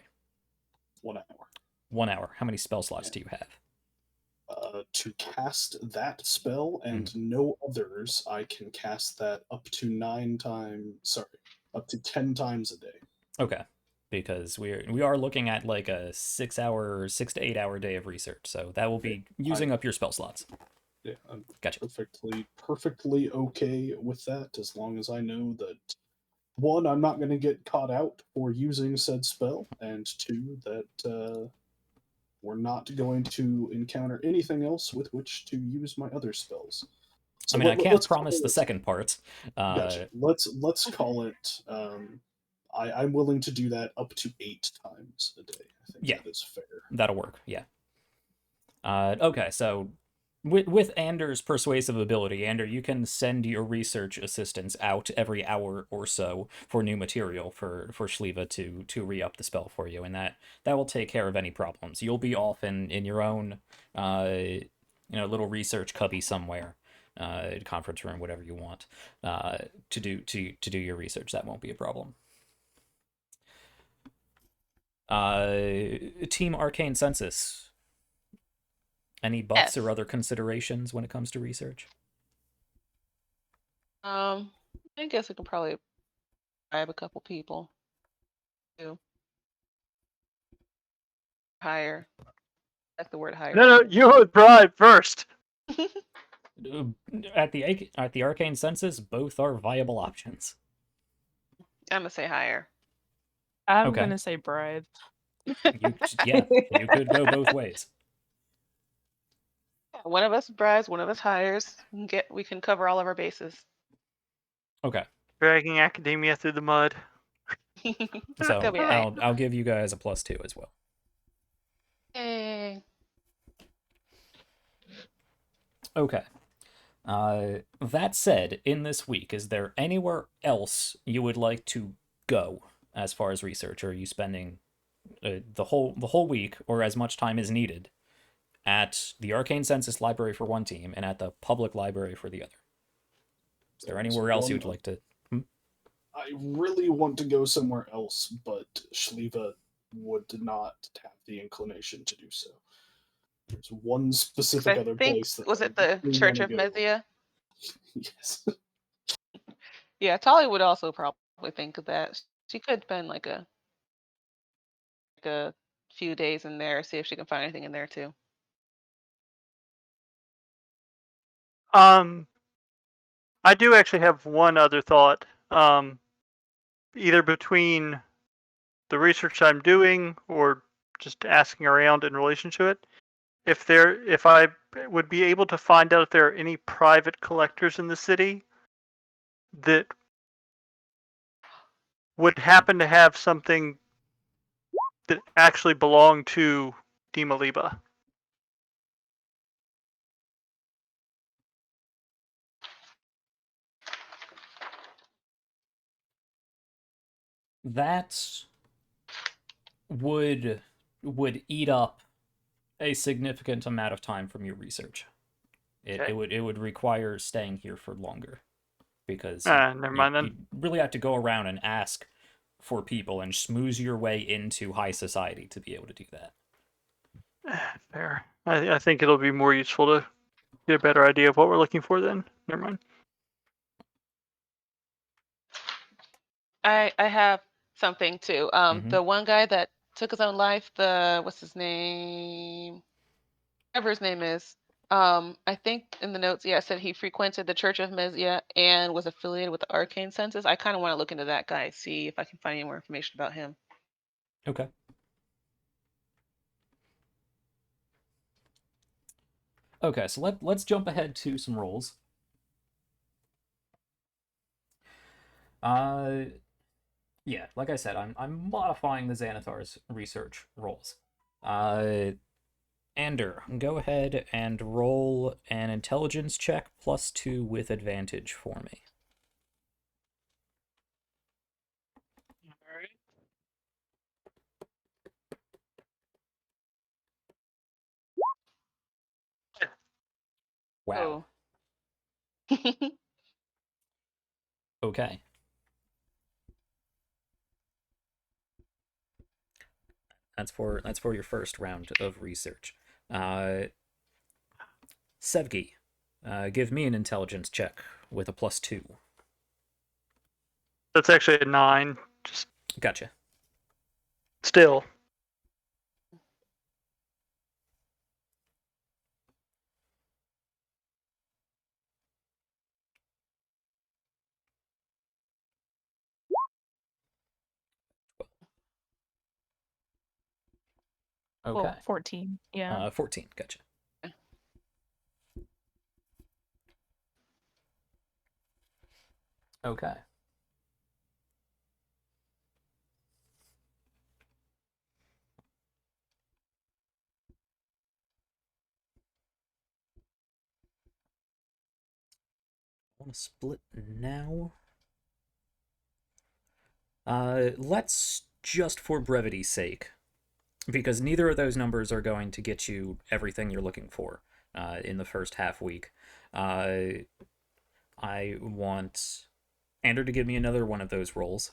1 hour. 1 hour. How many spell slots do you have? To cast that spell and no others, I can cast that up to 10 times a day. Okay, because we are looking at like a 6 to 8 hour day of research, so that will be using up your spell slots. Yeah, I'm Gotcha. perfectly okay with that, as long as I know that, one, I'm not going to get caught out for using said spell, and two, that we're not going to encounter anything else with which to use my other spells. So I mean, I can't promise the second part. Gotcha. Let's call it. I'm willing to do that up to 8 times a day. I think that is fair. That'll work. Yeah. Okay, so with Ander's persuasive ability, Ander, you can send your research assistants out every hour or so for new material for Shliva to re-up the spell for you, and that will take care of any problems. You'll be off in your own little research cubby somewhere, conference room, whatever you want, to do your research. That won't be a problem. Team Arcane Census. Any buffs or other considerations when it comes to research? I guess I can probably bribe a couple people too. Hire. That's the word hire. No, you would bribe first. At the Arcane Census, both are viable options. I'm gonna say hire. I'm gonna say bribe. You could go both ways. One of us bribes, one of us hires. We can cover all of our bases. Okay. Dragging academia through the mud. So I'll give you guys a +2 as well. Yay. Okay. That said, in this week, is there anywhere else you would like to go as far as research, or are you spending the whole week or as much time as needed at the Arcane Census Library for one team and at the public library for the other. Is there anywhere else you'd like to? I really want to go somewhere else, but Shliva would not have the inclination to do so. There's one specific I other think place that was I it the really Church wanna of go. Mesia? Yes. Yeah, Tali would also probably think of that. She could spend like a few days in there, see if she can find anything in there too. I do actually have one other thought. Either between the research I'm doing or just asking around in relation to it, if I would be able to find out if there are any private collectors in the city that would happen to have something that actually belonged to Dimaliba. That would eat up a significant amount of time from your research. Okay. It would require staying here for longer because Never mind then. you really have to go around and ask for people and schmooze your way into high society to be able to do that. Fair. I think it'll be more useful to get a better idea of what we're looking for then. Never mind. I have something too. Mhm. The one guy that took his own life, the what's his name? Whatever his name is. I think in the notes, yeah, it said he frequented the Church of Mesia and was affiliated with the Arcane Census. I kind of want to look into that guy, see if I can find any more information about him. Okay. Okay, so let's jump ahead to some rolls. Yeah, like I said, I'm modifying the Xanathar's research rolls. Ander, go ahead and roll an intelligence check +2 with advantage for me. All right. Wow. Oh. Okay. That's for your first round of research. Sevgi, give me an intelligence check with a +2. That's actually a 9. Just Gotcha. still. Okay. Well, 14. Yeah. 14. Gotcha. Okay. I want to split now. Let's just for brevity's sake, because neither of those numbers are going to get you everything you're looking for in the first half week. I want Ander to give me another one of those rolls.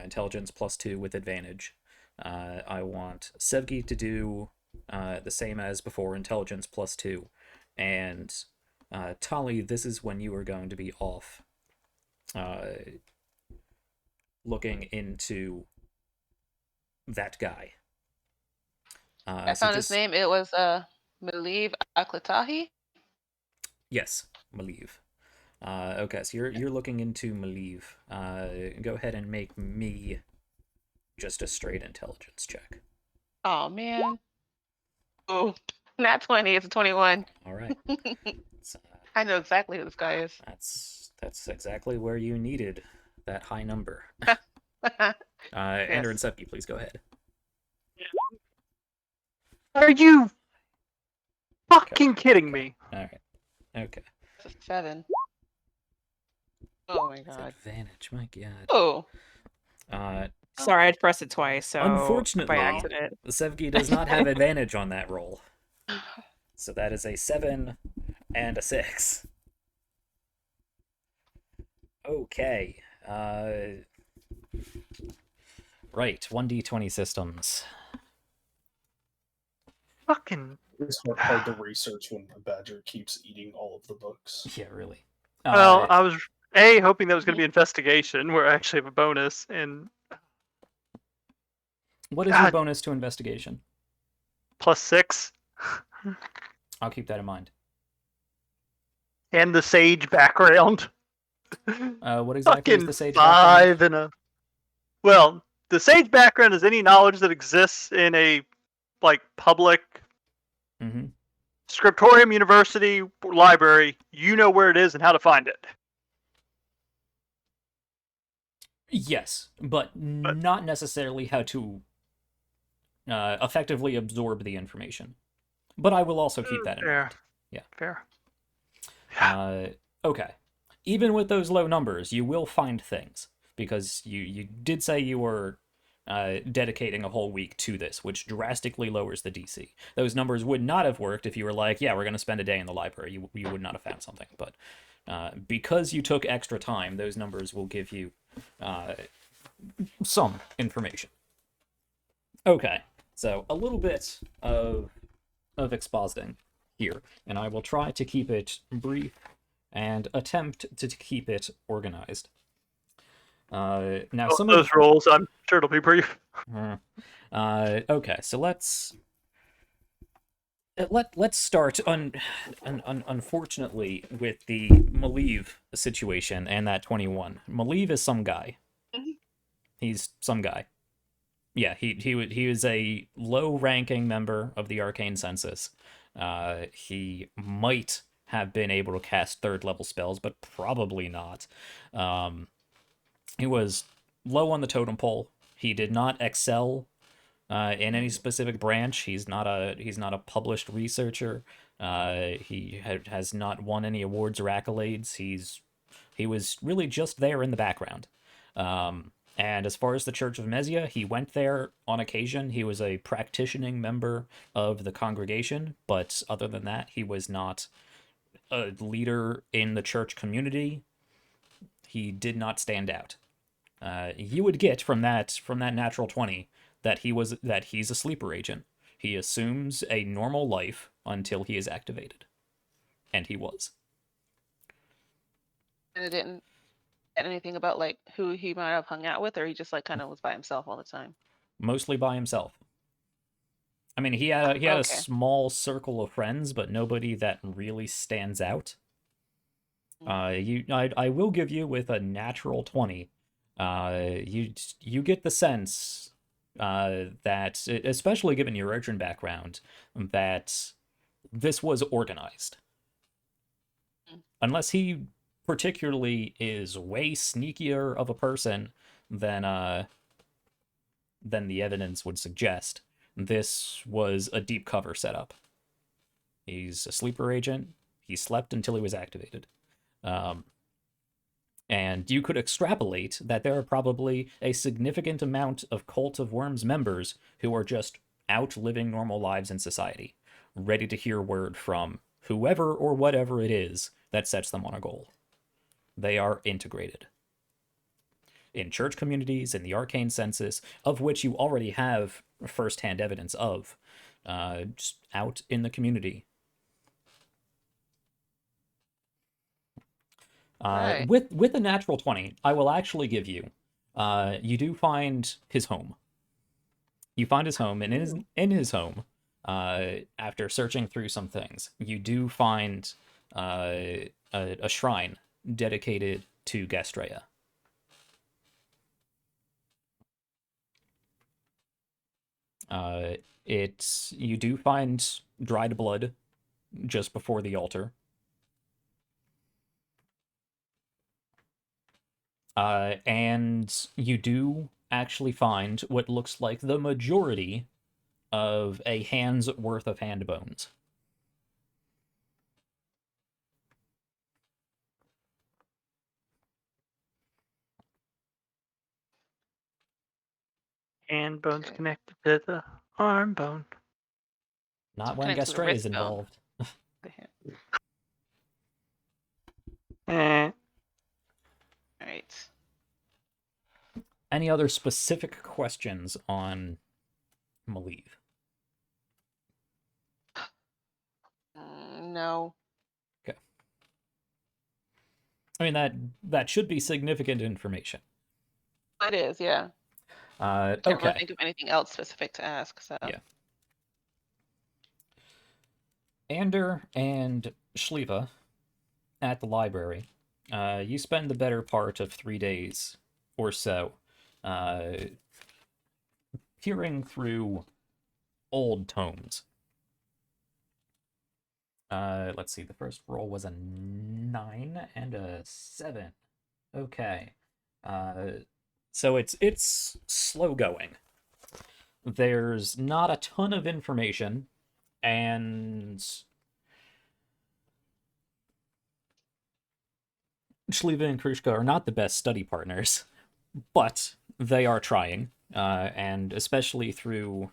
Intelligence +2 with advantage. I want Sevgi to do the same as before, intelligence +2. And Tali, this is when you are going to be off looking into that guy. I found his name. It was Maliv Aklatahi. Yes, Maliv. Okay, so you're looking into Maliv. Go ahead and make me just a straight intelligence check. Oh man. Oh, not 20. It's a 21. All right. I know exactly who this guy is. That's exactly where you needed that high number. Yes. Ander and Seppi, please go ahead. Are you fucking kidding me? All right. Okay. That's a 7. Oh my It's god. advantage, my god. Oh. Sorry, I'd pressed it twice, so by Unfortunately, accident. Sevgi does not have advantage on that roll. So that is a 7 and a 6. Okay. Right, 1d20 systems. Fucking. It's hard to research when the badger keeps eating all of the books. Yeah, really. Well, I was hoping that was going to be investigation, where I actually have a bonus, and what is your God, bonus to investigation? +6, I'll keep that in mind. and the sage background. What exactly is Fucking the sage background? 5 and a. Well, the sage background is any knowledge that exists in a public Mm-hmm. scriptorium, university, library. You know where it is and how to find it. Yes, but not necessarily how to effectively absorb the information. But I will also keep that in mind. Yeah. Fair. Okay. Even with those low numbers, you will find things, because you did say you were dedicating a whole week to this, which drastically lowers the DC. Those numbers would not have worked if you were like, yeah, we're going to spend a day in the library. You would not have found something. But because you took extra time, those numbers will give you some information. Okay, so a little bit of expositing here, and I will try to keep it brief and attempt to keep it organized. Now, some of those roles, I'm sure it'll be brief. Okay, so let's start unfortunately with the Maliv situation and that 21. Maliv is some guy. He's some guy. Yeah, he was a low-ranking member of the Arcane Census. He might have been able to cast third-level spells, but probably not. He was low on the totem pole. He did not excel in any specific branch. He's not a published researcher. He has not won any awards or accolades. He was really just there in the background. And as far as the Church of Mesia, he went there on occasion. He was a practicing member of the congregation, but other than that, he was not a leader in the church community. He did not stand out. You would get from that natural 20 that he's a sleeper agent. He assumes a normal life until he is activated, and he was. And it didn't add anything about who he might have hung out with, or he just kind of was by himself all the time. Mostly by himself. I mean, he had a small circle of friends, but nobody that really stands out. I will give you with a natural 20. You get the sense that, especially given your urchin background, that this was organized. Unless he particularly is way sneakier of a person than the evidence would suggest, this was a deep cover setup. He's a sleeper agent. He slept until he was activated. And you could extrapolate that there are probably a significant amount of Cult of Worms members who are just out living normal lives in society, ready to hear word from whoever or whatever it is that sets them on a goal. They are integrated in church communities, in the Arcane Census, of which you already have first-hand evidence of, just out in the community. Right. With a natural 20, I will actually give you, you do find his home. You find his home, and in his home, after searching through some things, you do find a shrine dedicated to Gastrea. You do find dried blood just before the altar. And you do actually find what looks like the majority of a hand's worth of hand bones. And bone's Okay. connected to the arm bone. Not when Connect to the Gastray is wrist bone. involved. The hand. Eh. All right. Any other specific questions on Maliv? No. Okay. I mean, that should be significant information. It is, yeah. Can't really Okay. think of anything else specific to ask. So Yeah. Ander and Shliva at the library. You spend the better part of 3 days or so peering through old tomes. Let's see, the first roll was a 9 and a 7. Okay. So it's slow going. There's not a ton of information, and Shliva and Krushka are not the best study partners, but they are trying, and especially through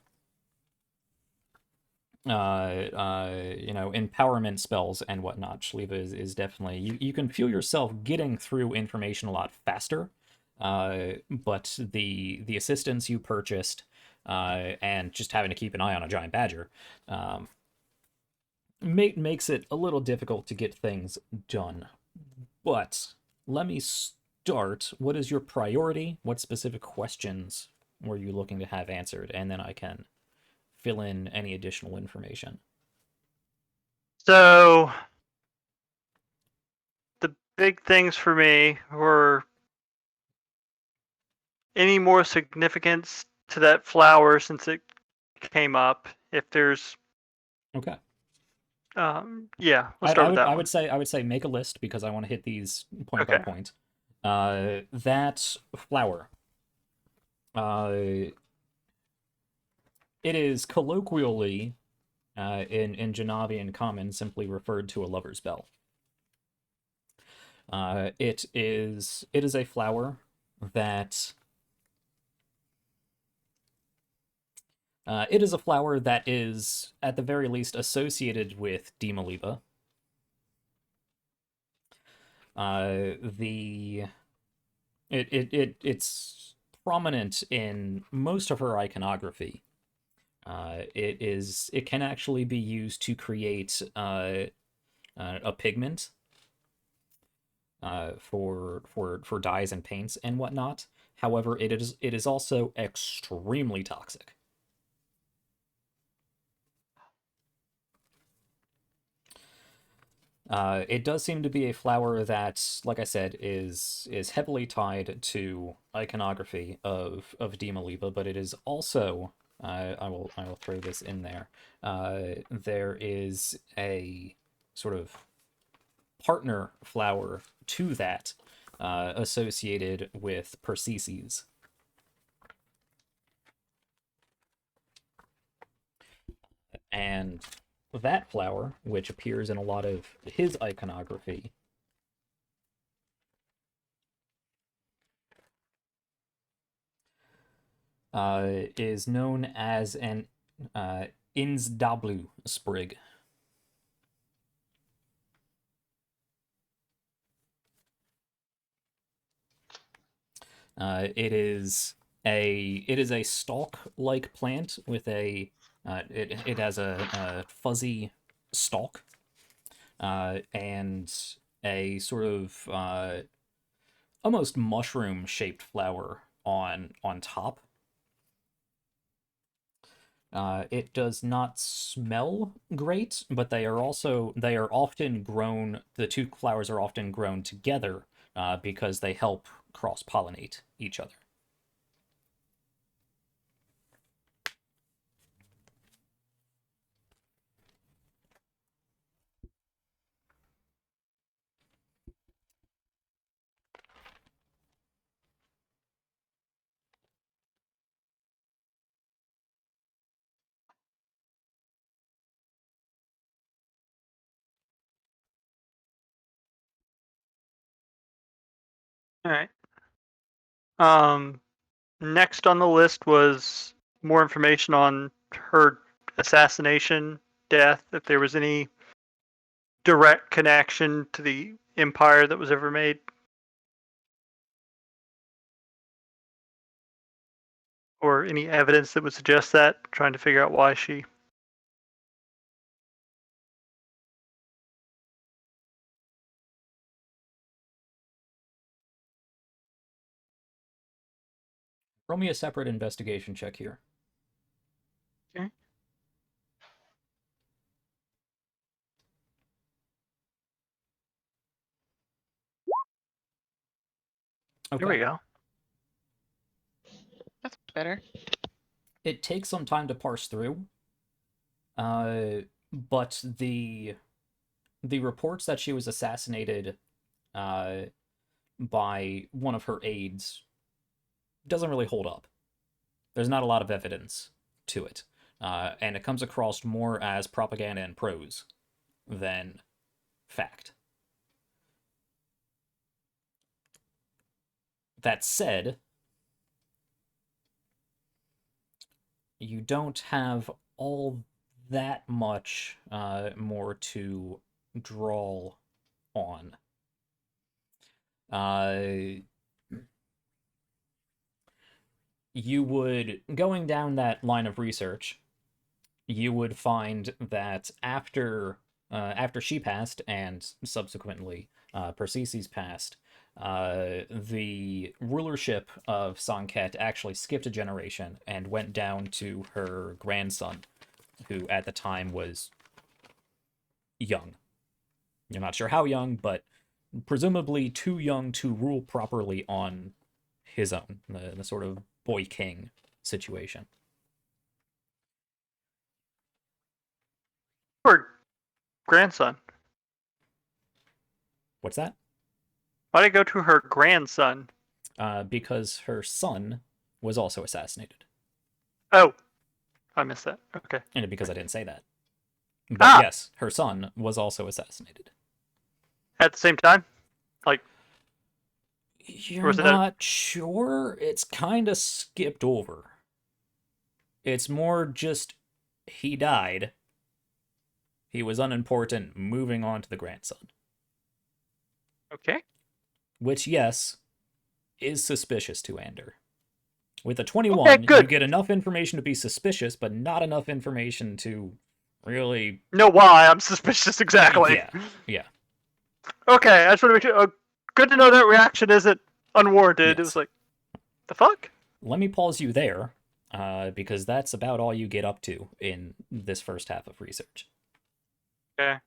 empowerment spells and whatnot. Shliva is definitely you can feel yourself getting through information a lot faster. But the assistance you purchased, and just having to keep an eye on a giant badger, makes it a little difficult to get things done. But let me start. What is your priority? What specific questions were you looking to have answered? And then I can fill in any additional information. So the big things for me were any more significance to that flower since it came up. If there's Okay. yeah, let's start with that I one. would say make a list because I want to hit these point by Okay. point. That flower. It is colloquially in Janavian common simply referred to a lover's bell. It is a flower that it is a flower that is at the very least associated with Demaliva. It's prominent in most of her iconography. It can actually be used to create a pigment for dyes and paints and whatnot. However, it is also extremely toxic. It does seem to be a flower that, like I said, is heavily tied to iconography of Demaliva, but it is also I will throw this in there. There is a sort of partner flower to that associated with Persicus. And that flower, which appears in a lot of his iconography, is known as an Insdablu sprig. It is a stalk-like plant with a it has a fuzzy stalk and a sort of almost mushroom-shaped flower on top. It does not smell great, but they are often grown. The two flowers are often grown together because they help cross-pollinate each other. All right. Next on the list was more information on her assassination, death, if there was any direct connection to the empire that was ever made. Or any evidence that would suggest that, trying to figure out why she. Roll me a separate investigation check here. Okay. Okay. Here we go. That's better. It takes some time to parse through, but the reports that she was assassinated by one of her aides doesn't really hold up. There's not a lot of evidence to it, and it comes across more as propaganda and prose than fact. That said, you don't have all that much more to draw on. You would, going down that line of research, you would find that after she passed and subsequently Persicus passed, the rulership of Sann'Kett actually skipped a generation and went down to her grandson, who at the time was young. You're not sure how young, but presumably too young to rule properly on his own, the sort of boy king situation. Her grandson. What's that? Why did it go to her grandson? Because her son was also assassinated. Oh, I missed that. Okay. And because I didn't say that. But yes, her son was also assassinated. At the same time? Like, you're not sure? It's kind of skipped over. It's more just, he died. He was unimportant, moving on to the grandson. Okay. Which, yes, is suspicious to Ander. With a 21, you get enough information to be suspicious, but not enough information to really know why I'm suspicious exactly. Yeah. Okay, I just want to make sure. Good to know that reaction isn't unwarranted. Yes. It was like, the fuck? Let me pause you there, because that's about all you get up to in this first half of research. Okay.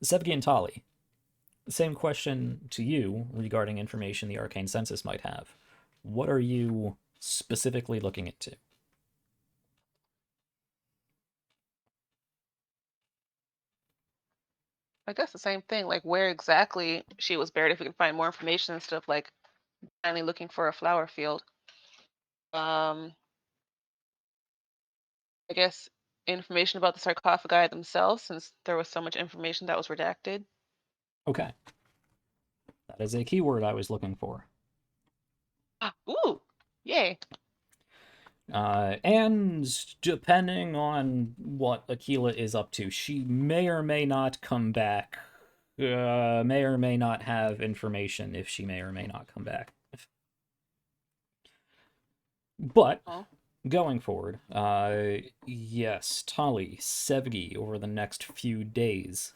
Sevgi and Tali, same question to you regarding information the Arcane Census might have. What are you specifically looking into? I guess the same thing, like where exactly she was buried, if we can find more information and stuff, like finally looking for a flower field. I guess information about the sarcophagi themselves, since there was so much information that was redacted. Okay. That is a keyword I was looking for. Ooh, yay. And depending on what Aquila is up to, she may or may not come back. May or may not have information if she may or may not come back. But going forward, yes, Tali, Sevgi over the next few days.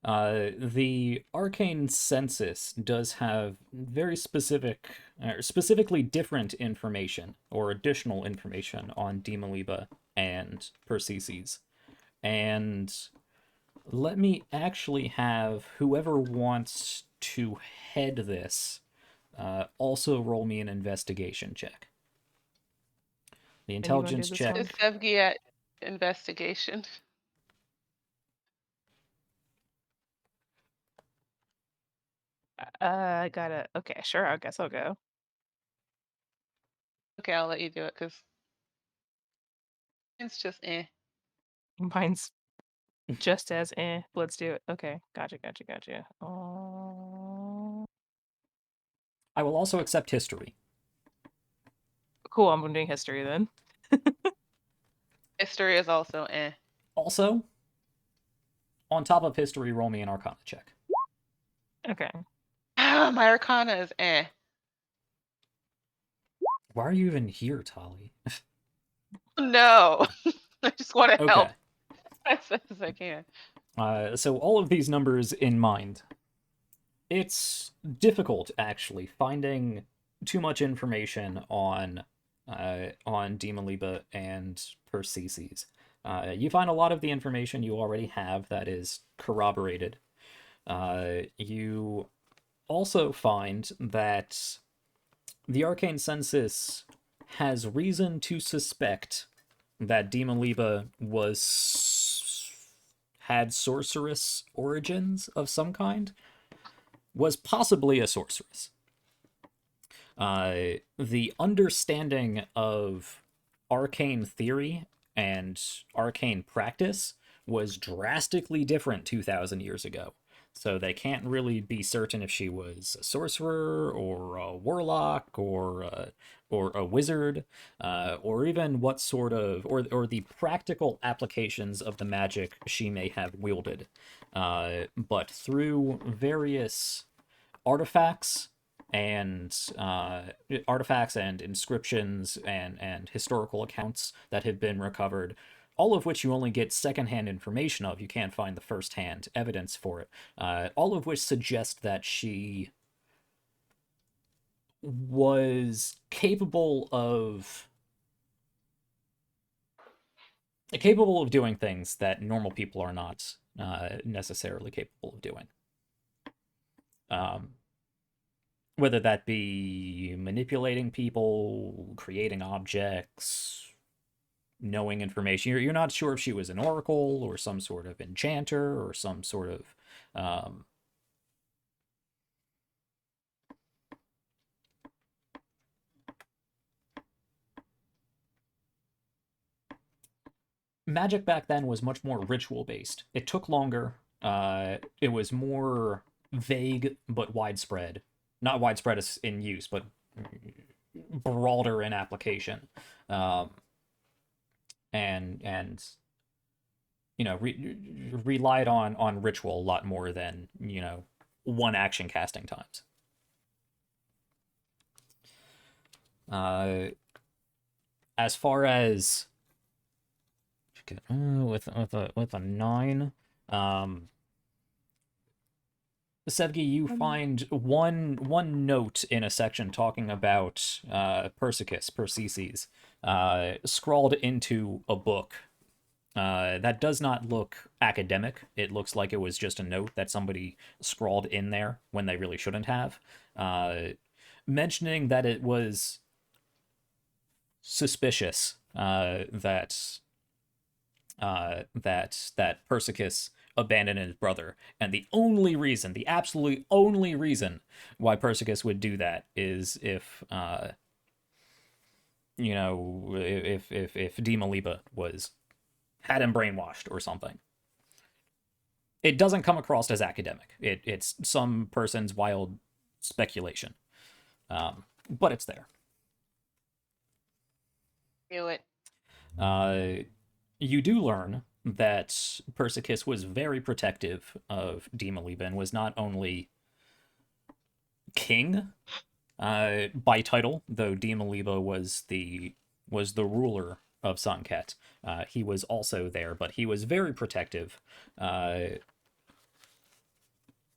The Arcane Census does have very specifically different information or additional information on Demoliba and Persicus. And let me actually have whoever wants to head this also roll me an investigation check. The intelligence check. Is Sevgi at investigation? I gotta. Okay, sure. I guess I'll go. Okay, I'll let you do it because it's just eh. Mine's just as eh. Let's do it. Okay, gotcha. I will also accept history. Cool, I'm doing history then. History is also Also, on top of history, roll me an Arcana check. Okay. My Arcana is Why are you even here, Tali? No. I just want to Okay. help as best as I can. So all of these numbers in mind, it's difficult actually finding too much information on Demoliba and Persicus. You find a lot of the information you already have that is corroborated. You also find that the Arcane Census has reason to suspect that Demoliba had sorceress origins of some kind, was possibly a sorceress. The understanding of arcane theory and arcane practice was drastically different 2,000 years ago. So they can't really be certain if she was a sorcerer or a warlock or a wizard, or even what sort of or the practical applications of the magic she may have wielded. But through various artifacts and inscriptions and historical accounts that have been recovered, all of which you only get secondhand information of. You can't find the firsthand evidence for it. All of which suggest that she was capable of doing things that normal people are not necessarily capable of doing. Whether that be manipulating people, creating objects, knowing information. You're not sure if she was an oracle or some sort of enchanter or some sort of magic back then was much more ritual based. It took longer. It was more vague but widespread. Not widespread as in use, but broader in application. And relied on ritual a lot more than one action casting times. As far as with a 9, Sevgi, you find one note in a section talking about Persicus, scrawled into a book. That does not look academic. It looks like it was just a note that somebody scrawled in there when they really shouldn't have. Mentioning that it was suspicious that Persicus abandoned his brother, and the absolute only reason why Persicus would do that is if Demoliba had him brainwashed or something. It doesn't come across as academic. It's some person's wild speculation, but it's there. Do it. You do learn that Persicus was very protective of Demoliba and was not only king by title, though Demoliba was the ruler of Sann'Kett. He was also there, but he was very protective.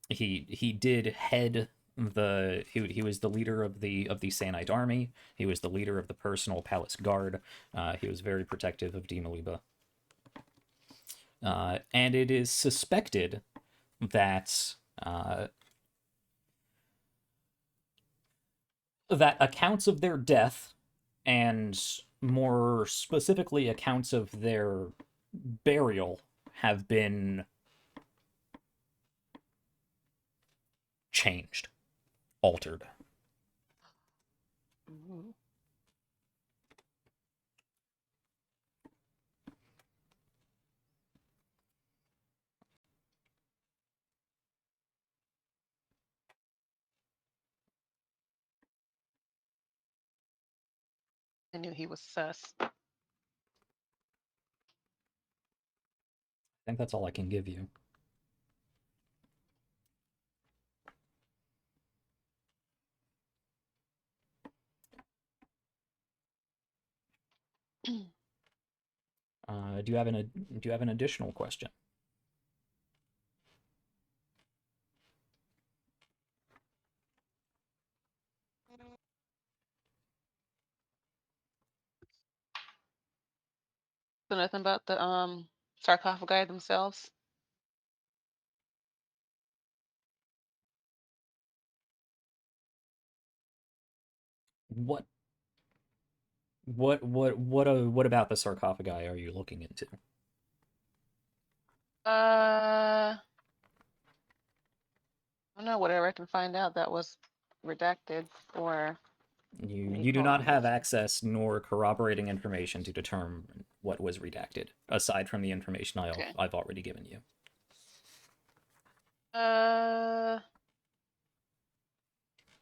He did head he was the leader of the Sannite army. He was the leader of the personal palace guard. He was very protective of Demoliba. And it is suspected that that accounts of their death, and more specifically accounts of their burial, have been changed, altered. Ooh. knew he was sus. I think that's all I can give you. Do you have an additional question? So nothing about the sarcophagi themselves. What what about the sarcophagi are you looking into? I don't know, whatever I can find out that was redacted or You do hold not on, have let's- access nor corroborating information to determine what was redacted, aside from the information Okay. I've already given you.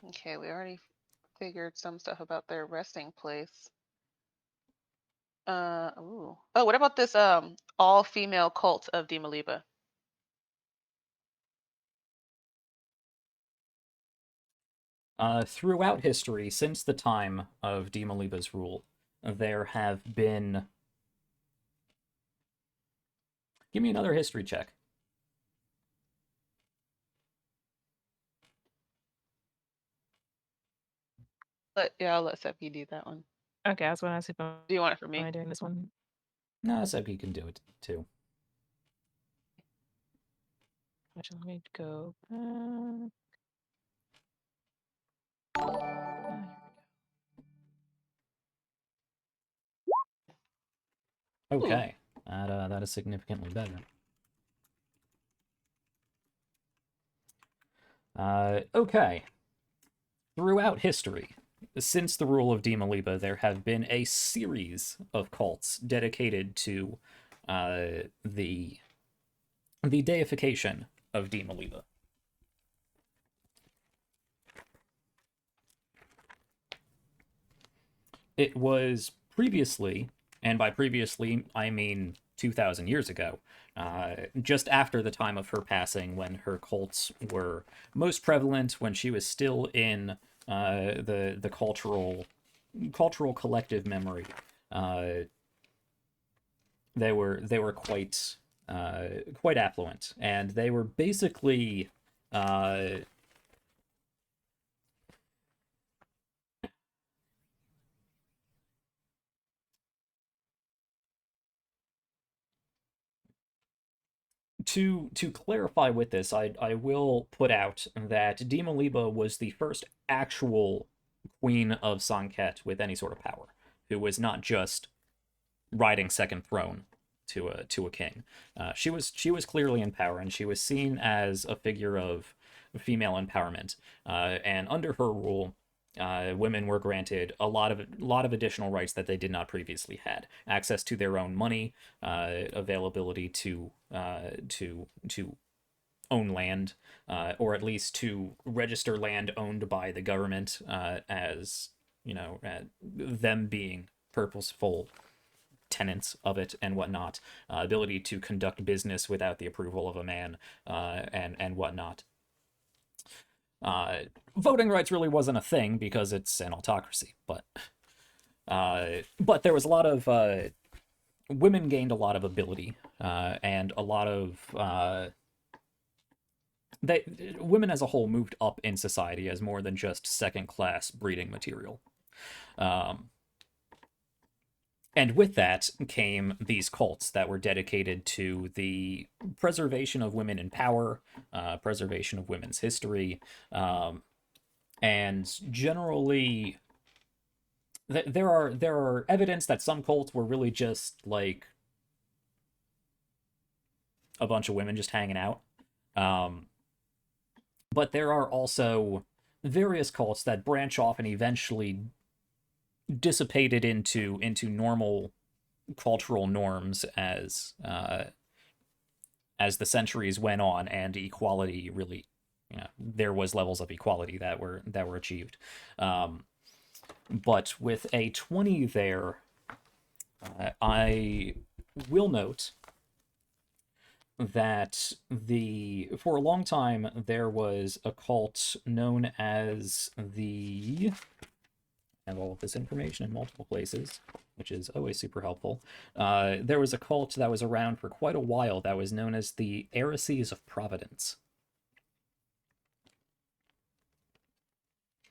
Okay, we already figured some stuff about their resting place. Ooh. Oh, what about this all-female cult of Dimaliba? Throughout history, since the time of Dimaliba's rule, there have been... Give me another history check. I'll let Seppi do that one. Okay, I was going to ask if I'm Do you want it for me? am I doing this one. No, Seppi can do it too. Actually, let me go. Okay, that is significantly better. Okay. Throughout history, since the rule of Dimaliba, there have been a series of cults dedicated to the deification of Dimaliba. It was previously, and by previously I mean 2,000 years ago, just after the time of her passing, when her cults were most prevalent, when she was still in the cultural collective memory. They were quite affluent, and they were basically to clarify with this, I will put out that Dimaliba was the first actual queen of Sann'Kett with any sort of power, who was not just riding second throne to a king. She was clearly in power, and she was seen as a figure of female empowerment. And under her rule, women were granted a lot of additional rights that they did not previously had: access to their own money, availability to own land, or at least to register land owned by the government, as them being purposeful tenants of it and whatnot, ability to conduct business without the approval of a man, and whatnot. Voting rights really wasn't a thing because it's an autocracy, but there was a lot of women gained a lot of ability, and a lot of women as a whole moved up in society as more than just second-class breeding material. And with that came these cults that were dedicated to the preservation of women in power, preservation of women's history, and generally, there are evidence that some cults were really just like a bunch of women just hanging out. But there are also various cults that branch off and eventually dissipated into normal cultural norms as the centuries went on, and equality really, there was levels of equality that were achieved. But with a 20 there, I will note that for a long time there was a cult known as the... I have all of this information in multiple places, which is always super helpful. There was a cult that was around for quite a while that was known as the Heresies of Providence.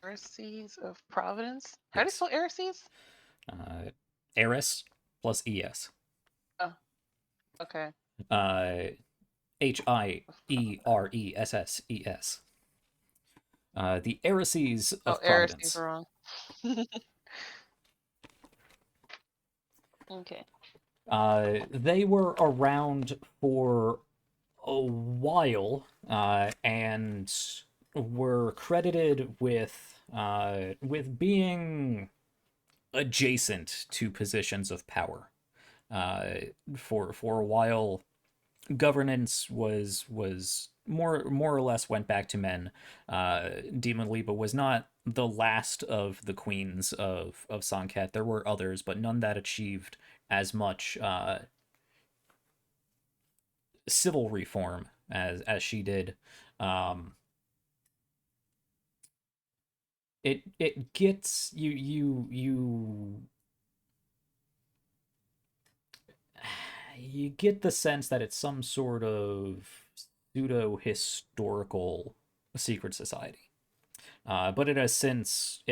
Heresies of Providence? How do you Yes. spell heresies? Eris plus ES. Oh, okay. Hieresses. The Heresies of Heresies Providence. wrong. Okay. They were around for a while, and were credited with being adjacent to positions of power. For a while, governance was more or less went back to men. Demon Liba was not the last of the queens of Sann'Kett. There were others, but none that achieved as much civil reform as she did. It gets you get the sense that it's some sort of pseudo historical secret society. But it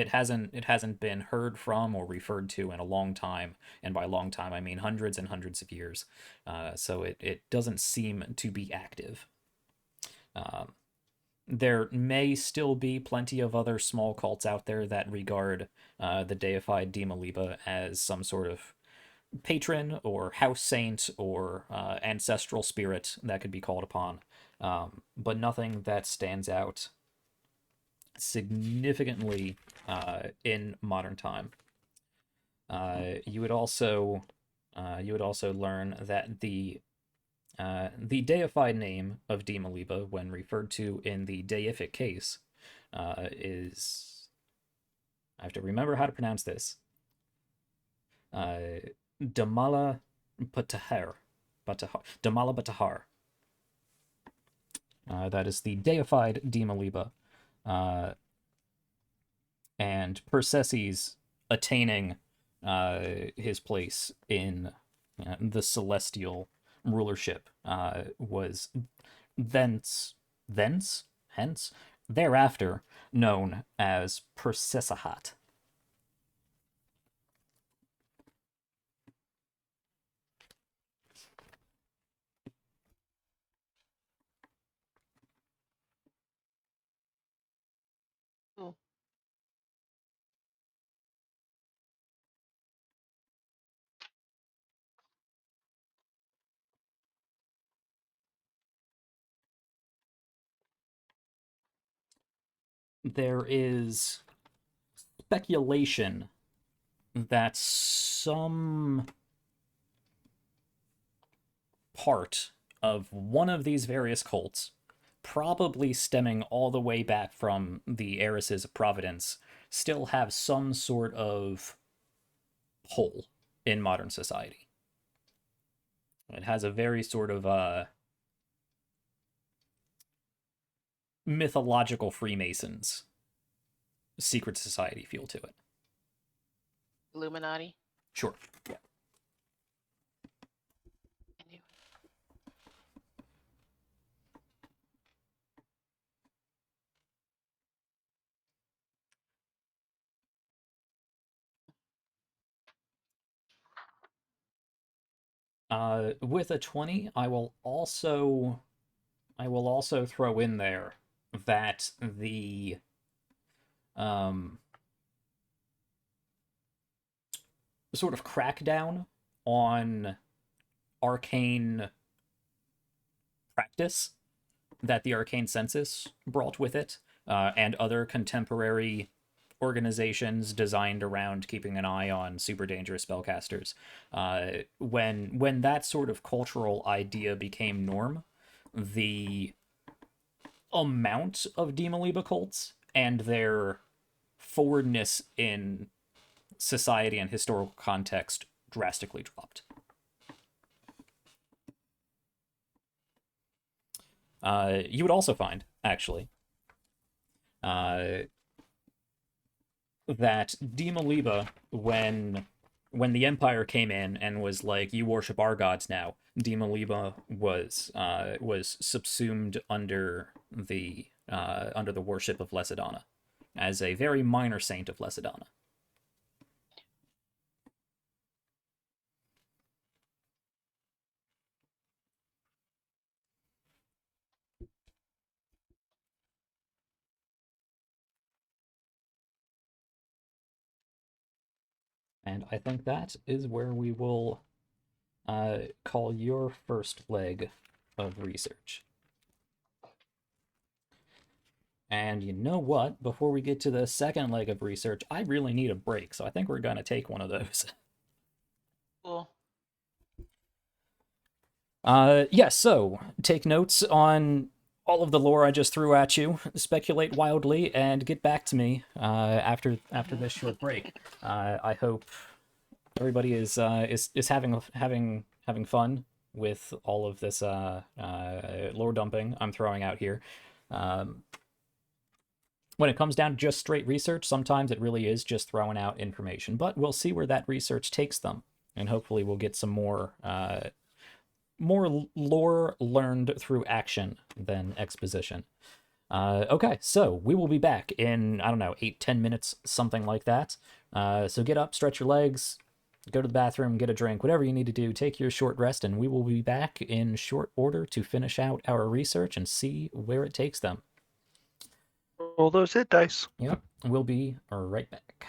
hasn't been heard from or referred to in a long time, and by long time I mean hundreds and hundreds of years. So it doesn't seem to be active. There may still be plenty of other small cults out there that regard the deified Dima Liba as some sort of patron or house saint or ancestral spirit that could be called upon, but nothing that stands out significantly in modern time. You would also learn that the deified name of Dima Liba, when referred to in the deific case, is... I have to remember how to pronounce this. Damala Batahar. Damala Batahar. That is the deified Dima Liba. And Persicus attaining his place in the celestial rulership was hence thereafter known as Persisahat. Oh. There is speculation that some part of one of these various cults, probably stemming all the way back from the heiresses of Providence, still have some sort of pull in modern society. It has a very sort of mythological Freemasons secret society feel to it. Illuminati. Sure. Yeah. With a 20, I will also throw in there that the sort of crackdown on arcane practice that the arcane census brought with it, and other contemporary organizations designed around keeping an eye on super dangerous spellcasters. When that sort of cultural idea became norm, the amount of Dima Liba cults and their forwardness in society and historical context drastically dropped. You would also find, actually, that Dima Liba, when the Empire came in and was like, "You worship our gods now," Dima Liba was subsumed under the worship of Lesidana, as a very minor saint of Lesidana. And I think that is where we will call your first leg of research. And you know what? Before we get to the second leg of research, I really need a break, so I think we're going to take one of those. Cool. Yeah, so take notes on all of the lore I just threw at you, speculate wildly, and get back to me after this short break. I hope everybody is having fun with all of this lore dumping I'm throwing out here. When it comes down to just straight research, sometimes it really is just throwing out information, but we'll see where that research takes them, and hopefully we'll get some more lore learned through action than exposition. Okay, so we will be back in, I don't know, 8-10 minutes, something like that. So get up, stretch your legs, go to the bathroom, get a drink, whatever you need to do, take your short rest, and we will be back in short order to finish out our research and see where it takes them. Roll those hit dice. Yep, we'll be right back.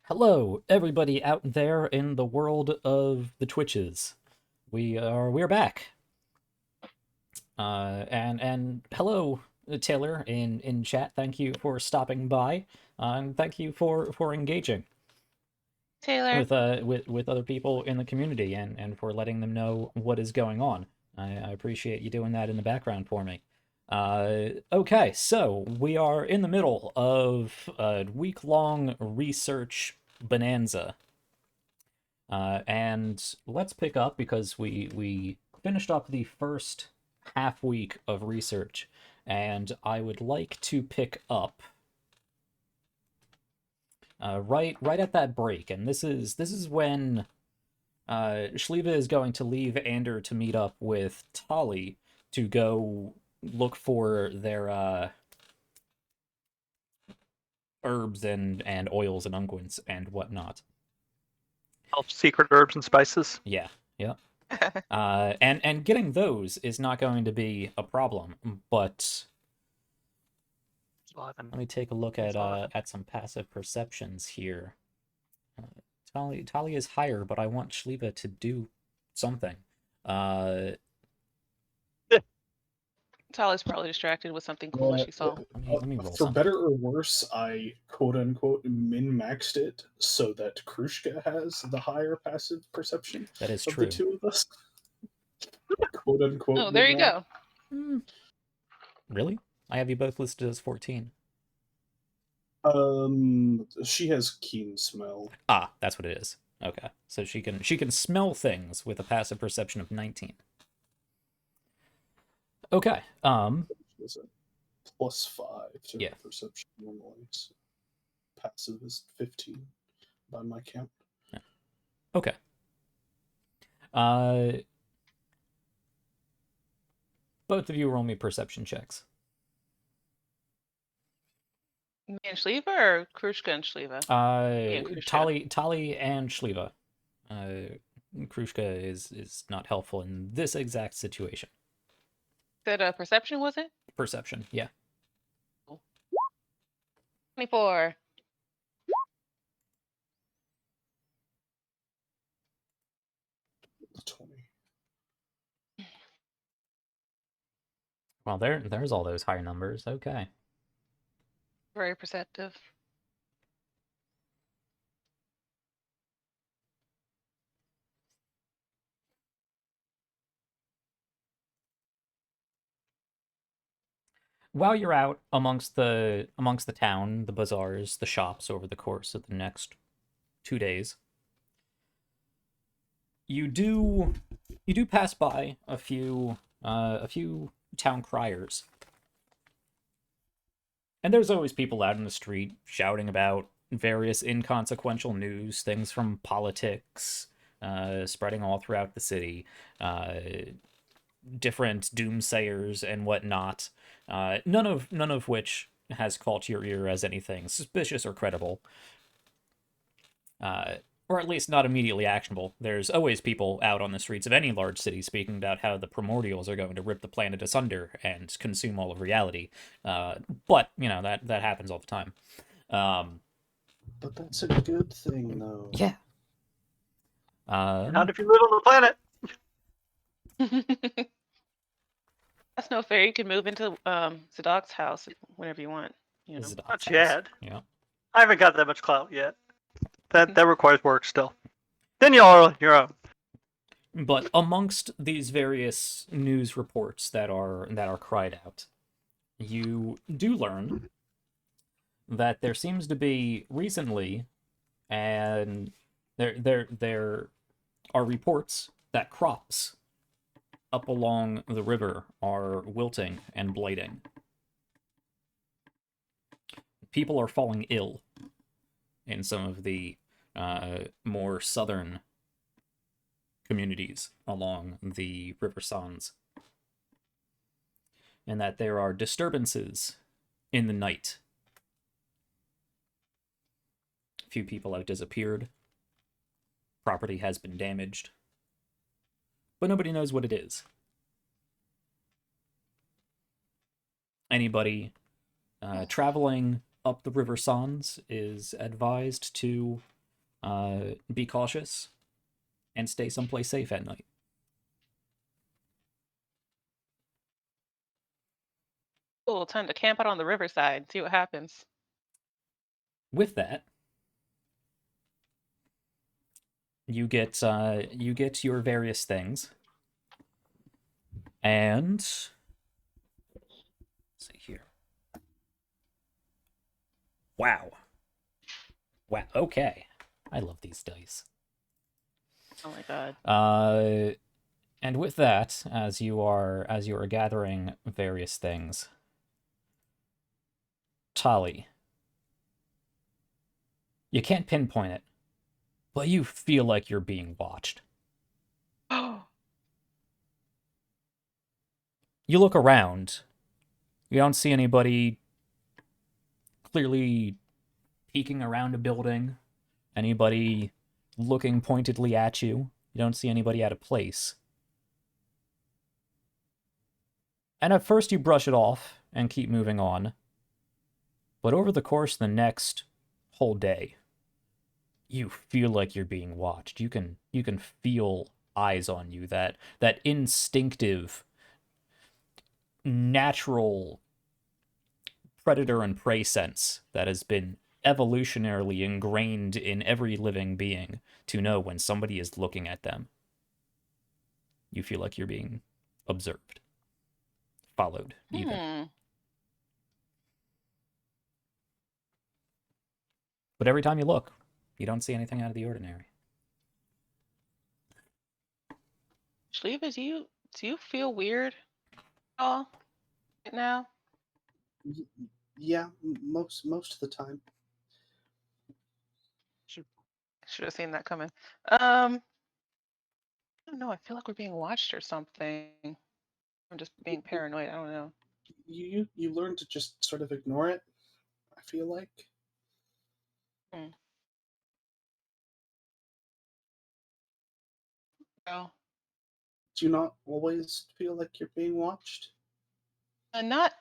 Hello, everybody out there in the world of the Twitches. We're back. And hello, Taylor in chat. Thank you for stopping by. And thank you for engaging Taylor. with other people in the community and for letting them know what is going on. I appreciate you doing that in the background for me. Okay, so we are in the middle of a week-long research bonanza. And let's pick up because we finished up the first half week of research, and I would like to pick up right at that break. And this is when Shliva is going to leave Ander to meet up with Tali to go look for their herbs and oils and unguents and whatnot. Secret herbs and spices. Yeah. And getting those is not going to be a problem, but let me take a look at some passive perceptions here. Tali is higher, but I want Shliva to do something. Tali's probably distracted with something cool she saw. Let me roll For something. better or worse, I quote unquote min-maxed it so that Krushka has the higher passive perception That is of true. the two of us. Quote unquote. Oh, there you go. Really? I have you both listed as 14. She has keen smell. Ah, that's what it is. Okay, so she can smell things with a passive perception of 19. Okay. Is a +5 to Yeah. her perception normally. So passive is 15 by my count. Yeah. Okay. Both of you roll me perception checks. Me and Shliva or Krushka and Shliva? Me and Krushka. Tali and Shliva. Krushka is not helpful in this exact situation. Said perception, was it? Perception, yeah. 24. Well, there's all those high numbers. Okay. Very perceptive. While you're out amongst the town, the bazaars, the shops over the course of the next 2 days, you do pass by a few town criers. And there's always people out in the street shouting about various inconsequential news, things from politics, spreading all throughout the city, different doomsayers and whatnot. None of which has caught your ear as anything suspicious or credible. Or at least not immediately actionable. There's always people out on the streets of any large city speaking about how the primordials are going to rip the planet asunder and consume all of reality. But, that happens all the time. But that's a good thing, though. Yeah. Not if you live on the planet. That's no fair. You can move into Zadok's house whenever you want. Not yet. Yeah. I haven't got that much clout yet. That requires work still. Then y'all are your own. But amongst these various news reports that are cried out, you do learn that there seems to be recently, and there are reports that crops up along the river are wilting and blighting. People are falling ill in some of the more southern communities along the River Sanz. And that there are disturbances in the night. A few people have disappeared. Property has been damaged. But nobody knows what it is. Anybody traveling up the River Sanz is advised to be cautious and stay someplace safe at night. Cool, time to camp out on the riverside, see what happens. With that, you get your various things, and let's see here. Wow. Okay, I love these dice. Oh my god. And with that, as you are gathering various things, Tali, you can't pinpoint it, but you feel like you're being watched. You look around. You don't see anybody clearly peeking around a building, anybody looking pointedly at you. You don't see anybody out of place. And at first you brush it off and keep moving on. But over the course of the next whole day, you feel like you're being watched. You can feel eyes on you, that instinctive, natural predator and prey sense that has been evolutionarily ingrained in every living being to know when somebody is looking at them. You feel like you're being observed, followed, even. But every time you look, you don't see anything out of the ordinary. Shliva, do you feel weird at all right now? Yeah, most of the time. Should have seen that coming. I don't know. I feel like we're being watched or something. I'm just being paranoid. I don't know. You learn to just sort of ignore it, I feel like. Oh. Do you not always feel like you're being watched? Not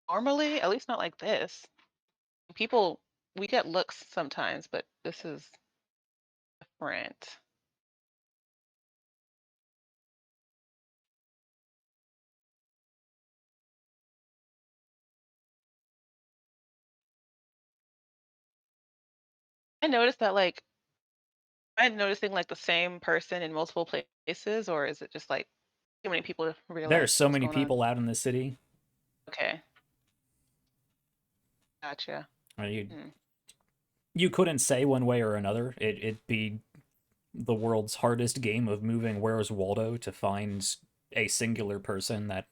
normally, at least not like this. People, we get looks sometimes, but this is different. I noticed that, like, am I noticing like the same person in multiple places, or is it just like too many people to realize There are so what's many going on? people out in the city. Okay. Gotcha. You couldn't say one way or another. It'd be the world's hardest game of moving Where's Waldo to find a singular person that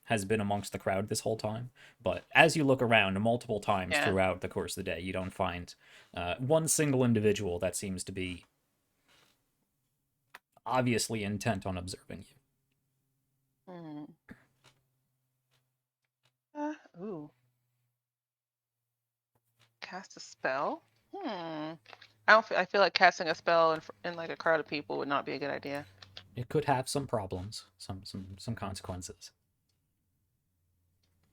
has been amongst the crowd this whole time. But as you look around multiple times throughout the course of the day, you don't find one single individual that seems to be obviously intent on observing you. Ooh. Cast a spell? I feel like casting a spell in like a crowd of people would not be a good idea. It could have some problems, some consequences,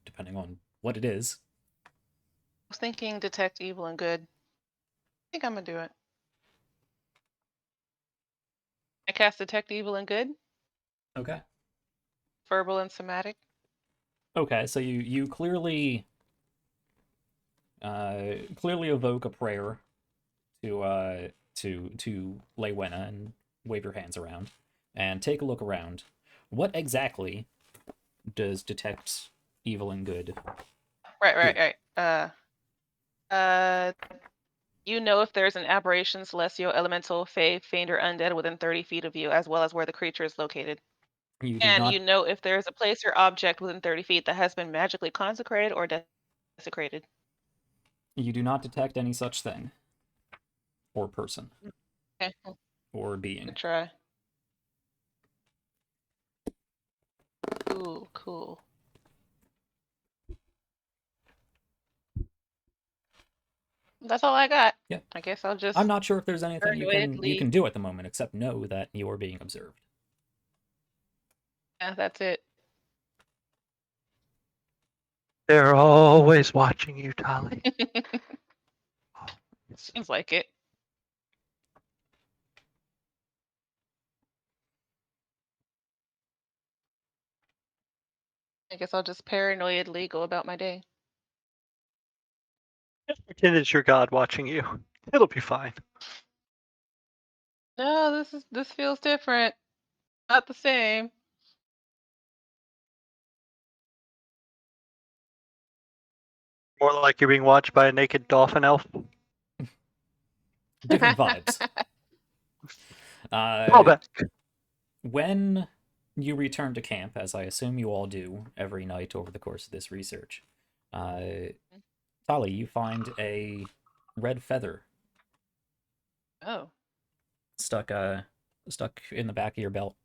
depending on what it is. I was thinking detect evil and good. I think I'm gonna do it. I cast detect evil and good. Okay. Verbal and somatic. Okay, so you clearly evoke a prayer to Lewena and wave your hands around and take a look around. What exactly does detect evil and good? Right. You know if there's an aberration, celestial, elemental, fae, fiend, or undead within 30 feet of you, as well as where the creature is located. You know if there's a place or object within 30 feet that has been magically consecrated or desecrated. You do not detect any such thing. Or person. Okay. Or being. Good try. Cool. That's all I got. Yeah. I guess I'll just... I'm not sure if there's anything you can do at the moment, except know that you're being observed. Yeah, that's it. They're always watching you, Tali. Seems like it. I guess I'll just paranoidly go about my day. Just pretend it's your god watching you. It'll be fine. No, this feels different. Not the same. More like you're being watched by a naked dolphin elf. Different vibes. Call back. When you return to camp, as I assume you all do every night over the course of this research, Tali, you find a red feather Oh. stuck in the back of your belt.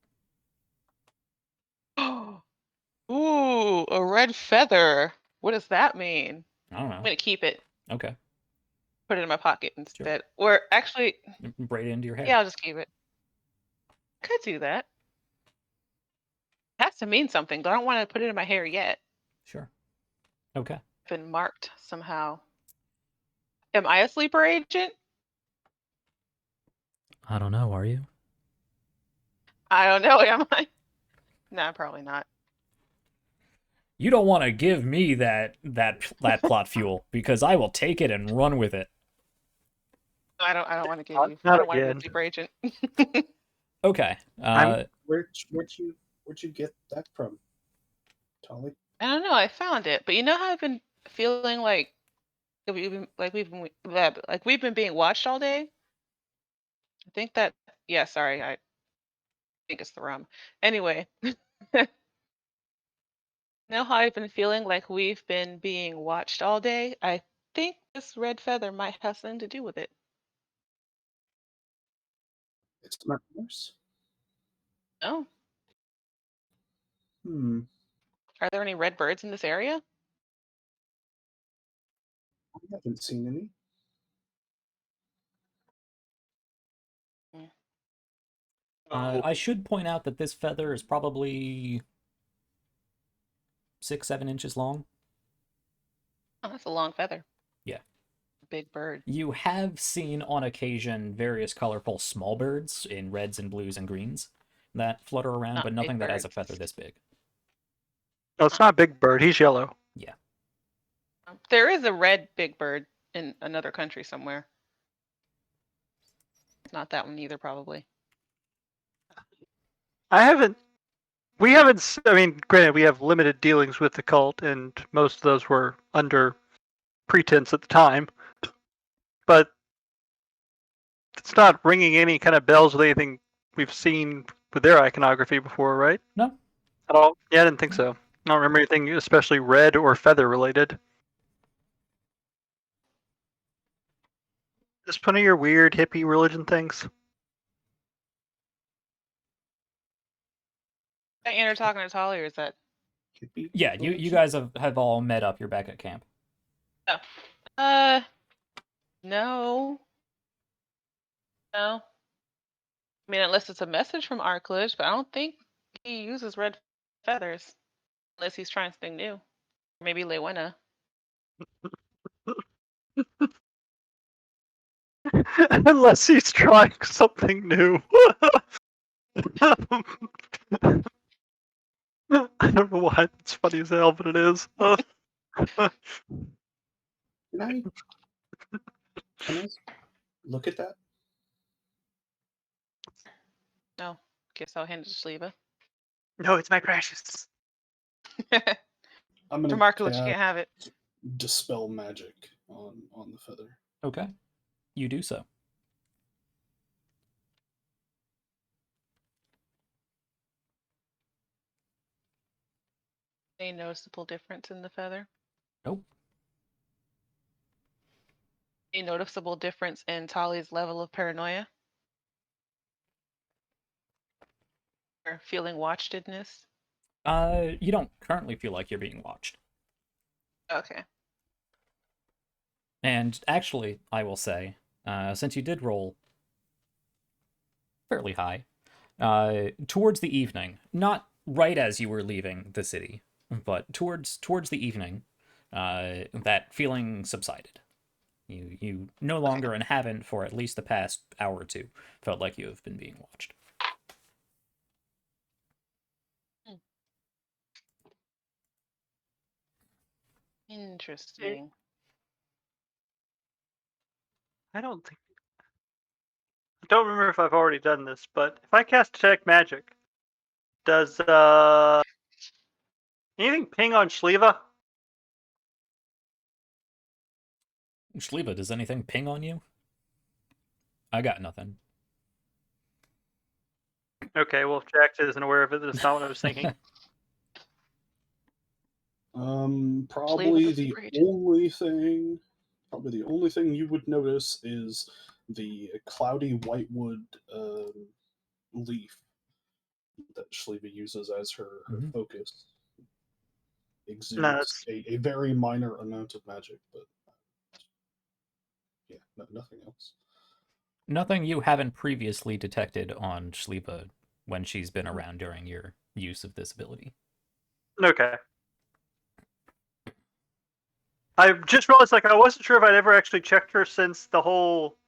Ooh, a red feather. What does that mean? I don't I'm know. gonna keep it. Okay. Put it in my pocket instead. Or actually, Braid it into your hair. yeah, I'll just keep it. Could do that. It has to mean something, but I don't want to put it in my hair yet. Sure. Okay. Been marked somehow. Am I a sleeper agent? I don't know, are you? I don't know, am I? Nah, probably not. You don't want to give me that plot fuel, because I will take it and run with it. I don't want to give Not- you. not I don't want to be again. a sleeper agent. Okay. Where'd you get that from, Tolly? I don't know. I found it, but you know how I've been feeling like we've been being watched all day. I think that. Yeah, sorry. I think it's the rum. Anyway, know how I've been feeling like we've been being watched all day? I think this red feather might have something to do with it. It's not yours. Oh, I are there any red birds in this area? haven't seen any. I should point out that this feather is probably 6-7 inches long. Oh, that's a long feather. Yeah. Big bird. You have seen on occasion various colorful small birds in reds and blues and greens that flutter around, Not but big nothing that has a birds. feather this big. No, it's not Big Bird. He's yellow. Yeah. There is a red big bird in another country somewhere. It's not that one either, probably. We haven't. I mean, granted, we have limited dealings with the cult, and most of those were under pretense at the time. But it's not ringing any kind of bells with anything we've seen with their iconography before, right? No. At all? Yeah, I didn't think so. I don't remember anything especially red or feather related. Just one of your weird hippie religion things. Is that Anna talking to Tolly, or is that? Hippie Yeah, you religion? guys have all met up. You're back at camp. No. No. I mean, unless it's a message from Arclish, but I don't think he uses red feathers. Unless he's trying something new. Maybe Lewena. Unless he's trying something new. I don't know why it's funny as hell, but it is. Can I look at that? No. Guess I'll hand it to Shliva. No, it's my precious. I'm gonna Marco, you cast can't have it. dispel magic on the feather. Okay. You do so. Any noticeable difference in the feather? Nope. Any noticeable difference in Tali's level of paranoia? Or feeling watchedness? You don't currently feel like you're being watched. Okay. And actually, I will say, since you did roll fairly high, towards the evening, not right as you were leaving the city, but towards the evening, that feeling subsided. You no longer, and haven't for at least the past hour or two, felt like you have been being watched. Interesting. I don't remember if I've already done this, but if I cast Detect Magic, does anything ping on Shliva? Shliva, does anything ping on you? I got nothing. Okay, well, if Jax isn't aware of it, that's not what I was thinking. Shliva the probably the only thing you would notice is the cloudy whitewood leaf that Shliva uses as her focus. Exudes a very minor amount of magic, but yeah, nothing else. Nothing you haven't previously detected on Shliva when she's been around during your use of this ability. Okay. I just realized, I wasn't sure if I'd ever actually checked her since the whole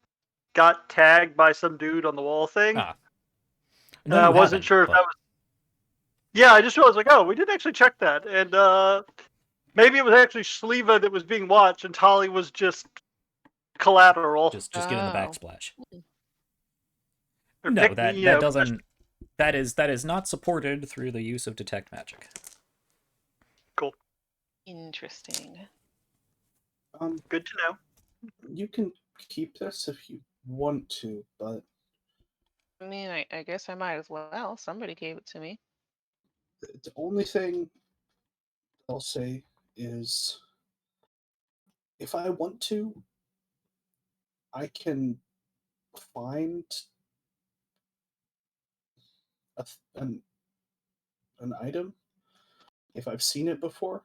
got tagged by some dude on the wall thing. No, I wasn't sure if that was. Yeah, I just realized, we didn't actually check that, and maybe it was actually Shliva that was being watched, and Tali was just collateral. Just getting the backsplash. Or No, pick that me, doesn't. That is not supported through the use of Detect Magic. Cool. Interesting. Good to know. You can keep this if you want to, but I mean, I guess I might as well. Somebody gave it to me. the only thing I'll say is if I want to, I can find an item if I've seen it before.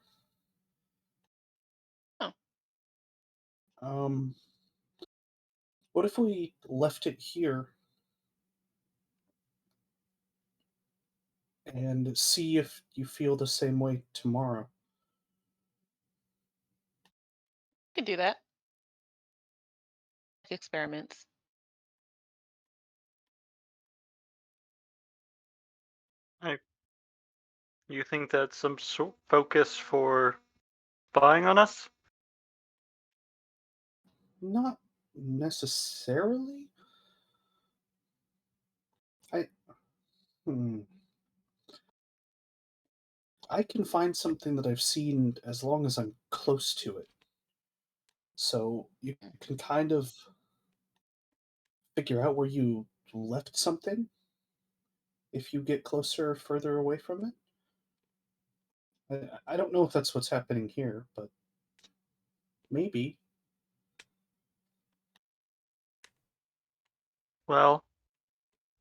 Oh. What if we left it here and see if you feel the same way tomorrow? You can do that. Experiments. You think that's some sort focus for spying on us? Not necessarily. I can find something that I've seen as long as I'm close to it. So you can kind of figure out where you left something if you get closer or further away from it. I don't know if that's what's happening here, but maybe. Well,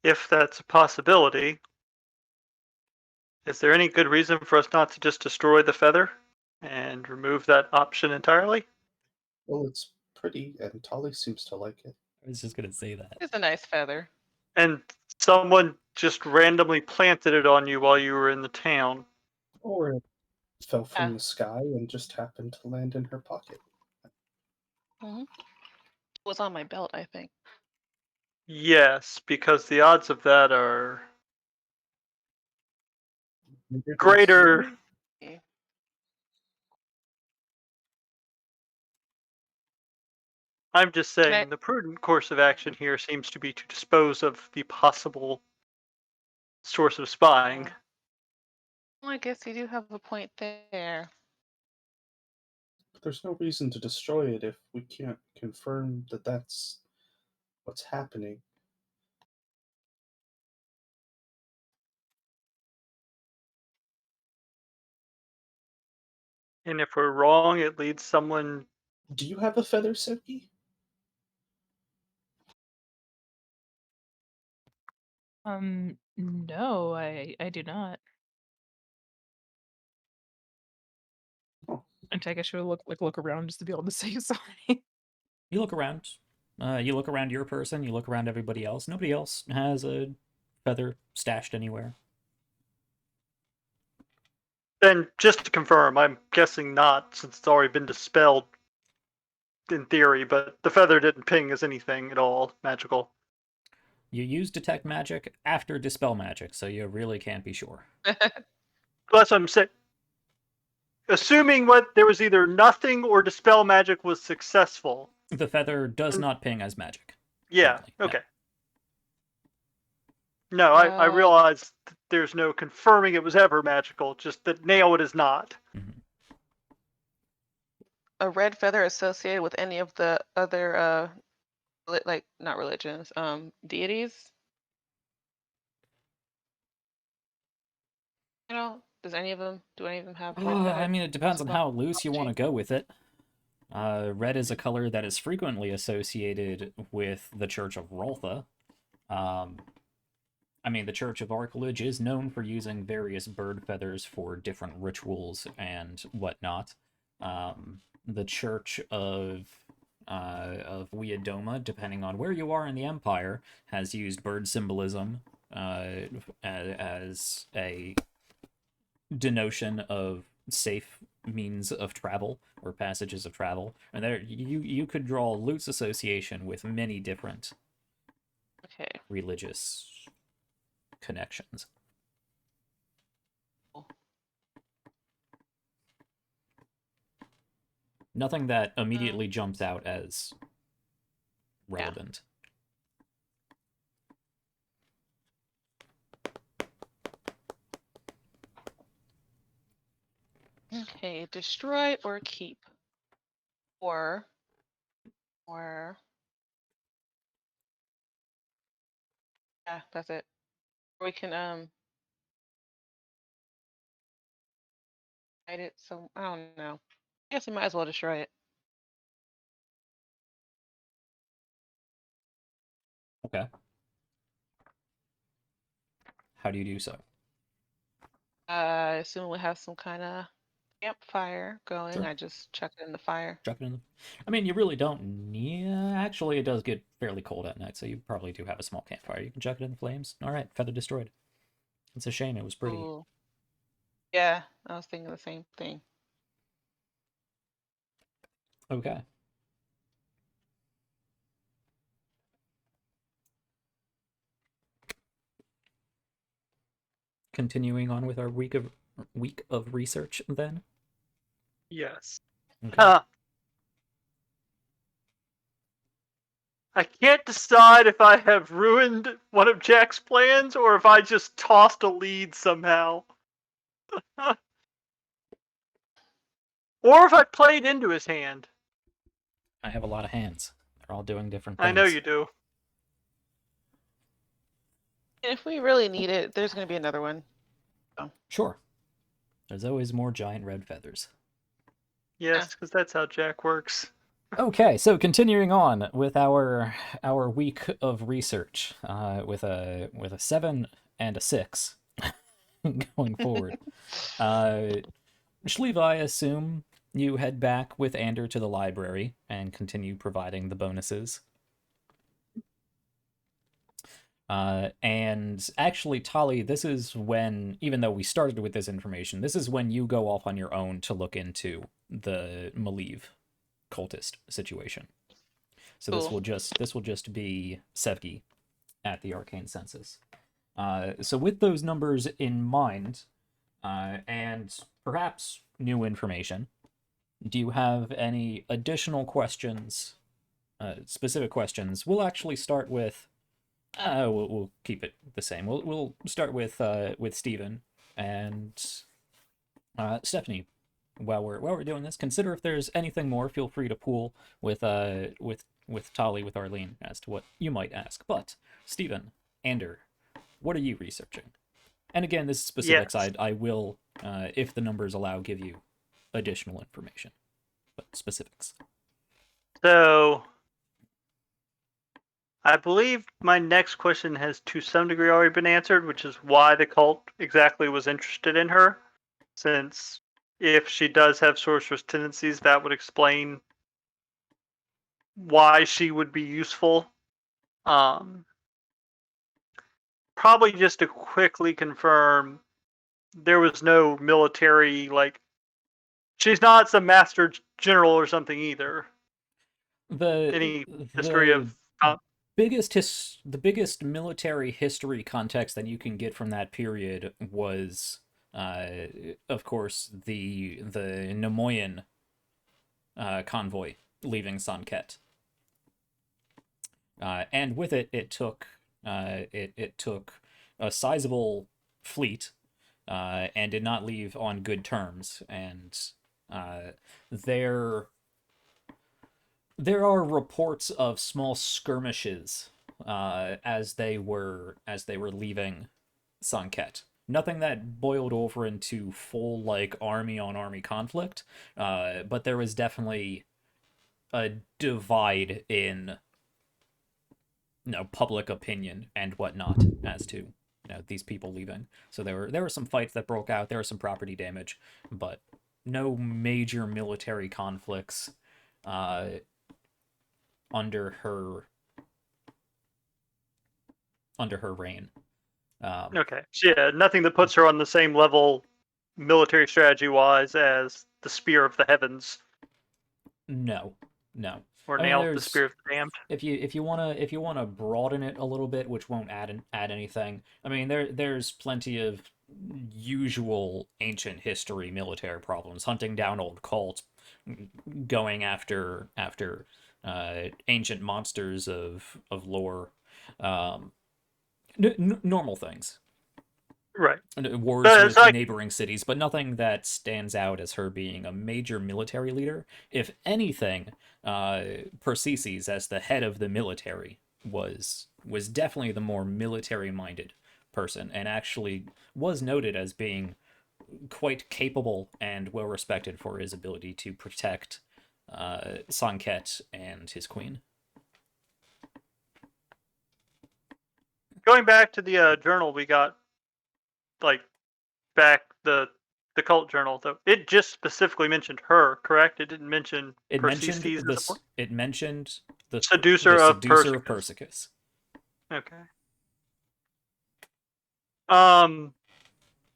if that's a possibility, is there any good reason for us not to just destroy the feather and remove that option entirely? Well, it's pretty, and Tali seems to like it. I was just gonna say that. It's a nice feather. And someone just randomly planted it on you while you were in the town. Or it fell from the sky and just happened to land in her pocket. It was on my belt, I think. Yes, because the odds of that are greater. I'm just saying the prudent course of action here seems to be to dispose of the possible source of spying. Well, I guess you do have a point there. But there's no reason to destroy it if we can't confirm that that's what's happening. And if we're wrong, it leads someone. Do you have a feather, Sevgi? No, I do not. Oh. And I guess you'll look around just to be able to say sorry. You look around. You look around your person. You look around everybody else. Nobody else has a feather stashed anywhere. Then, just to confirm, I'm guessing not, since it's already been dispelled in theory, but the feather didn't ping as anything at all magical. You use Detect Magic after Dispel Magic, so you really can't be sure. That's what I'm saying. assuming what there was either nothing or dispel magic was successful. The feather does not ping as magic. Yeah. Currently, no. Okay. No, I realize there's no confirming it was ever magical. Just that now it is not. Mhm. A red feather associated with any of the other like not religions, deities? You know, do any of them have red feather? I mean, it depends on how loose you want to go with it. Red is a color that is frequently associated with the Church of Roltha. I mean, the Church of Arkelage is known for using various bird feathers for different rituals and whatnot. The Church of Weodoma, depending on where you are in the Empire, has used bird symbolism as a denotion of safe means of travel or passages of travel, and there you could draw loose association with many different religious connections. Nothing that immediately jumps out as relevant. Okay, destroy or keep. Or yeah, that's it. Or we can hide it, so I don't know. I guess we might as well destroy it. Okay. How do you do so? I assume we'll have some kind of campfire going. Sure. I just chuck it in the fire. Chuck it in the... I mean, you really don't need... Actually, it does get fairly cold at night, so you probably do have a small campfire. You can chuck it in the flames. All right, feather destroyed. It's a shame. It was pretty. Ooh. Yeah, I was thinking the same thing. Okay. Continuing on with our week of research, then. Yes. Okay. I can't decide if I have ruined one of Jack's plans or if I just tossed a lead somehow. Or if I played into his hand. I have a lot of hands. They're all doing different things. I know you do. If we really need it, there's going to be another one. So. Sure. There's always more giant red feathers. Yes, because that's how Jack works. Okay, so continuing on with our week of research, with a 7 and a 6 going forward. Shleeva, I assume you head back with Ander to the library and continue providing the bonuses. And actually, Tali, this is when, even though we started with this information, this is when you go off on your own to look into the Maliv cultist situation. So cool. this will just be Sevgi at the Arcane Census. So with those numbers in mind, and perhaps new information, do you have any additional questions, specific questions? We'll actually start with, we'll keep it the same. We'll start with Steven and Stephanie. While we're doing this, consider if there's anything more. Feel free to pool with Tali, with Arlene, as to what you might ask. But Steven, Ander, what are you researching? And again, this is specifics. Yes. I will, if the numbers allow, give you additional information, but specifics. So, I believe my next question has to some degree already been answered, which is why the cult exactly was interested in her, since if she does have sorceress tendencies, that would explain why she would be useful. Probably just to quickly confirm, there was no military, like, she's not some master general or something either. Any history of... the biggest military history context that you can get from that period was of course, the Nemoyan convoy leaving Sann'Kett. And with it, it took a sizable fleet, and did not leave on good terms. And there are reports of small skirmishes as they were leaving Sann'Kett. Nothing that boiled over into full like army on army conflict, but there was definitely a divide in public opinion and whatnot as to these people leaving. So there were some fights that broke out. There was some property damage, but no major military conflicts under her reign. Okay. So yeah, nothing that puts her on the same level military strategy wise as the Spear of the Heavens. No. Or I mean, Nail of the there's- Spear of the Damned. If you wanna broaden it a little bit, which won't add anything. I mean, there's plenty of usual ancient history military problems, hunting down old cults, going after ancient monsters of lore, normal things. Right. Wars But with it's like- neighboring cities, but nothing that stands out as her being a major military leader. If anything, Persicus, as the head of the military, was definitely the more military-minded person, and actually was noted as being quite capable and well-respected for his ability to protect Sann'Kett and his queen. Going back to the journal we got, like, back the cult journal, though, it just specifically mentioned her, correct? It didn't mention It mentioned Persicus as a- It mentioned the Seducer the of Seducer of Persicus. Persicus. Okay.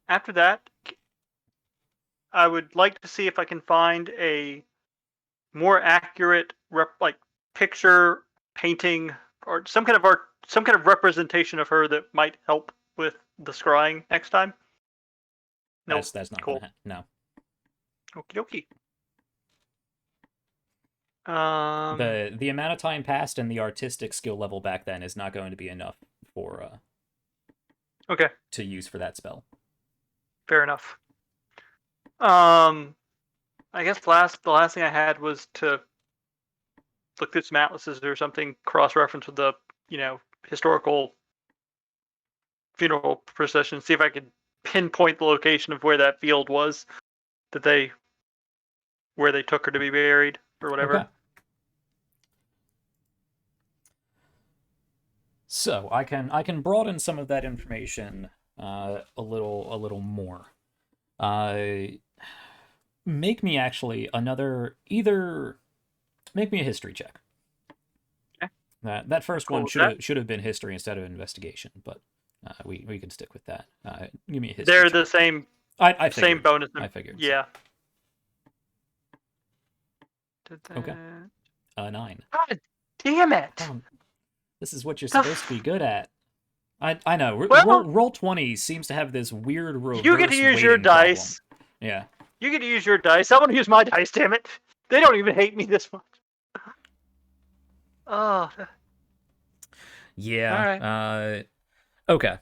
After that, I would like to see if I can find a more accurate picture painting or some kind of representation of her that might help with the scrying next time. Nope. That's not cool. gonna no. Okie dokie. The amount of time passed and the artistic skill level back then is not going to be enough for Okay, to use for that spell. fair enough. I guess the last thing I had was to look through some atlases or something, cross-reference with the historical funeral procession, see if I could pinpoint the location of where that field was where they took her to be buried or whatever. Okay. So I can broaden some of that information a little more. Make me actually make me a history check. Okay. That first Cool one with should have been history instead of investigation, but we can stick with that. Give me a history. They're check. the same I same figured. bonus. I figured. Yeah. Okay. 9. God damn it! This is what you're The supposed to be good at. I know. Well- Roll 20 seems to have this weird reverse You get to use your weighting problem. dice. Yeah. You get to use your dice. I want to use my dice. Damn it! They don't even hate me this much. Oh. Yeah. Okay.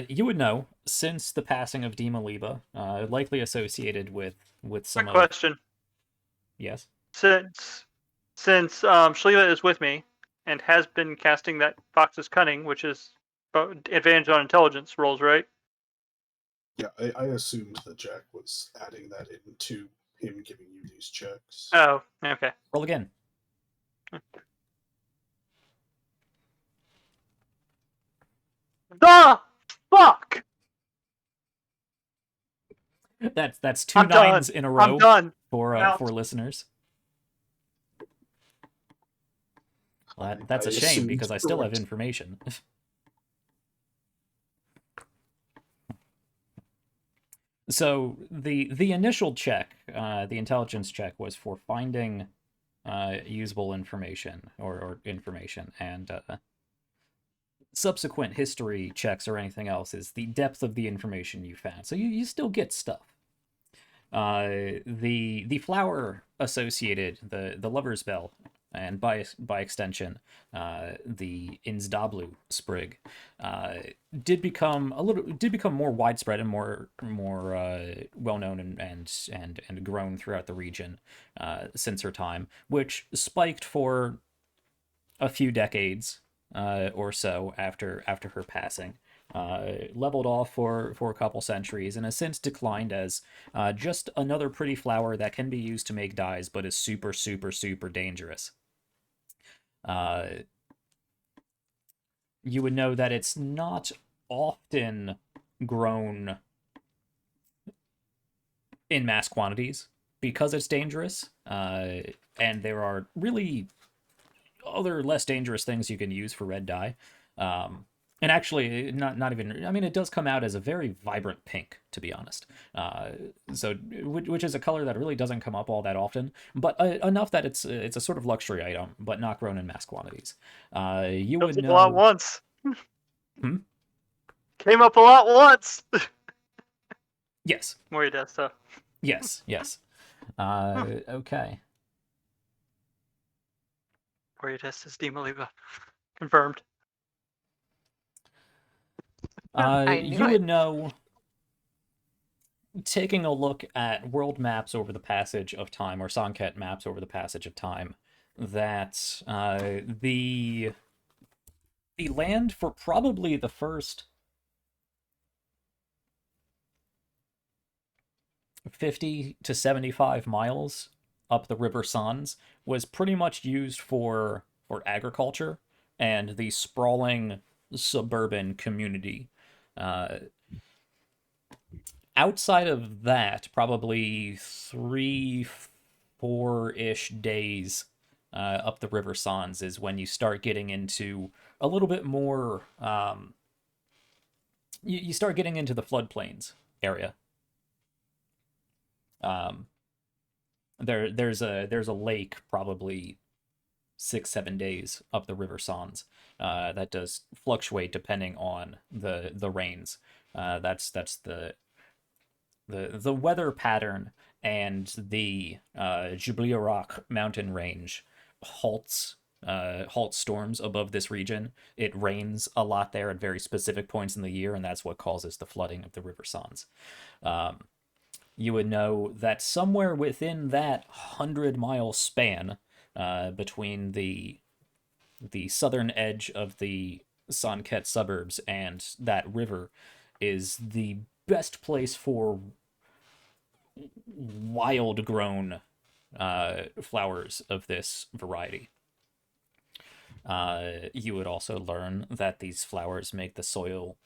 You would know, since the passing of Dima Liba, likely associated with some Quick of... question. Yes? Since Shleva is with me and has been casting that Fox's Cunning, which is advantage on intelligence rolls, right? Yeah, I assumed that Jack was adding that into him giving you these checks. Oh, okay. Roll again. The fuck! That's 2 I'm done. 9s in a row I'm done. for Out. listeners. Well, that's I a shame assumed because I still have correct. information. So the initial check, the intelligence check, was for finding usable information or information, and subsequent history checks or anything else is the depth of the information you found. So you still get stuff. The flower associated, the lover's bell, and by extension, the Innsdablu sprig, did become more widespread and more well known and grown throughout the region since her time, which spiked for a few decades or so after her passing. Leveled off for a couple centuries and has since declined as just another pretty flower that can be used to make dyes, but is super, super, super dangerous. You would know that it's not often grown in mass quantities because it's dangerous, and there are really other less dangerous things you can use for red dye. And actually, not even. I mean, it does come out as a very vibrant pink, to be honest. So, which is a color that really doesn't come up all that often, but enough that it's a sort of luxury item, but not grown in mass quantities. You would Comes up know a lot once. Hmm? Came up a lot once. Yes. Moridesta. Yes. Okay. Moridesta's Demoliva. Confirmed. I knew You it. would know, taking a look at world maps over the passage of time, or Sann'Kett maps over the passage of time, that the land for probably the first 50 to 75 miles up the River Sanz was pretty much used for agriculture and the sprawling suburban community. Outside of that, probably 3-4-ish days up the River Sanz is when you start getting into a little bit more. You start getting into the floodplains area. There's a lake probably 6-7 days up the River Sanz that does fluctuate depending on the rains. That's the weather pattern and the Jubliarock mountain range halts storms above this region. It rains a lot there at very specific points in the year, and that's what causes the flooding of the River Sanz. You would know that somewhere within that 100-mile span between the southern edge of the Sann'Kett suburbs and that river is the best place for wild grown flowers of this variety. You would also learn that these flowers make the soil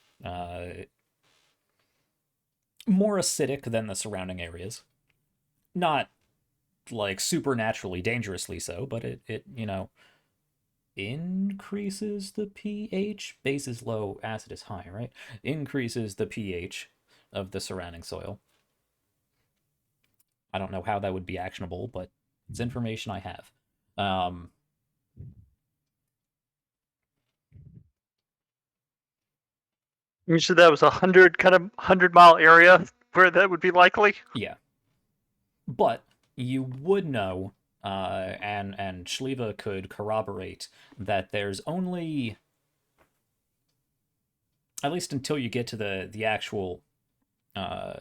more acidic than the surrounding areas. Not like supernaturally dangerously so, but it increases the pH. Base is low, acid is high, right? Increases the pH of the surrounding soil. I don't know how that would be actionable, but it's information I have. You said that was 100-mile area where that would be likely. Yeah, but you would know, and Shliva could corroborate that there's only, at least until you get to the actual. I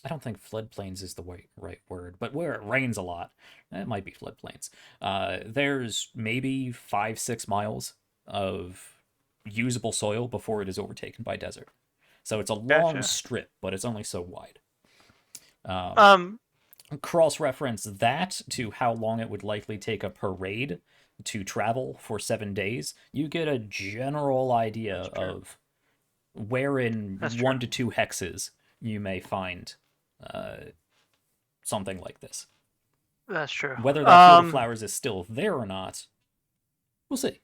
don't think floodplains is the right word, but where it rains a lot, it might be floodplains. There's maybe 5-6 miles of usable soil before it is overtaken by desert. So it's a long Gotcha. strip, but it's only so wide. Cross-reference that to how long it would likely take a parade to travel for 7 days. You get a general idea of where in 1 to 2 hexes you may find something like this. That's true. Whether that field of flowers is still there or not, we'll see.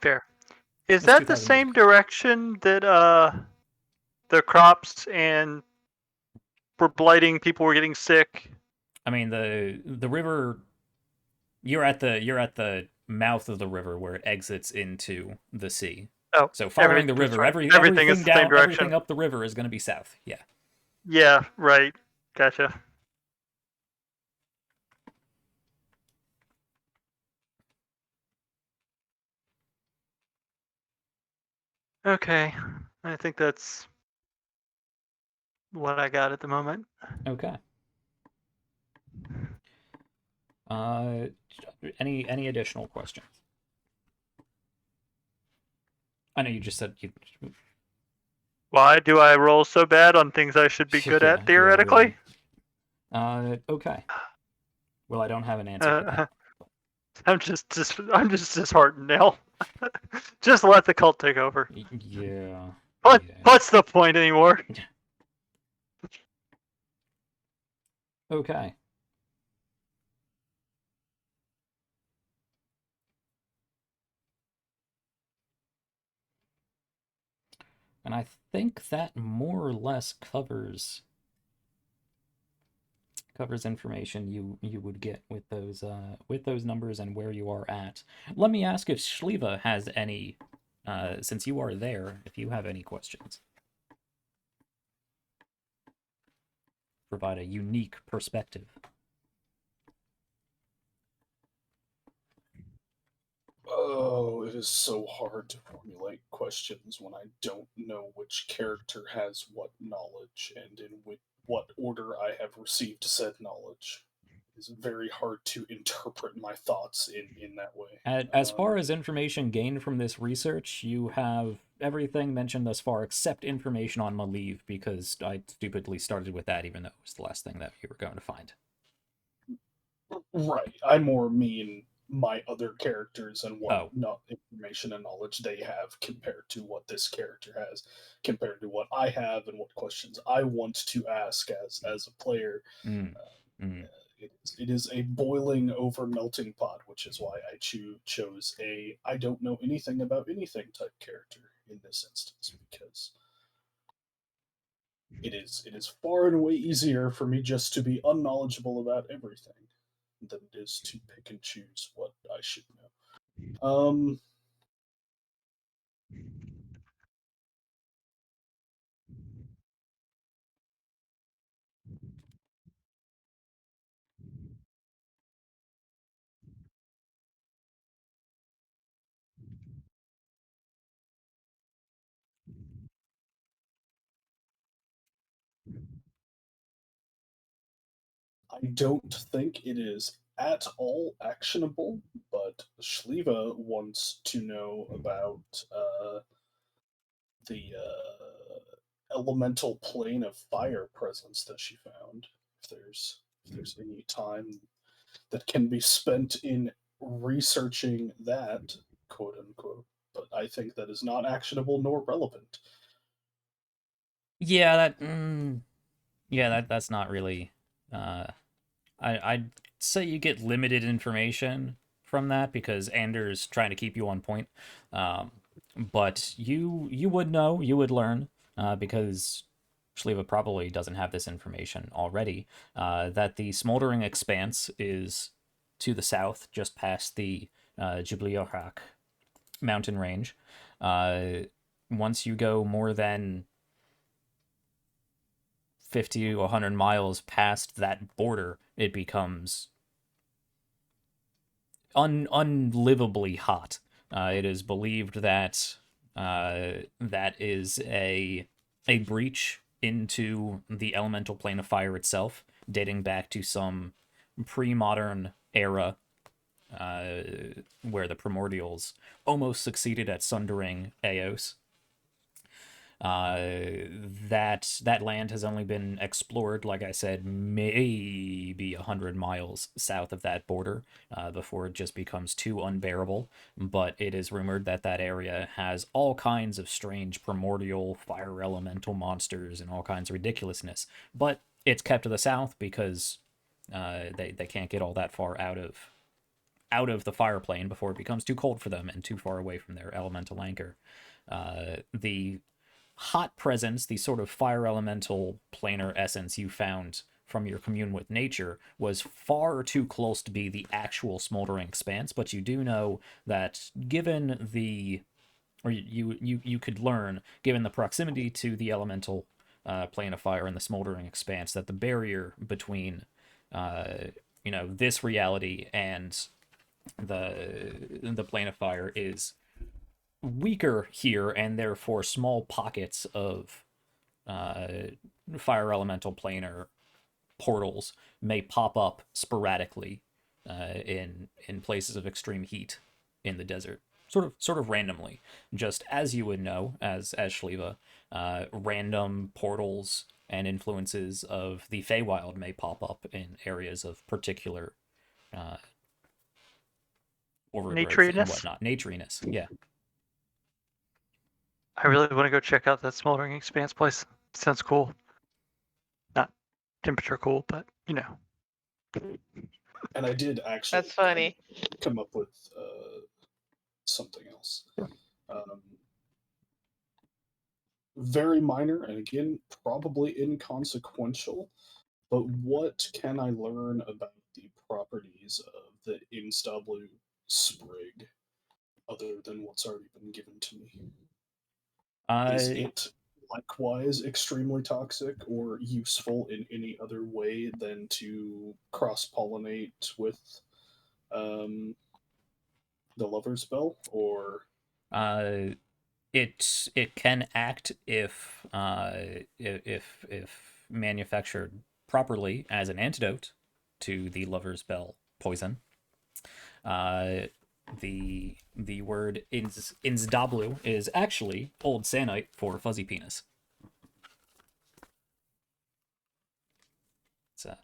Fair. Is It's that the 2000 same years. direction that the crops and were blighting, people were getting sick? I mean, the river. You're at the mouth of the river where it exits into the sea. Oh, So following the that's river, right. Everything is everything the same down, direction. everything up the river is going to be south. Yeah. Yeah, right. Gotcha. Okay. I think that's what I got at the moment. Okay. Any additional questions? I know you just said you. Why do I roll so bad on things I should be good at, Yeah, theoretically? really. Okay. Well, I don't have an answer for that. I'm just disheartened now. Just let the cult take over. Yeah. What's the point anymore? Okay. And I think that more or less covers information you would get with those numbers and where you are at. Let me ask if Shliva has any, since you are there, if you have any questions. Provide a unique perspective. Oh, it is so hard to formulate questions when I don't know which character has what knowledge and in what order I have received said knowledge. It's very hard to interpret my thoughts in that way. As far as information gained from this research, you have everything mentioned thus far except information on Maliv, because I stupidly started with that even though it was the last thing that you were going to find. Right. I more mean my other characters and what Oh. information and knowledge they have compared to what this character has, compared to what I have and what questions I want to ask as a player. It is a boiling over melting pot, which is why I chose a I don't know anything about anything type character in this instance, because it is far and away easier for me just to be unknowledgeable about everything than it is to pick and choose what I should know. I don't think it is at all actionable, but Shliva wants to know about the elemental plane of fire presence that she found. If there's any time that can be spent in researching that, quote unquote, but I think that is not actionable nor relevant. Yeah, that's not really. I'd say you get limited information from that because Anders trying to keep you on point. But you would know, you would learn, because Shliva probably doesn't have this information already, that the smoldering expanse is to the south, just past the Jubliohak mountain range. Once you go more than 50 to 100 miles past that border, it becomes unlivably hot. It is believed that that is a breach into the elemental plane of fire itself, dating back to some pre-modern era, where the primordials almost succeeded at sundering Eos. That land has only been explored, like I said, maybe 100 miles south of that border, before it just becomes too unbearable. But it is rumored that that area has all kinds of strange primordial fire elemental monsters and all kinds of ridiculousness. But it's kept to the south because they can't get all that far out of the fire plane before it becomes too cold for them and too far away from their elemental anchor. The hot presence, the sort of fire elemental planar essence you found from your commune with nature, was far too close to be the actual smoldering expanse, but you do know that given the or you could learn, given the proximity to the elemental plane of fire and the smoldering expanse, that the barrier between this reality and the plane of fire is weaker here, and therefore small pockets of fire elemental planar portals may pop up sporadically in places of extreme heat in the desert, sort of randomly, just as you would know as Shliva. Random portals and influences of the Feywild may pop up in areas of particular overgrowth and Naturiness. whatnot. Naturiness, yeah. I really want to go check out that smoldering expanse place. Sounds cool. Not temperature cool, but you know. And I did actually That's funny. come up with something else. Very minor, and again, probably inconsequential, but what can I learn about the properties of the Instablu sprig other than what's already been given to me? Is it likewise extremely toxic or useful in any other way than to cross-pollinate with the lover's bell, or it can act if manufactured properly as an antidote to the lover's bell poison. The word insdablu is actually Old Sannite for fuzzy penis. So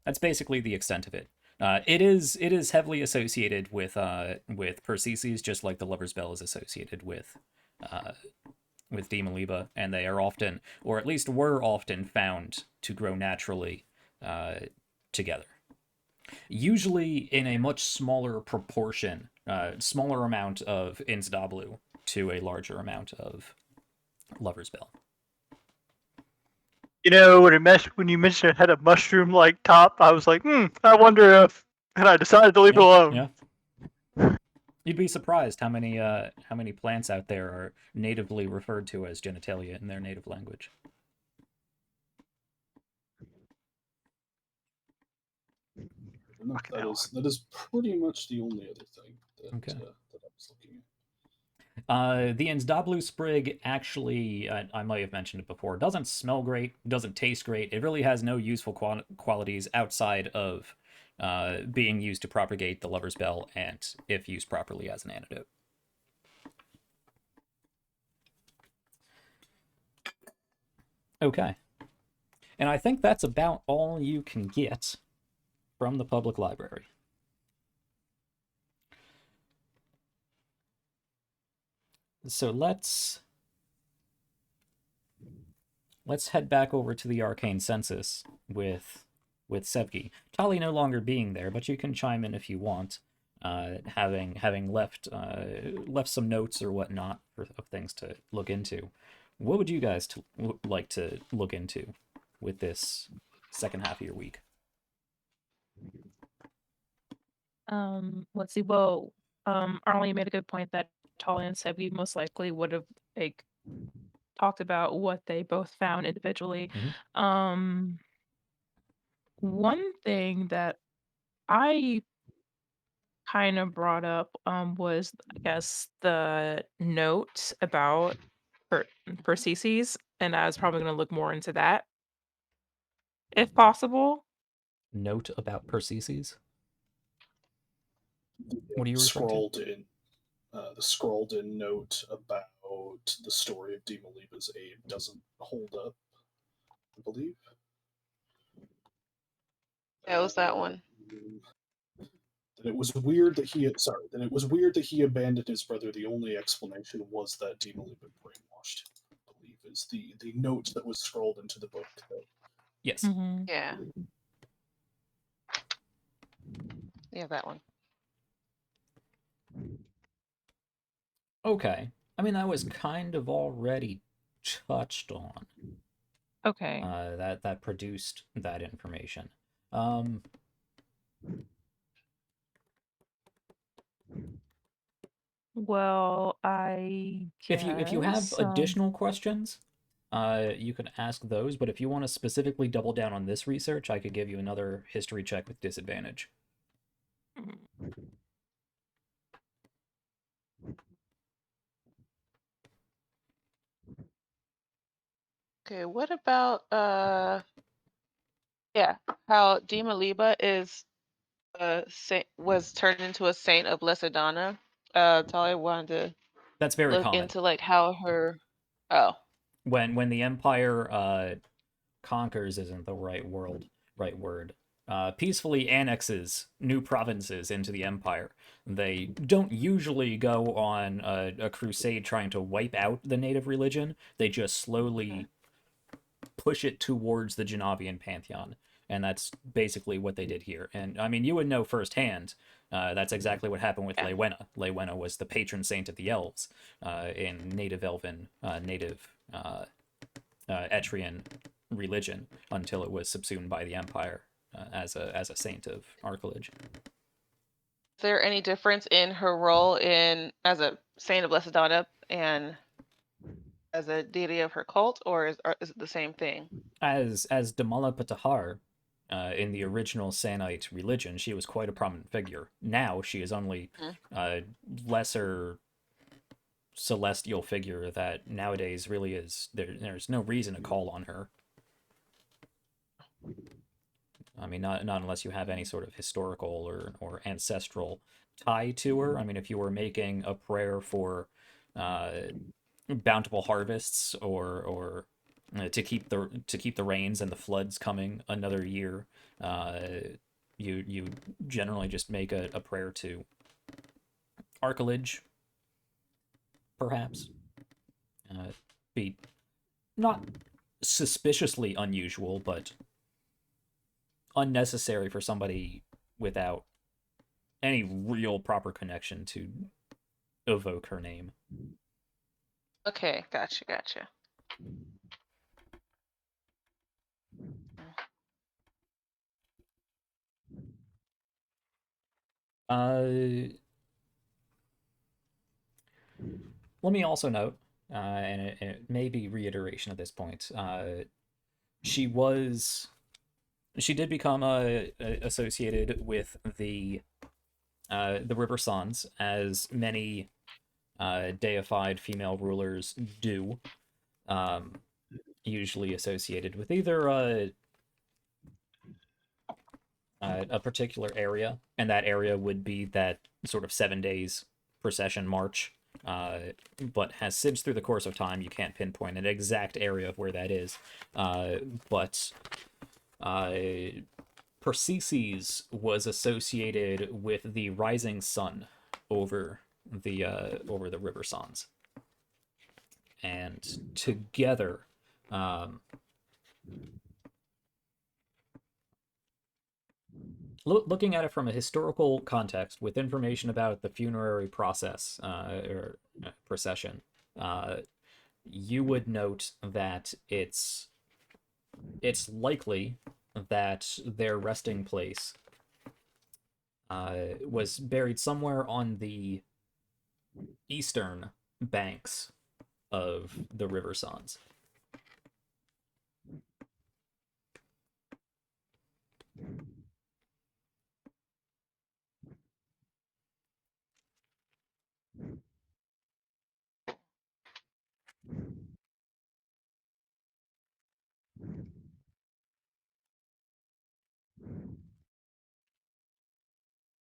that's basically the extent of it. It is heavily associated with Persicus, just like the lover's bell is associated with Demoliba, and they are often, or at least were often, found to grow naturally together. Usually in a much smaller proportion, smaller amount of insdablu to a larger amount of lover's bell. You know, when you mentioned it had a mushroom-like top, I was like, I wonder if, and I decided to leave it alone. Yeah. You'd be surprised how many plants out there are natively referred to as genitalia in their native language. That is pretty much the only other thing that, Okay. that I was looking at. The insdablu sprig actually, I might have mentioned it before, doesn't smell great, doesn't taste great. It really has no useful qualities outside of being used to propagate the lover's bell and if used properly as an antidote. Okay. And I think that's about all you can get from the public library. So let's head back over to the arcane census with Sevgi. Tali no longer being there, but you can chime in if you want, having left some notes or whatnot of things to look into. What would you guys like to look into with this second half of your week? Let's see. Well, Arlene made a good point that Tali and Sebi most likely would have talked about what they both found individually. One thing that I kind of brought up was, I guess, the note about Persicus, and I was probably going to look more into that, if possible. Note about Persicus? What are you referring to? The scrolled in note about the story of Demoliba's aid doesn't hold up, I believe. Yeah, it was that one. That it was weird that he abandoned his brother. The only explanation was that Demoliba brainwashed him, I believe, is the note that was scrolled into the book. Yes. Mm-hmm. Yeah. Yeah, that one. Okay. I mean, that was kind of already touched on. Okay. That produced that information. Well, I If you have guess. additional questions, you can ask those. But if you want to specifically double down on this research, I could give you another history check with disadvantage. Okay, what about yeah, how Dima Liba is was turned into a saint of Lessedana. Talia wanted to That's very look common. into like how her When the Empire conquers isn't the right word. Peacefully annexes new provinces into the Empire. They don't usually go on a crusade trying to wipe out the native religion. They just slowly push it towards the Genovian pantheon. And that's basically what they did here. And I mean, you would know firsthand. That's exactly what happened with Yeah. Leywena. Leywena was the patron saint of the elves in native elven, native Etrian religion until it was subsumed by the Empire as a saint of Arkelage. Is there any difference in her role in as a saint of Lessedana and as a deity of her cult, or is it the same thing? As Damala Patahar, in the original Sannite religion, she was quite a prominent figure. Now she is only a lesser celestial figure that nowadays really is there's no reason to call on her. I mean, not unless you have any sort of historical or ancestral tie to her. I mean, if you were making a prayer for bountiful harvests or to keep the rains and the floods coming another year, you generally just make a prayer to Arkelage, perhaps. Be not suspiciously unusual, but unnecessary for somebody without any real proper connection to evoke her name. Okay, gotcha. Let me also note, and it may be reiteration at this point. She did become associated with the River Sanz, as many deified female rulers do. Usually associated with either a particular area, and that area would be that sort of 7 days procession march. But has since through the course of time, you can't pinpoint an exact area of where that is. But Persicus was associated with the rising sun over the River Sanz, and together, looking at it from a historical context with information about the funerary process or procession, you would note that it's likely that their resting place was buried somewhere on the eastern banks of the River Sanz.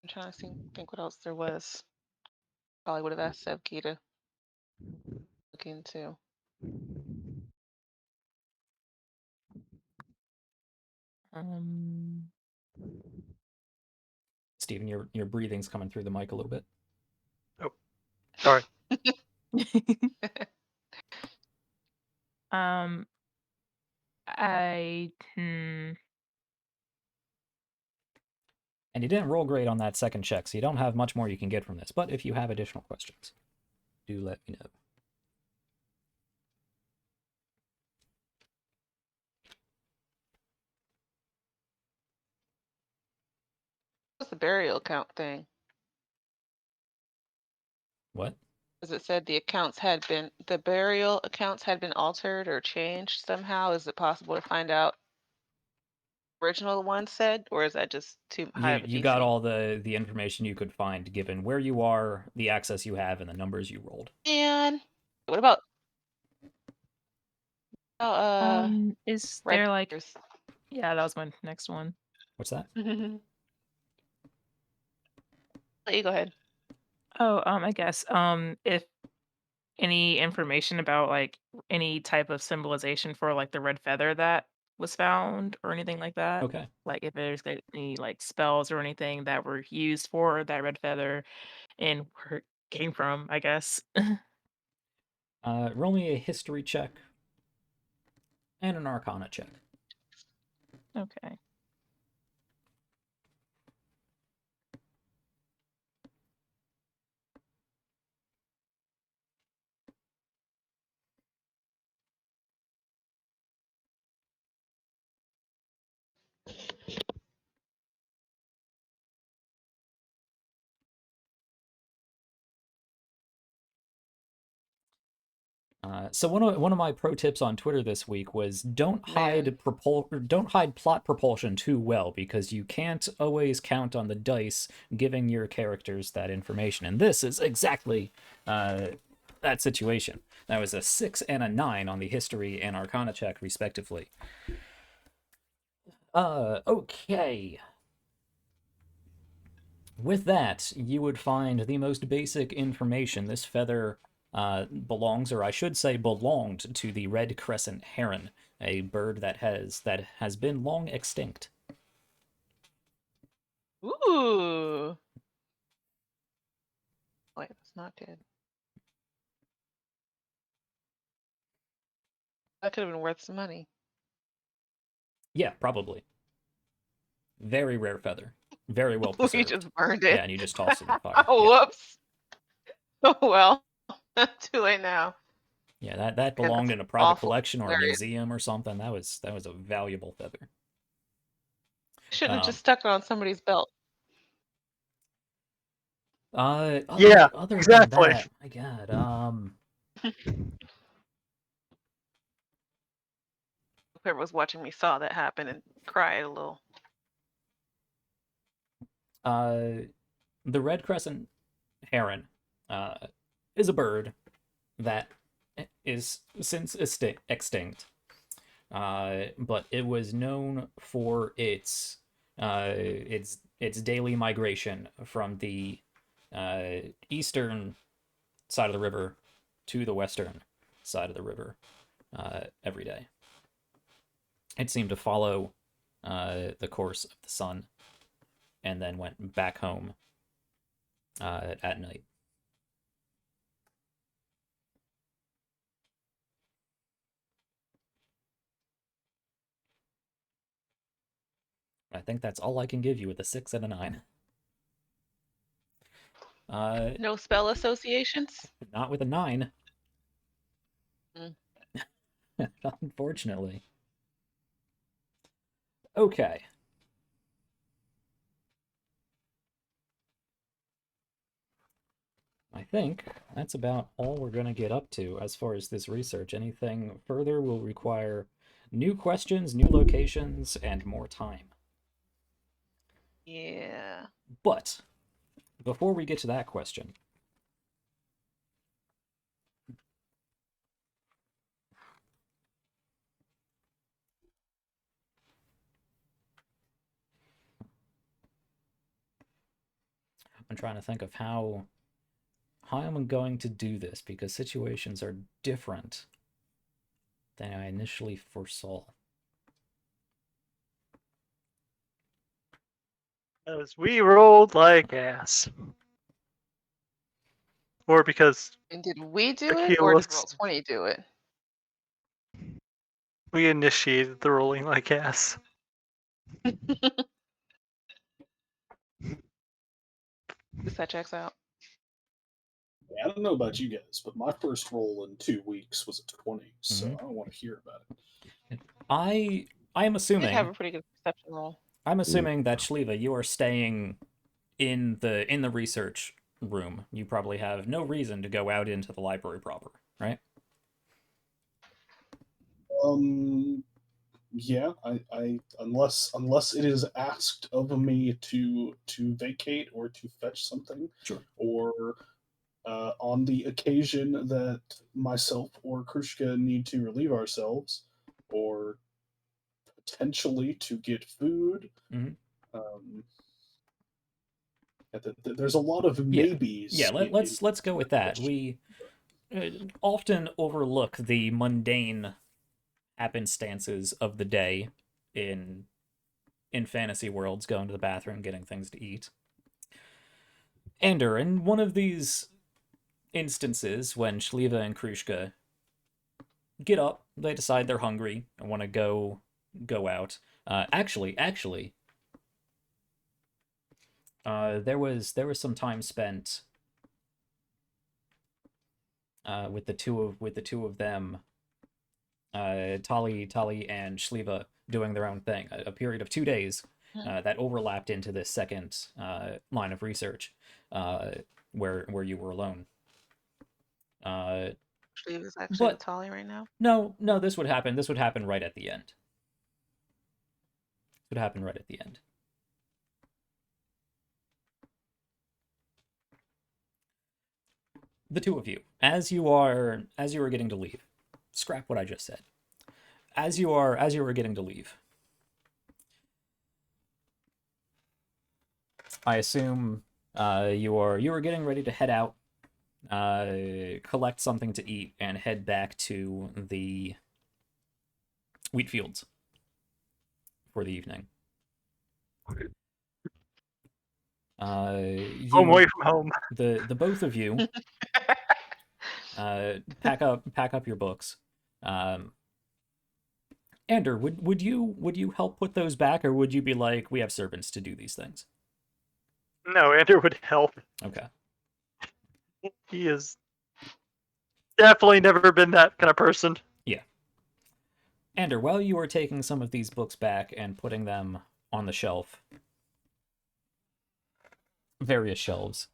I'm trying to think what else there was. Probably would have asked Sevki to look into. Stephen, your breathing's coming through the mic a little bit. Oh, sorry. I And you didn't roll great on that second check, so you don't have much more you can get from this. But if you have additional questions, do let me know. What's the burial count thing? What? As it said, the burial accounts had been altered or changed somehow. Is it possible to find out original one said, or is that just too high of a You got DC? all the information you could find given where you are, the access you have, and the numbers you rolled. And what about Is red there like feathers? yeah, that was my next one. What's that? Let you go ahead. Oh, I guess if any information about like any type of symbolization for like the red feather that was found or anything like that. Okay. Like if there's like, any like spells or anything that were used for that red feather and where it came from, I guess. Roll me a history check and an arcana check. Okay. So one of my pro tips on Twitter this week was don't Man. hide plot propulsion too well, because you can't always count on the dice giving your characters that information, and this is exactly that situation. That was a 6 and a 9 on the history and arcana check respectively. Okay. With that, you would find the most basic information. This feather belongs, or I should say belonged, to the red crescent heron, a bird that has been long extinct. Ooh. Wait, that's not good. That could have been worth some money. Yeah, probably. Very rare feather. Very well We preserved. just burned it. Yeah, and you just tossed it in the fire. Oh, Yeah. whoops. Oh well. Too late now. Yeah, that Yeah, belonged that's in a private awful. collection or a Hilarious. museum or something. That was a valuable feather. Shouldn't have just stuck it on somebody's belt. Yeah, Other exactly. than that, my God, Whoever was watching me saw that happen and cried a little. the red crescent heron is a bird that is since extinct, but it was known for its daily migration from the eastern side of the river to the western side of the river every day. It seemed to follow the course of the sun and then went back home at night. I think that's all I can give you with a 6 and a 9. No spell associations? Not with a 9. Mm. Unfortunately. Okay. I think that's about all we're going to get up to as far as this research. Anything further will require new questions, new locations, and more time. Yeah. But before we get to that question, I'm trying to think of how I'm going to do this, because situations are different than I initially foresaw. Because we rolled like ass. Or because And did we do the it or did Keyless, Roll20 do it? we initiated the rolling like ass. That checks out. Yeah, I don't know about you guys, but my first roll in 2 weeks was a 20, so Mhm. I don't want to hear about it. I am You did have assuming a pretty good perception roll. that Shliva, you are staying in the research room. You probably have no reason to go out into the library proper, right? Yeah, I unless it is asked of me to vacate or to fetch something, Sure. or on the occasion that myself or Krushka need to relieve ourselves, or potentially to get food. Mhm. There's a lot of Yeah. maybes. Yeah, let's go with that. We often overlook the mundane happenstances of the day in fantasy worlds, going to the bathroom, getting things to eat. Ander, in one of these instances when Shliva and Krushka get up, they decide they're hungry and want to go out. Actually, there was some time spent with the two of them, Tali and Shliva doing their own thing. A period of 2 days that overlapped into the second line of research, where you were alone. She was actually But with Tali right now. no, this would happen. This would happen right at the end. This would happen right at the end. The two of you, as you are getting to leave, scrap what I just said. As you are getting to leave, I assume you are getting ready to head out, collect something to eat, and head back to the wheat fields for the evening. Home away from home. The both of you pack up your books. Ander, would you help put those back, or would you be like, we have servants to do these things? No, Andrew would help. Okay. He has definitely never been that kind of person. Yeah. Ander, while you are taking some of these books back and putting them on the shelf, various shelves,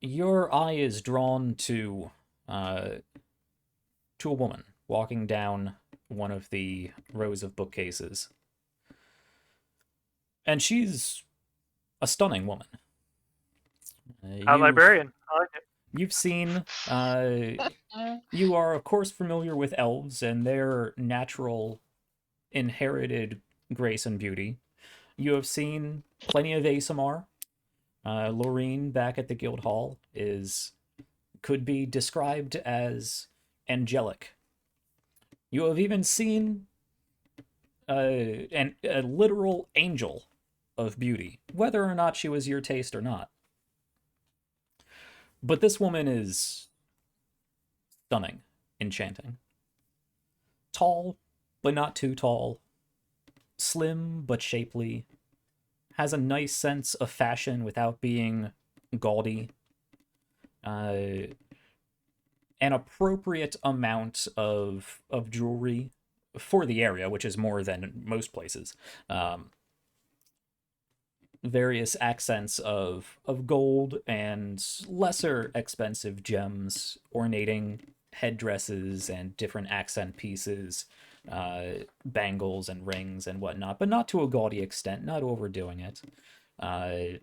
your eye is drawn to a woman walking down one of the rows of bookcases. And she's a stunning woman. A librarian. I like it. You've seen, you are of course familiar with elves and their natural inherited grace and beauty. You have seen plenty of ASMR. Loreen back at the guild hall could be described as angelic. You have even seen a literal angel of beauty, whether or not she was your taste or not. But this woman is stunning, enchanting. Tall, but not too tall. Slim, but shapely. Has a nice sense of fashion without being gaudy. An appropriate amount of jewelry for the area, which is more than most places. Various accents of gold and lesser expensive gems ornating headdresses and different accent pieces, bangles and rings and whatnot, but not to a gaudy extent, not overdoing it. Not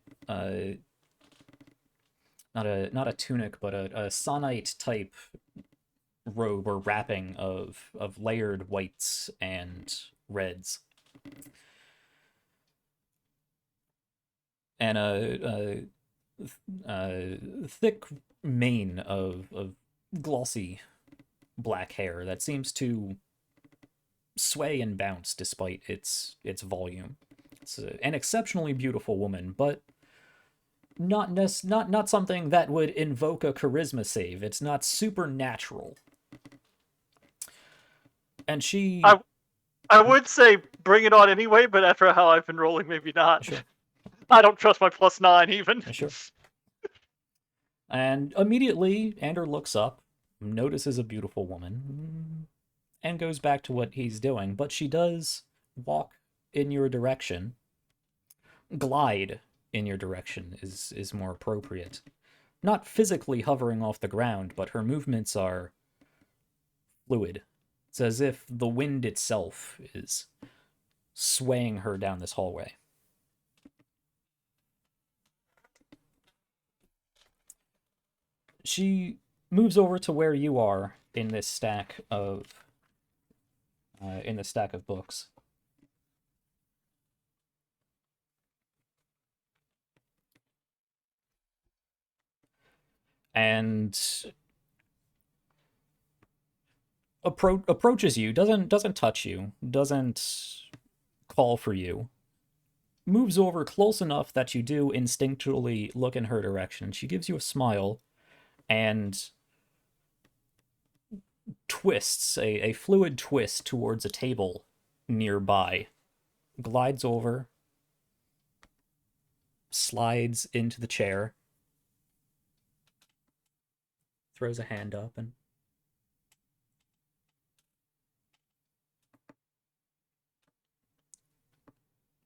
a tunic, but a Sannite type robe or wrapping of layered whites and reds. And a thick mane of glossy black hair that seems to sway and bounce despite its volume. It's an exceptionally beautiful woman, but not something that would invoke a charisma save. It's not supernatural. And she... I would say bring it on anyway, but after how I've been rolling, maybe not. Sure. I don't trust my +9 even. Sure. And immediately, Ander looks up, notices a beautiful woman, and goes back to what he's doing. But she does walk in your direction glide in your direction is more appropriate. Not physically hovering off the ground, but her movements are fluid. It's as if the wind itself is swaying her down this hallway. She moves over to where you are in this stack of books. And approaches you, doesn't touch you, doesn't call for you. Moves over close enough that you do instinctually look in her direction. She gives you a smile and twists, a fluid twist towards a table nearby. Glides over, slides into the chair, throws a hand up, and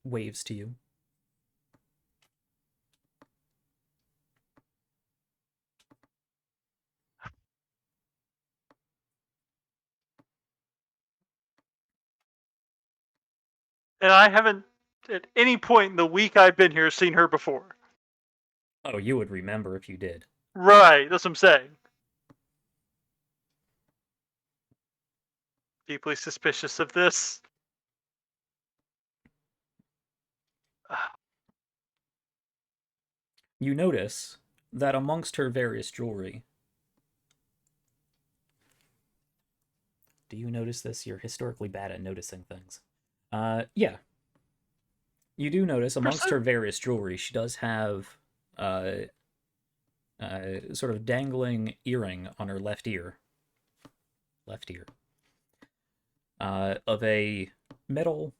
waves to you. And I haven't, at any point in the week I've been here, seen her before. Oh, you would remember if you did. Right, that's what I'm saying. Deeply suspicious of this. You notice that amongst her various jewelry... Do you notice this? You're historically bad at noticing things. Yeah. You do notice amongst her various jewelry, she does have sort of dangling earring on her left ear. Of a metal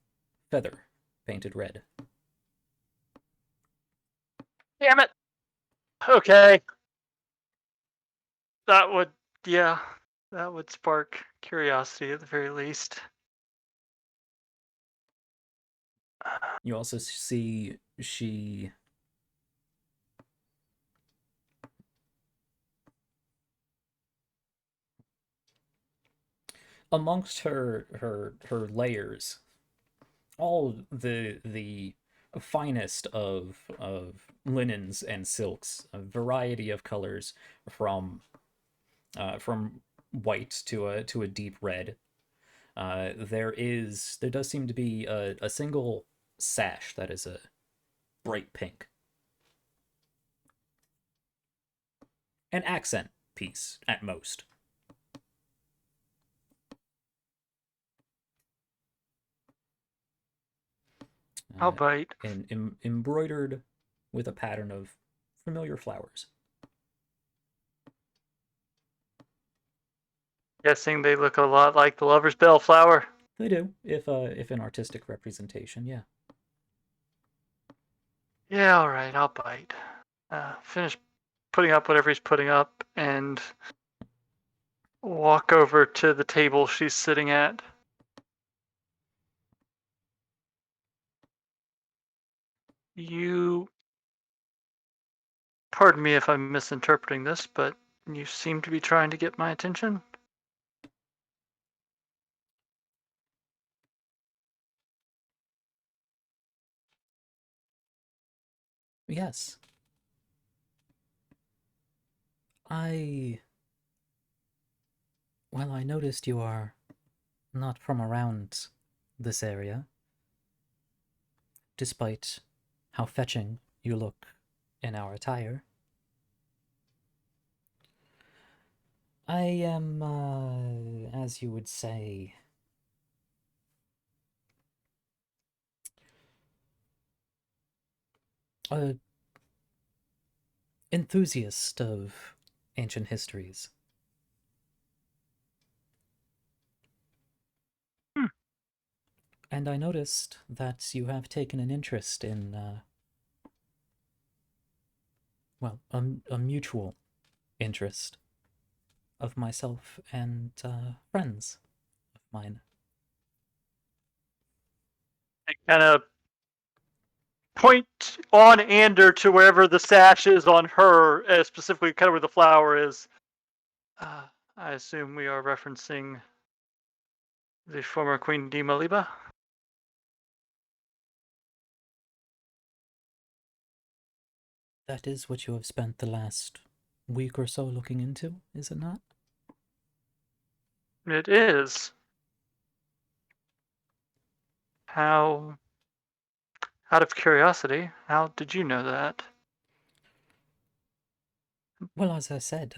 feather painted red. Damn it. Okay. That would, yeah, that would spark curiosity at the very least. You also see she amongst her layers, all the finest of linens and silks, a variety of colors from white to a deep red. There does seem to be a single sash that is a bright pink. An accent piece at most. I'll bite. And embroidered with a pattern of familiar flowers. Guessing they look a lot like the lover's bell flower. They do, if an artistic representation, yeah. Yeah, all right, I'll bite. Finish putting up whatever he's putting up and walk over to the table she's sitting at. You, pardon me if I'm misinterpreting this, but you seem to be trying to get my attention. Yes. Well, I noticed you are not from around this area, despite how fetching you look in our attire. I am, as you would say, a enthusiast of ancient histories. And I noticed that you have taken an interest in, well, a mutual interest of myself and friends of mine. I kind of point on Ander to wherever the sash is on her, specifically kind of where the flower is. I assume we are referencing the former Queen Dimaliba. That is what you have spent the last week or so looking into, is it not? It is. How, out of curiosity, how did you know that? Well, as I said,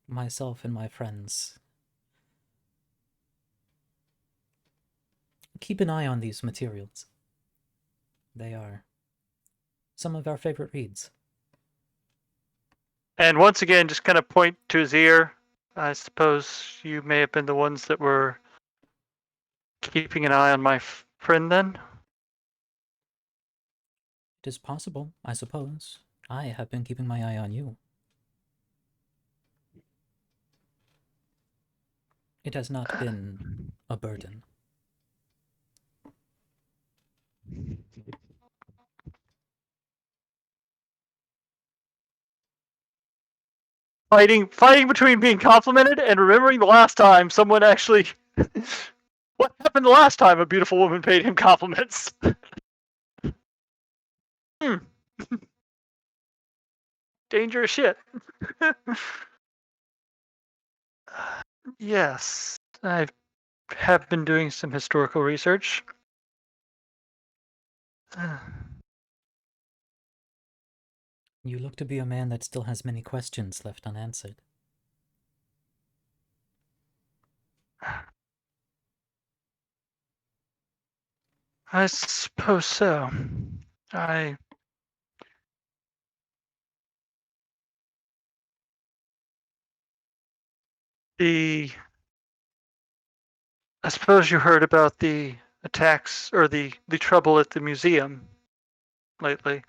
myself and my friends keep an eye on these materials. They are some of our favorite reads. And once again, just kind of point to his ear. I suppose you may have been the ones that were keeping an eye on my friend then? It is possible, I suppose. I have been keeping my eye on you. It has not been a burden. Fighting between being complimented and remembering the last time someone actually. What happened the last time a beautiful woman paid him compliments? Dangerous shit. Yes, I have been doing some historical research. You look to be a man that still has many questions left unanswered. I suppose so. I suppose you heard about the attacks or the trouble at the museum lately.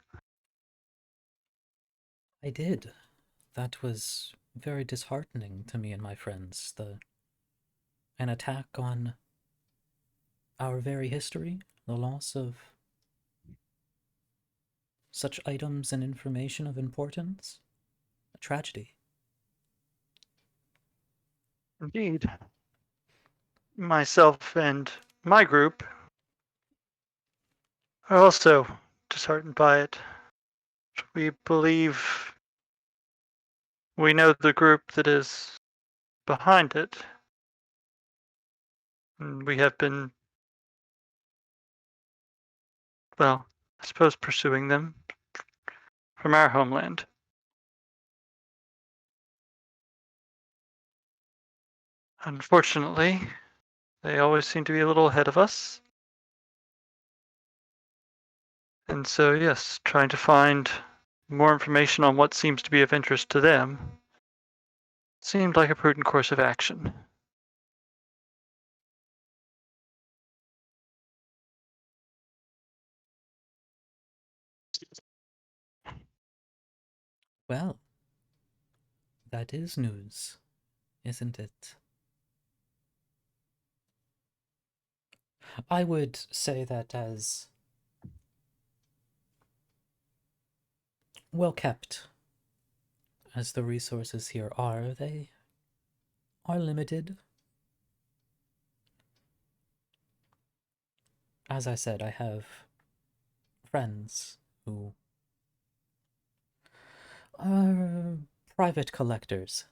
I did. That was very disheartening to me and my friends. An attack on our very history, the loss of such items and information of importance. A tragedy. Indeed. Myself and my group are also disheartened by it. We believe we know the group that is behind it. And we have been, well, I suppose pursuing them from our homeland. Unfortunately, they always seem to be a little ahead of us. And so, yes, trying to find more information on what seems to be of interest to them seemed like a prudent course of action. Well, that is news, isn't it? I would say that as well kept as the resources here are, they are limited. As I said, I have friends who are private collectors.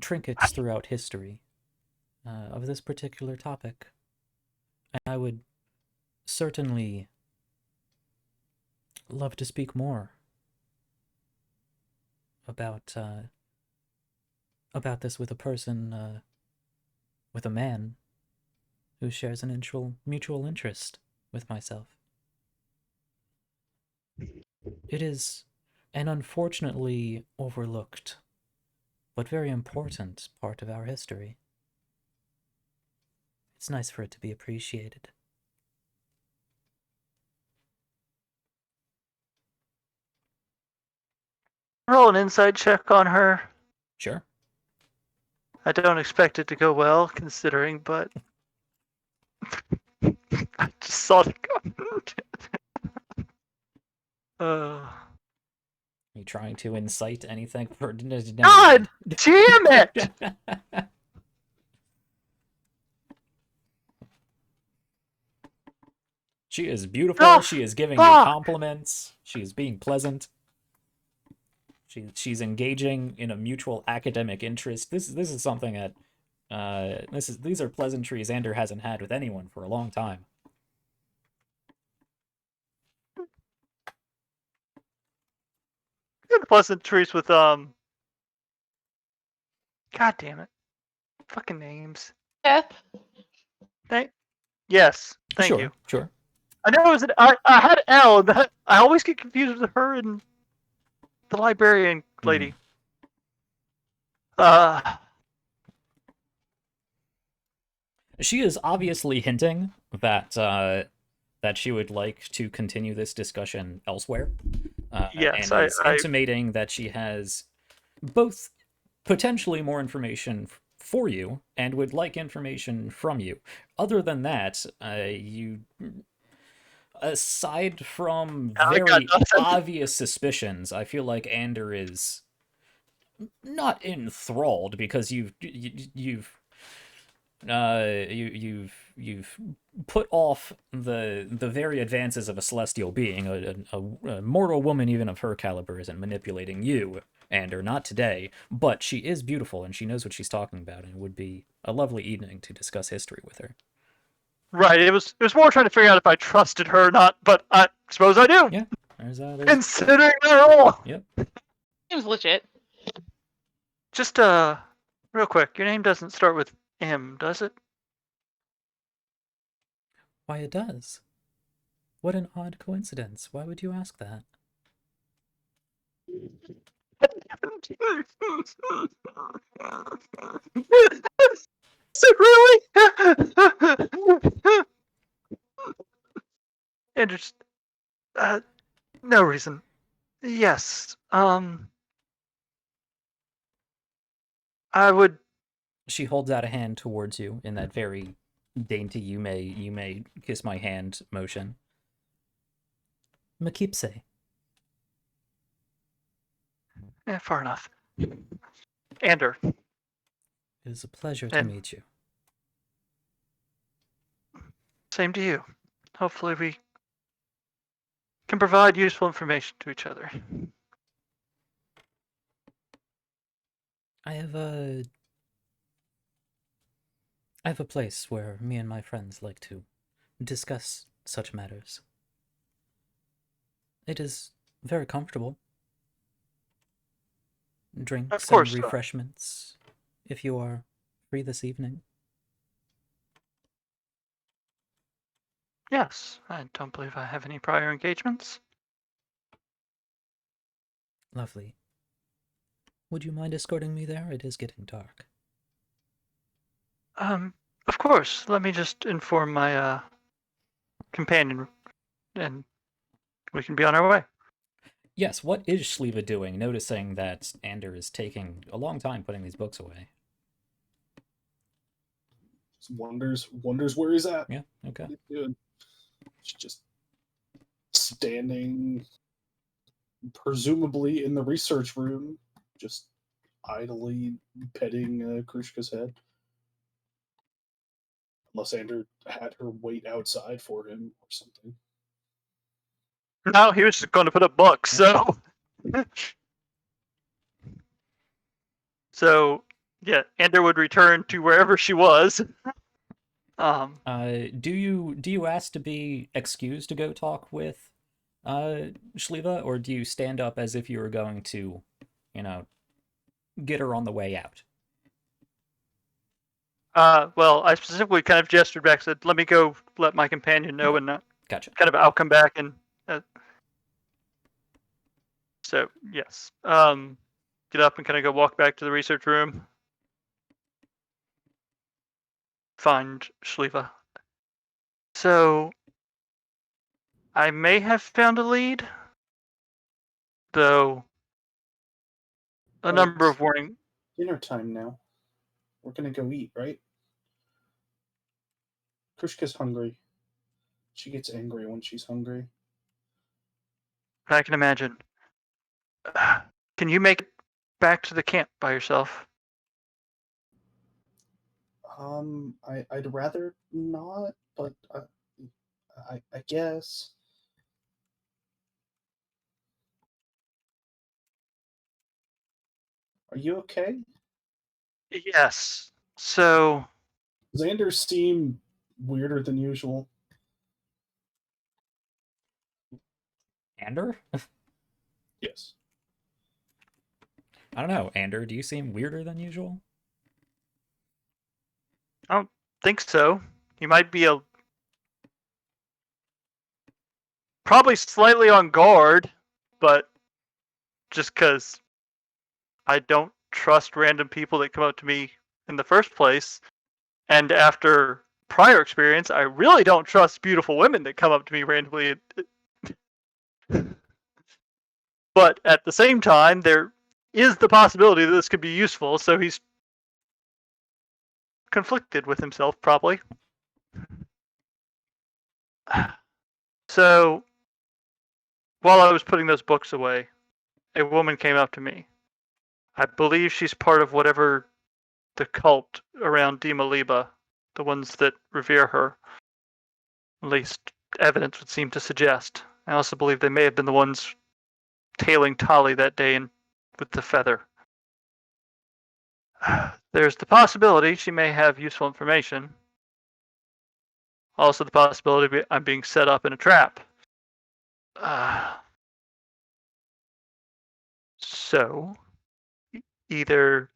Trinkets throughout history of this particular topic. And I would certainly love to speak more about this with a person, with a man who shares an mutual interest with myself. It is an unfortunately overlooked, but very important part of our history. It's nice for it to be appreciated. Roll an inside check on her. Sure. I don't expect it to go well, considering, but I just saw the Are you trying to incite anything? God damn it! She is beautiful. Oh, She is giving you fuck. compliments. She is being pleasant. She's engaging in a mutual academic interest. This is something that these are pleasantries Ander hasn't had with anyone for a long time. Good pleasantries with God damn it. Fucking names. Beth. Yes, thank Sure, you. sure. I know it was I had L, and I always get confused with her and the librarian lady. She is obviously hinting that that she would like to continue this discussion elsewhere. Yes, and is intimating that she has both potentially more information for you and would like information from you. Other than that, you, aside from very obvious suspicions, I feel like Ander is not enthralled because you've put off the very advances of a celestial being. A mortal woman, even of her caliber, isn't manipulating you, Ander, not today. But she is beautiful, and she knows what she's talking about, and it would be a lovely evening to discuss history with her. Right. It was more trying to figure out if I trusted her or not, but I suppose I do. Yeah. There's considering her role. Yep. Seems legit. Just real quick, your name doesn't start with M, does it? Why, it does. What an odd coincidence. Why would you ask that? Is it really? And just no reason. Yes. I would. She holds out a hand towards you in that very dainty you may kiss my hand motion. Makipse. Yeah, far enough. Ander. It is a pleasure to meet you. Same to you. Hopefully we can provide useful information to each other. I have a place where me and my friends like to discuss such matters. It is very comfortable. Drinks and refreshments, if you are free this evening. Yes, I don't believe I have any prior engagements. Lovely. Would you mind escorting me there? It is getting dark. Of course. Let me just inform my companion, and we can be on our way. Yes, what is Shliva doing, noticing that Ander is taking a long time putting these books away? Wonders where he's at. Yeah, okay. She's just standing, presumably in the research room, just idly petting Krushka's head. Unless Ander had her wait outside for him or something. No, he was just going to put up books, so... So, yeah, Ander would return to wherever she was. Do you ask to be excused to go talk with Shliva, or do you stand up as if you were going to, get her on the way out? Well, I specifically kind of gestured back, said, "Let me go, let my companion know," and gotcha. Kind of, I'll come back and. So yes, get up and kind of go walk back to the research room. Find Shliva. So, I may have found a lead, though. A number of warning. Dinner time now. We're gonna go eat, right? Krushka's hungry. She gets angry when she's hungry. I can imagine. Can you make it back to the camp by yourself? I'd rather not, but I guess. Are you okay? Yes. So, Xander seem weirder than usual. Ander? Yes. I don't know. Ander, do you seem weirder than usual? I don't think so. You might be probably slightly on guard, but just because I don't trust random people that come up to me in the first place, and after prior experience, I really don't trust beautiful women that come up to me randomly. But at the same time, there is the possibility that this could be useful, so he's conflicted with himself, probably. So, while I was putting those books away, a woman came up to me. I believe she's part of whatever the cult around Dimaliba, the ones that revere her. At least evidence would seem to suggest. I also believe they may have been the ones tailing Tali that day with the feather. There's the possibility she may have useful information. Also the possibility I'm being set up in a trap. So, either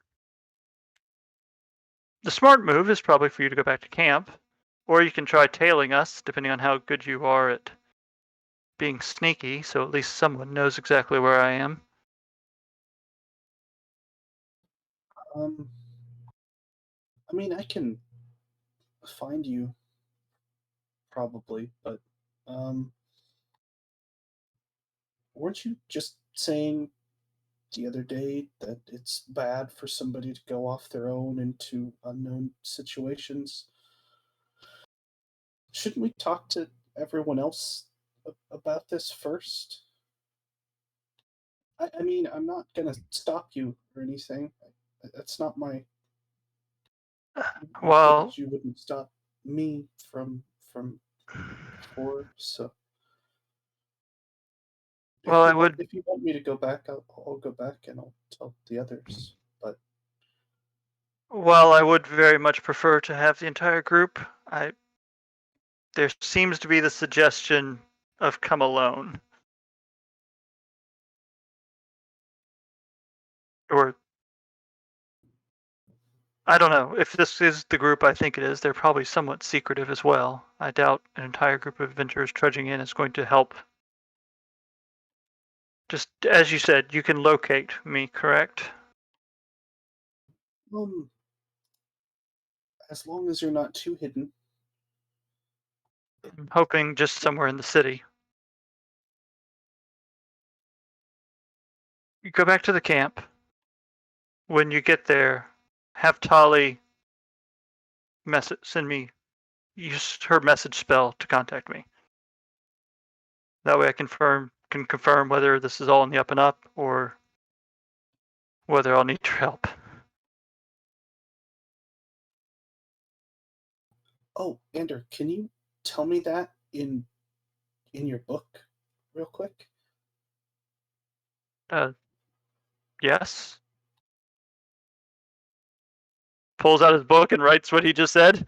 the smart move is probably for you to go back to camp, or you can try tailing us, depending on how good you are at being sneaky, so at least someone knows exactly where I am. I mean, I can find you, probably, but, weren't you just saying the other day that it's bad for somebody to go off their own into unknown situations? Shouldn't we talk to everyone else about this first? I mean, I'm not gonna stop you or anything. That's not my. Well, You wouldn't stop me from before, so. well, I would. If you want me to go back, I'll go back and I'll tell the others. But Well, I would very much prefer to have the entire group. There seems to be the suggestion of come alone. Or I don't know. If this is the group I think it is, they're probably somewhat secretive as well. I doubt an entire group of adventurers trudging in is going to help. Just as you said, you can locate me, correct? as long as you're not too hidden. I'm hoping just somewhere in the city. You go back to the camp. When you get there, have Tali use her message spell to contact me. That way I can confirm whether this is all in the up and up or whether I'll need your help. Oh, Ander, can you tell me that in your book, real quick? Yes. Pulls out his book and writes what he just said.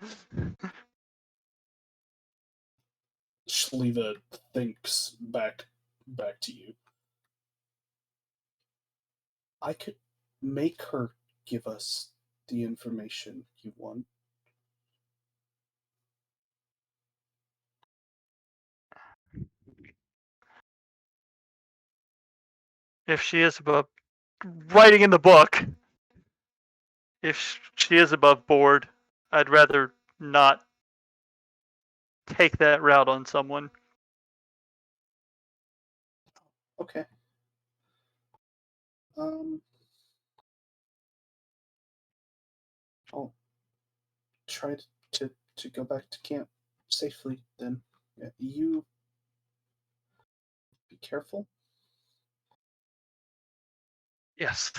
Shleva thinks back to you. I could make her give us the information you want. If she is above writing in the book, if she is above board, I'd rather not take that route on someone. Okay. I'll try to go back to camp safely then. You be careful. Yes.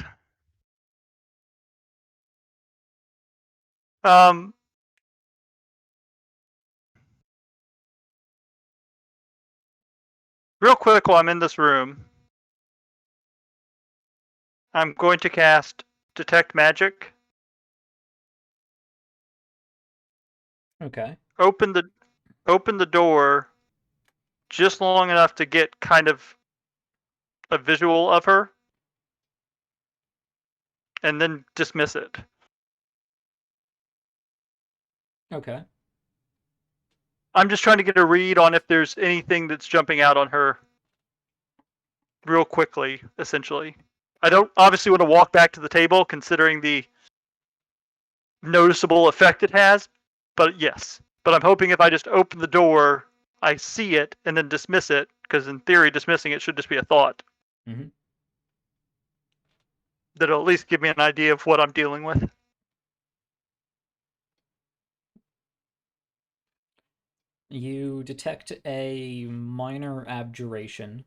Real quick while I'm in this room, I'm going to cast Detect Magic. Okay. Open the door just long enough to get kind of a visual of her, and then dismiss it. Okay. I'm just trying to get a read on if there's anything that's jumping out on her real quickly, essentially. I don't obviously want to walk back to the table considering the noticeable effect it has, but yes. But I'm hoping if I just open the door, I see it and then dismiss it, because in theory, dismissing it should just be a thought. Mm-hmm. That'll at least give me an idea of what I'm dealing with. You detect a minor abjuration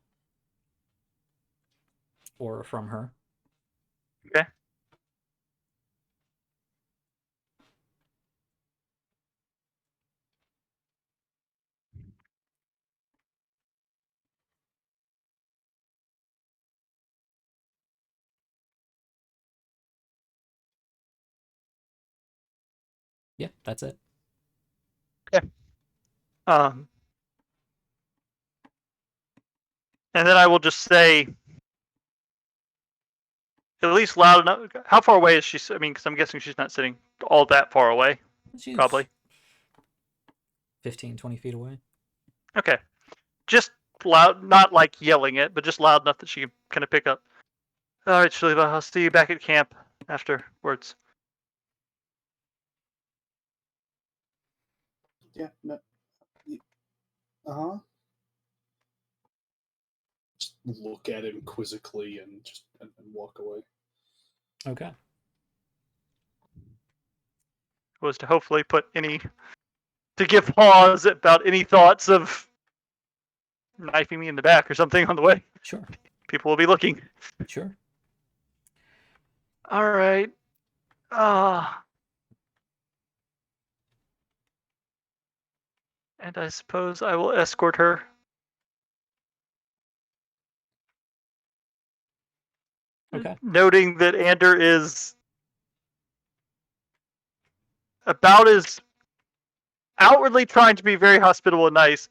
or from her. Okay. Yeah, that's it. Okay. And then I will just say, at least loud enough. How far away is she? I mean, because I'm guessing she's not sitting all that far away. She's Probably. 15, 20 feet away. Okay. Just loud, not like yelling it, but just loud enough that she can kind of pick up. All right, Shaliva, I'll see you back at camp afterwards. Yeah. No. Uh-huh. Just look at him quizzically and walk away. Okay. Was to hopefully to give pause about any thoughts of knifing me in the back or something on the way. Sure. People will be looking. Sure. All right. And I suppose I will escort her. Okay. Noting that Ander is about as outwardly trying to be very hospitable and nice,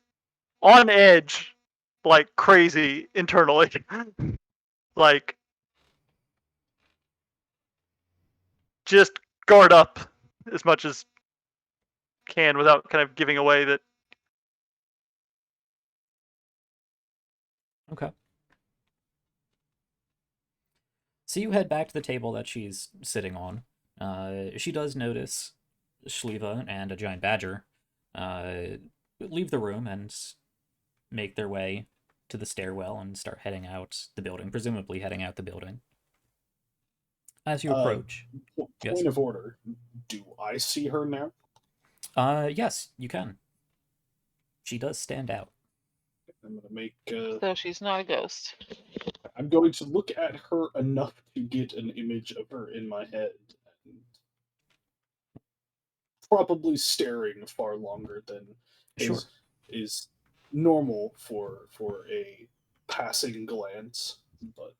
on edge, like crazy internally. Like, just guard up as much as can without kind of giving away that. Okay. So you head back to the table that she's sitting on. She does notice Shliva and a giant badger leave the room and make their way to the stairwell and start heading out the building, presumably heading out the building. As you approach. Point Yes. of order. Do I see her now? Yes, you can. She does stand out. I'm gonna make. So she's not a ghost. I'm going to look at her enough to get an image of her in my head. And probably staring far longer than Sure. is normal for a passing glance, but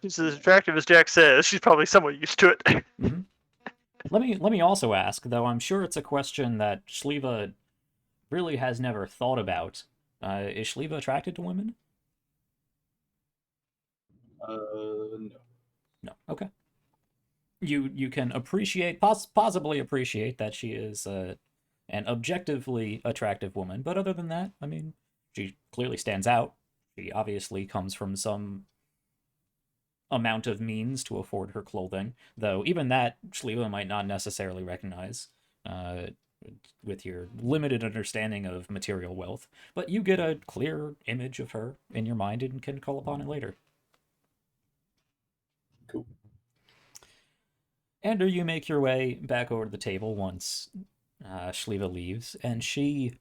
She's as attractive as Jack says. She's probably somewhat used to it. Mm-hmm. Let me also ask, though I'm sure it's a question that Shliva really has never thought about. Is Shliva attracted to women? no. No. Okay. You can appreciate, possibly appreciate that she is an objectively attractive woman, but other than that, I mean, she clearly stands out. She obviously comes from some amount of means to afford her clothing, though even that Shliva might not necessarily recognize with your limited understanding of material wealth, but you get a clear image of her in your mind and can call upon it later. Cool. Ander, you make your way back over to the table once Shliva leaves, and she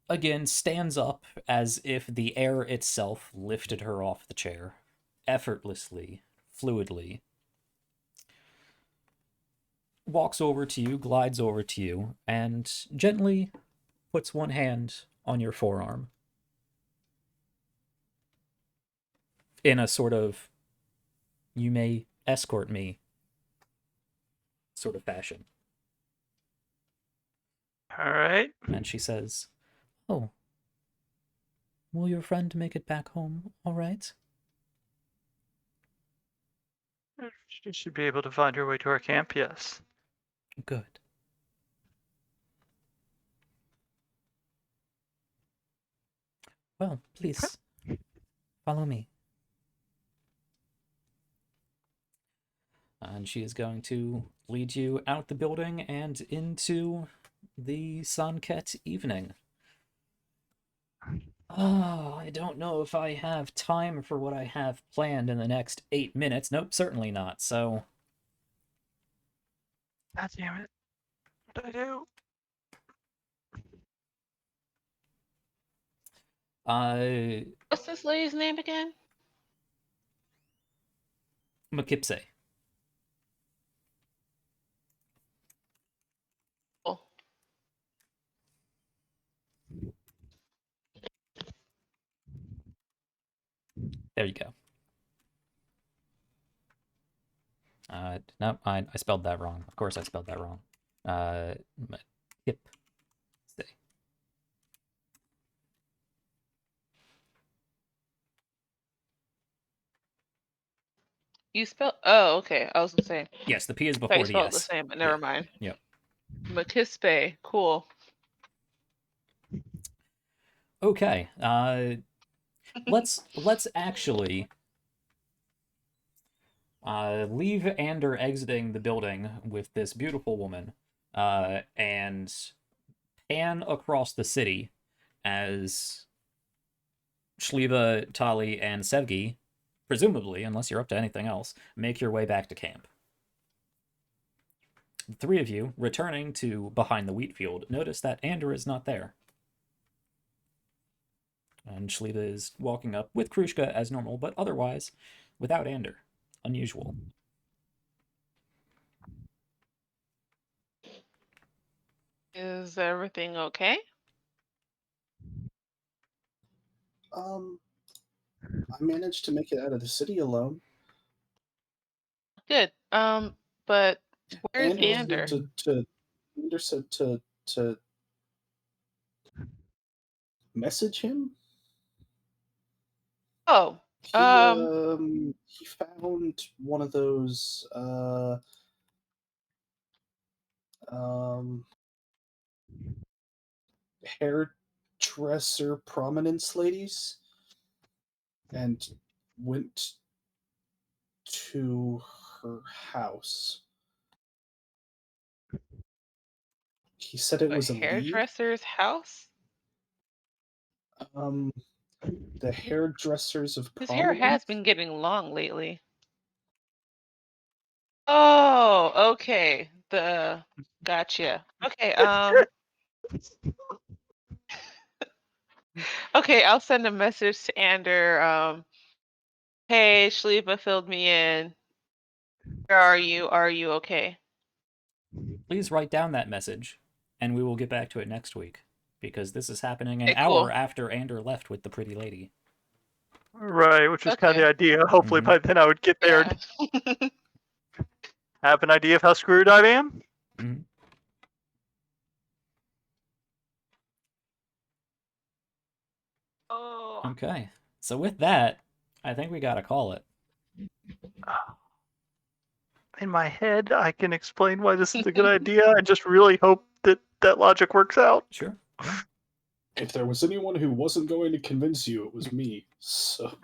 again stands up as if the air itself lifted her off the chair, effortlessly, fluidly. Walks over to you, glides over to you, and gently puts one hand on your forearm. In a sort of, you may escort me sort of fashion. All right. And she says, "Oh, will your friend make it back home all right?" She should be able to find her way to our camp, yes. Good. Well, please, follow me. And she is going to lead you out the building and into the Sann'Kett evening. I don't know if I have time for what I have planned in the next 8 minutes. Nope, certainly not. So, God damn it. What did I do? What's this lady's name again? Mekipse. Oh, There you go. No, I spelled that wrong. Of course I spelled that wrong. Mekipse. you spelled. Oh, okay. I was gonna say. Yes, the P is I thought you before the spelled it the S. same, but never Yeah. mind. Yep. Makispe. Cool. Okay. Let's actually leave Ander exiting the building with this beautiful woman, and pan across the city as Shliva, Tali, and Sevgi, presumably, unless you're up to anything else, make your way back to camp. The three of you, returning to behind the wheat field, notice that Ander is not there. And Shliva is walking up with Krushka as normal, but otherwise without Ander. Unusual. Is everything okay? I managed to make it out of the city alone. Good. But where's Ander Ander? Ander said to message him. Oh, He found one of those hairdresser prominence ladies and went to her house. He said it a was a lead. hairdresser's house? The hairdressers of His prominence. hair has been getting long lately. Oh, okay. Gotcha. Okay, okay, I'll send a message to Ander. Hey, Shliva filled me in. Where are you? Are you okay? Please write down that message, and we will get back to it next week, because this is happening an Okay, hour cool. after Ander left with the pretty lady. Right, which was kind of Okay. the idea. Hopefully by then I would get there and Yeah. have an idea of how screwed I am. Mhm. Oh. Okay, so with that, I think we gotta call it. In my head, I can explain why this is a good idea and just really hope that that logic works out. Sure. Yeah. If there was anyone who wasn't going to convince you, it was me. So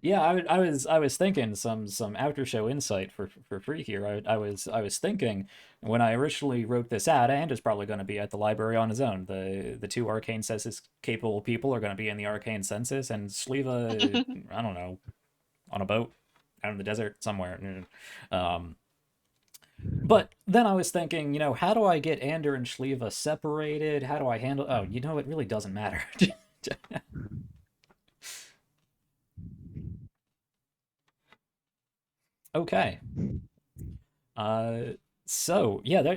Yeah, I was thinking some after show insight for free here. I was thinking when I originally wrote this out, Ander's probably going to be at the library on his own. The two arcane census capable people are going to be in the arcane census, and Shliva, I don't know, on a boat out in the desert somewhere. But then I was thinking, how do I get Ander and Shliva separated? How do I handle... Oh, it really doesn't matter. Okay. So, yeah,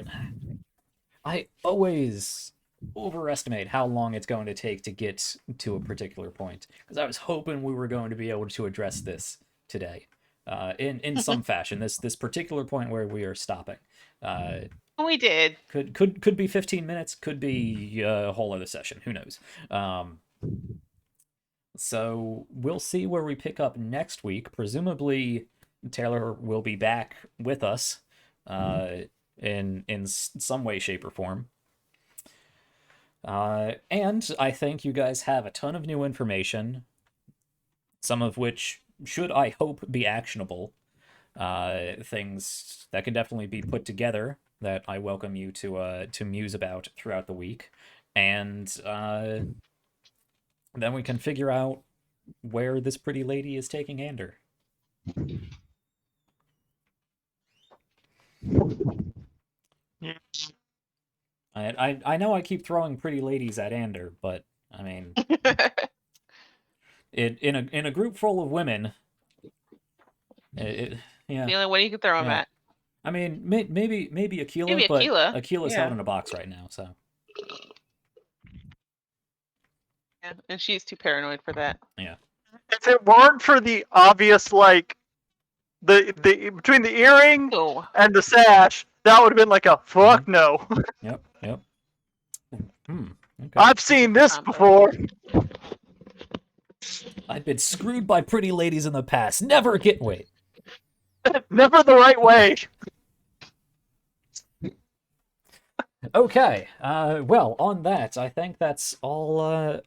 I always overestimate how long it's going to take to get to a particular point, because I was hoping we were going to be able to address this today, in some fashion. This particular point where we are stopping, We did. could be 15 minutes, could be a whole other session. Who knows? So we'll see where we pick up next week. Presumably, Taylor will be back with us, in some way, shape, or form. And I think you guys have a ton of new information, some of which should, I hope, be actionable. Things that can definitely be put together that I welcome you to muse about throughout the week. And then we can figure out where this pretty lady is taking Ander. Yeah. I know I keep throwing pretty ladies at Ander, but I mean, in a group full of women, yeah. The only way you can throw them Yeah. at. I mean, maybe Aquila, Maybe but Aquila. Aquila's Yeah. held in a box right now, so. Yeah, and she's too paranoid for that. Yeah. If it weren't for the obvious, like, the between the earring Oh. and the sash, that would have been like a fuck no. Yep. Okay. I've seen this before. I've been screwed by pretty ladies in the past. Never again. Wait. Never the right way. Okay. Well, on that, I think that's all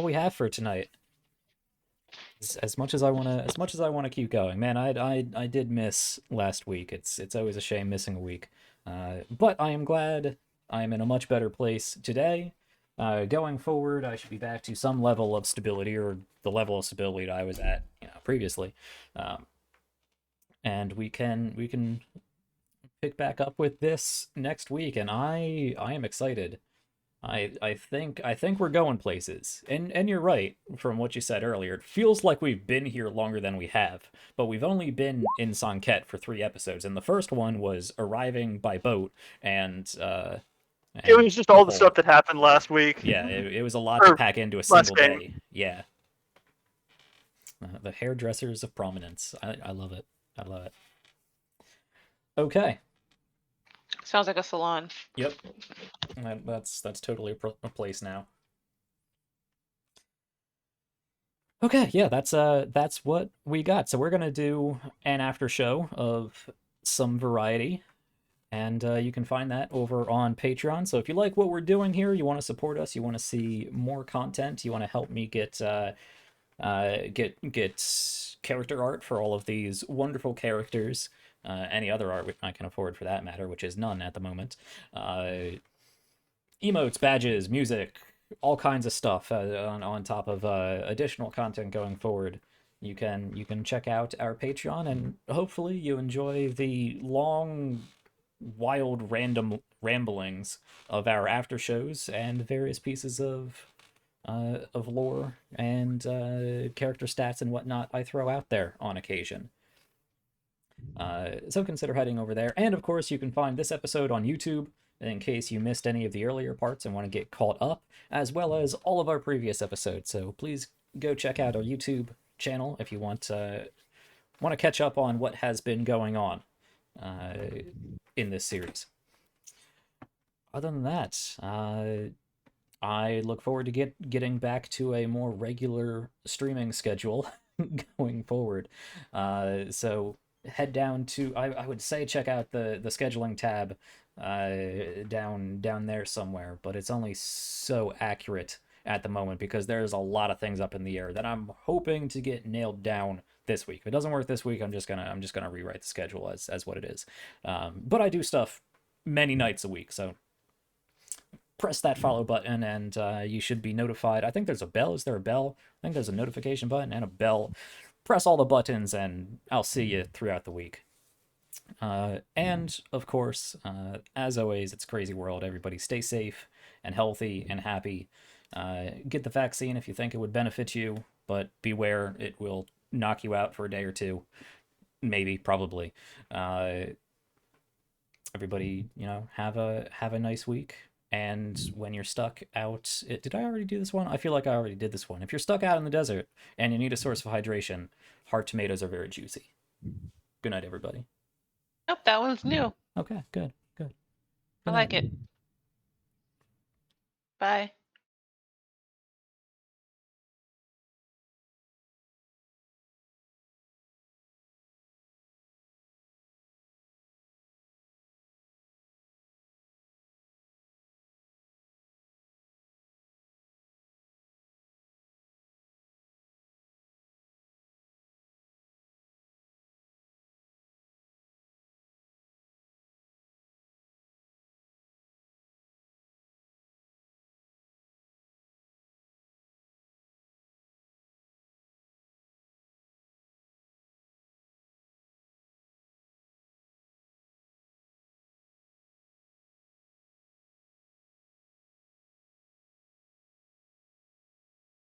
we have for tonight. As much as I wanna keep going, man. I did miss last week. It's always a shame missing a week. But I am glad I am in a much better place today. Going forward, I should be back to some level of stability, or the level of stability I was at, previously. And we can pick back up with this next week, and I am excited. I think we're going places. And you're right, from what you said earlier. It feels like we've been here longer than we have, but we've only been in Sann'Kett for 3 episodes, and the first one was arriving by boat, and it was just all the stuff that happened last week. Yeah, it was a lot to pack into a single day. Yeah. The hairdressers of prominence. I love it. I love it. Okay. Sounds like a salon. Yep. That's totally a place now. Okay, yeah, that's what we got. So we're gonna do an after show of some variety, and you can find that over on Patreon. So if you like what we're doing here, you want to support us, you want to see more content, you want to help me get character art for all of these wonderful characters, any other art I can afford for that matter, which is none at the moment. Emotes, badges, music, all kinds of stuff on top of additional content going forward. You can check out our Patreon, and hopefully you enjoy the long, wild, random ramblings of our after shows and various pieces of lore and character stats and whatnot I throw out there on occasion. So consider heading over there. And of course, you can find this episode on YouTube in case you missed any of the earlier parts and want to get caught up, as well as all of our previous episodes. So please go check out our YouTube channel if you want to catch up on what has been going on in this series. Other than that, I look forward to getting back to a more regular streaming schedule going forward. So head down to, I would say check out the scheduling tab down there somewhere, but it's only so accurate at the moment because there's a lot of things up in the air that I'm hoping to get nailed down this week. If it doesn't work this week, I'm just gonna rewrite the schedule as what it is. But I do stuff many nights a week, so press that follow button and you should be notified. I think there's a bell. Is there a bell? I think there's a notification button and a bell. Press all the buttons and I'll see you throughout the week. And of course, as always, it's a crazy world. Everybody stay safe and healthy and happy. Get the vaccine if you think it would benefit you, but beware, it will knock you out for a day or two. Maybe, probably. Everybody, have a nice week. And when you're stuck out, did I already do this one? I feel like I already did this one. If you're stuck out in the desert and you need a source of hydration, heart tomatoes are very juicy. Good night, everybody. Nope, that one's new. Okay, good. I like it. Bye.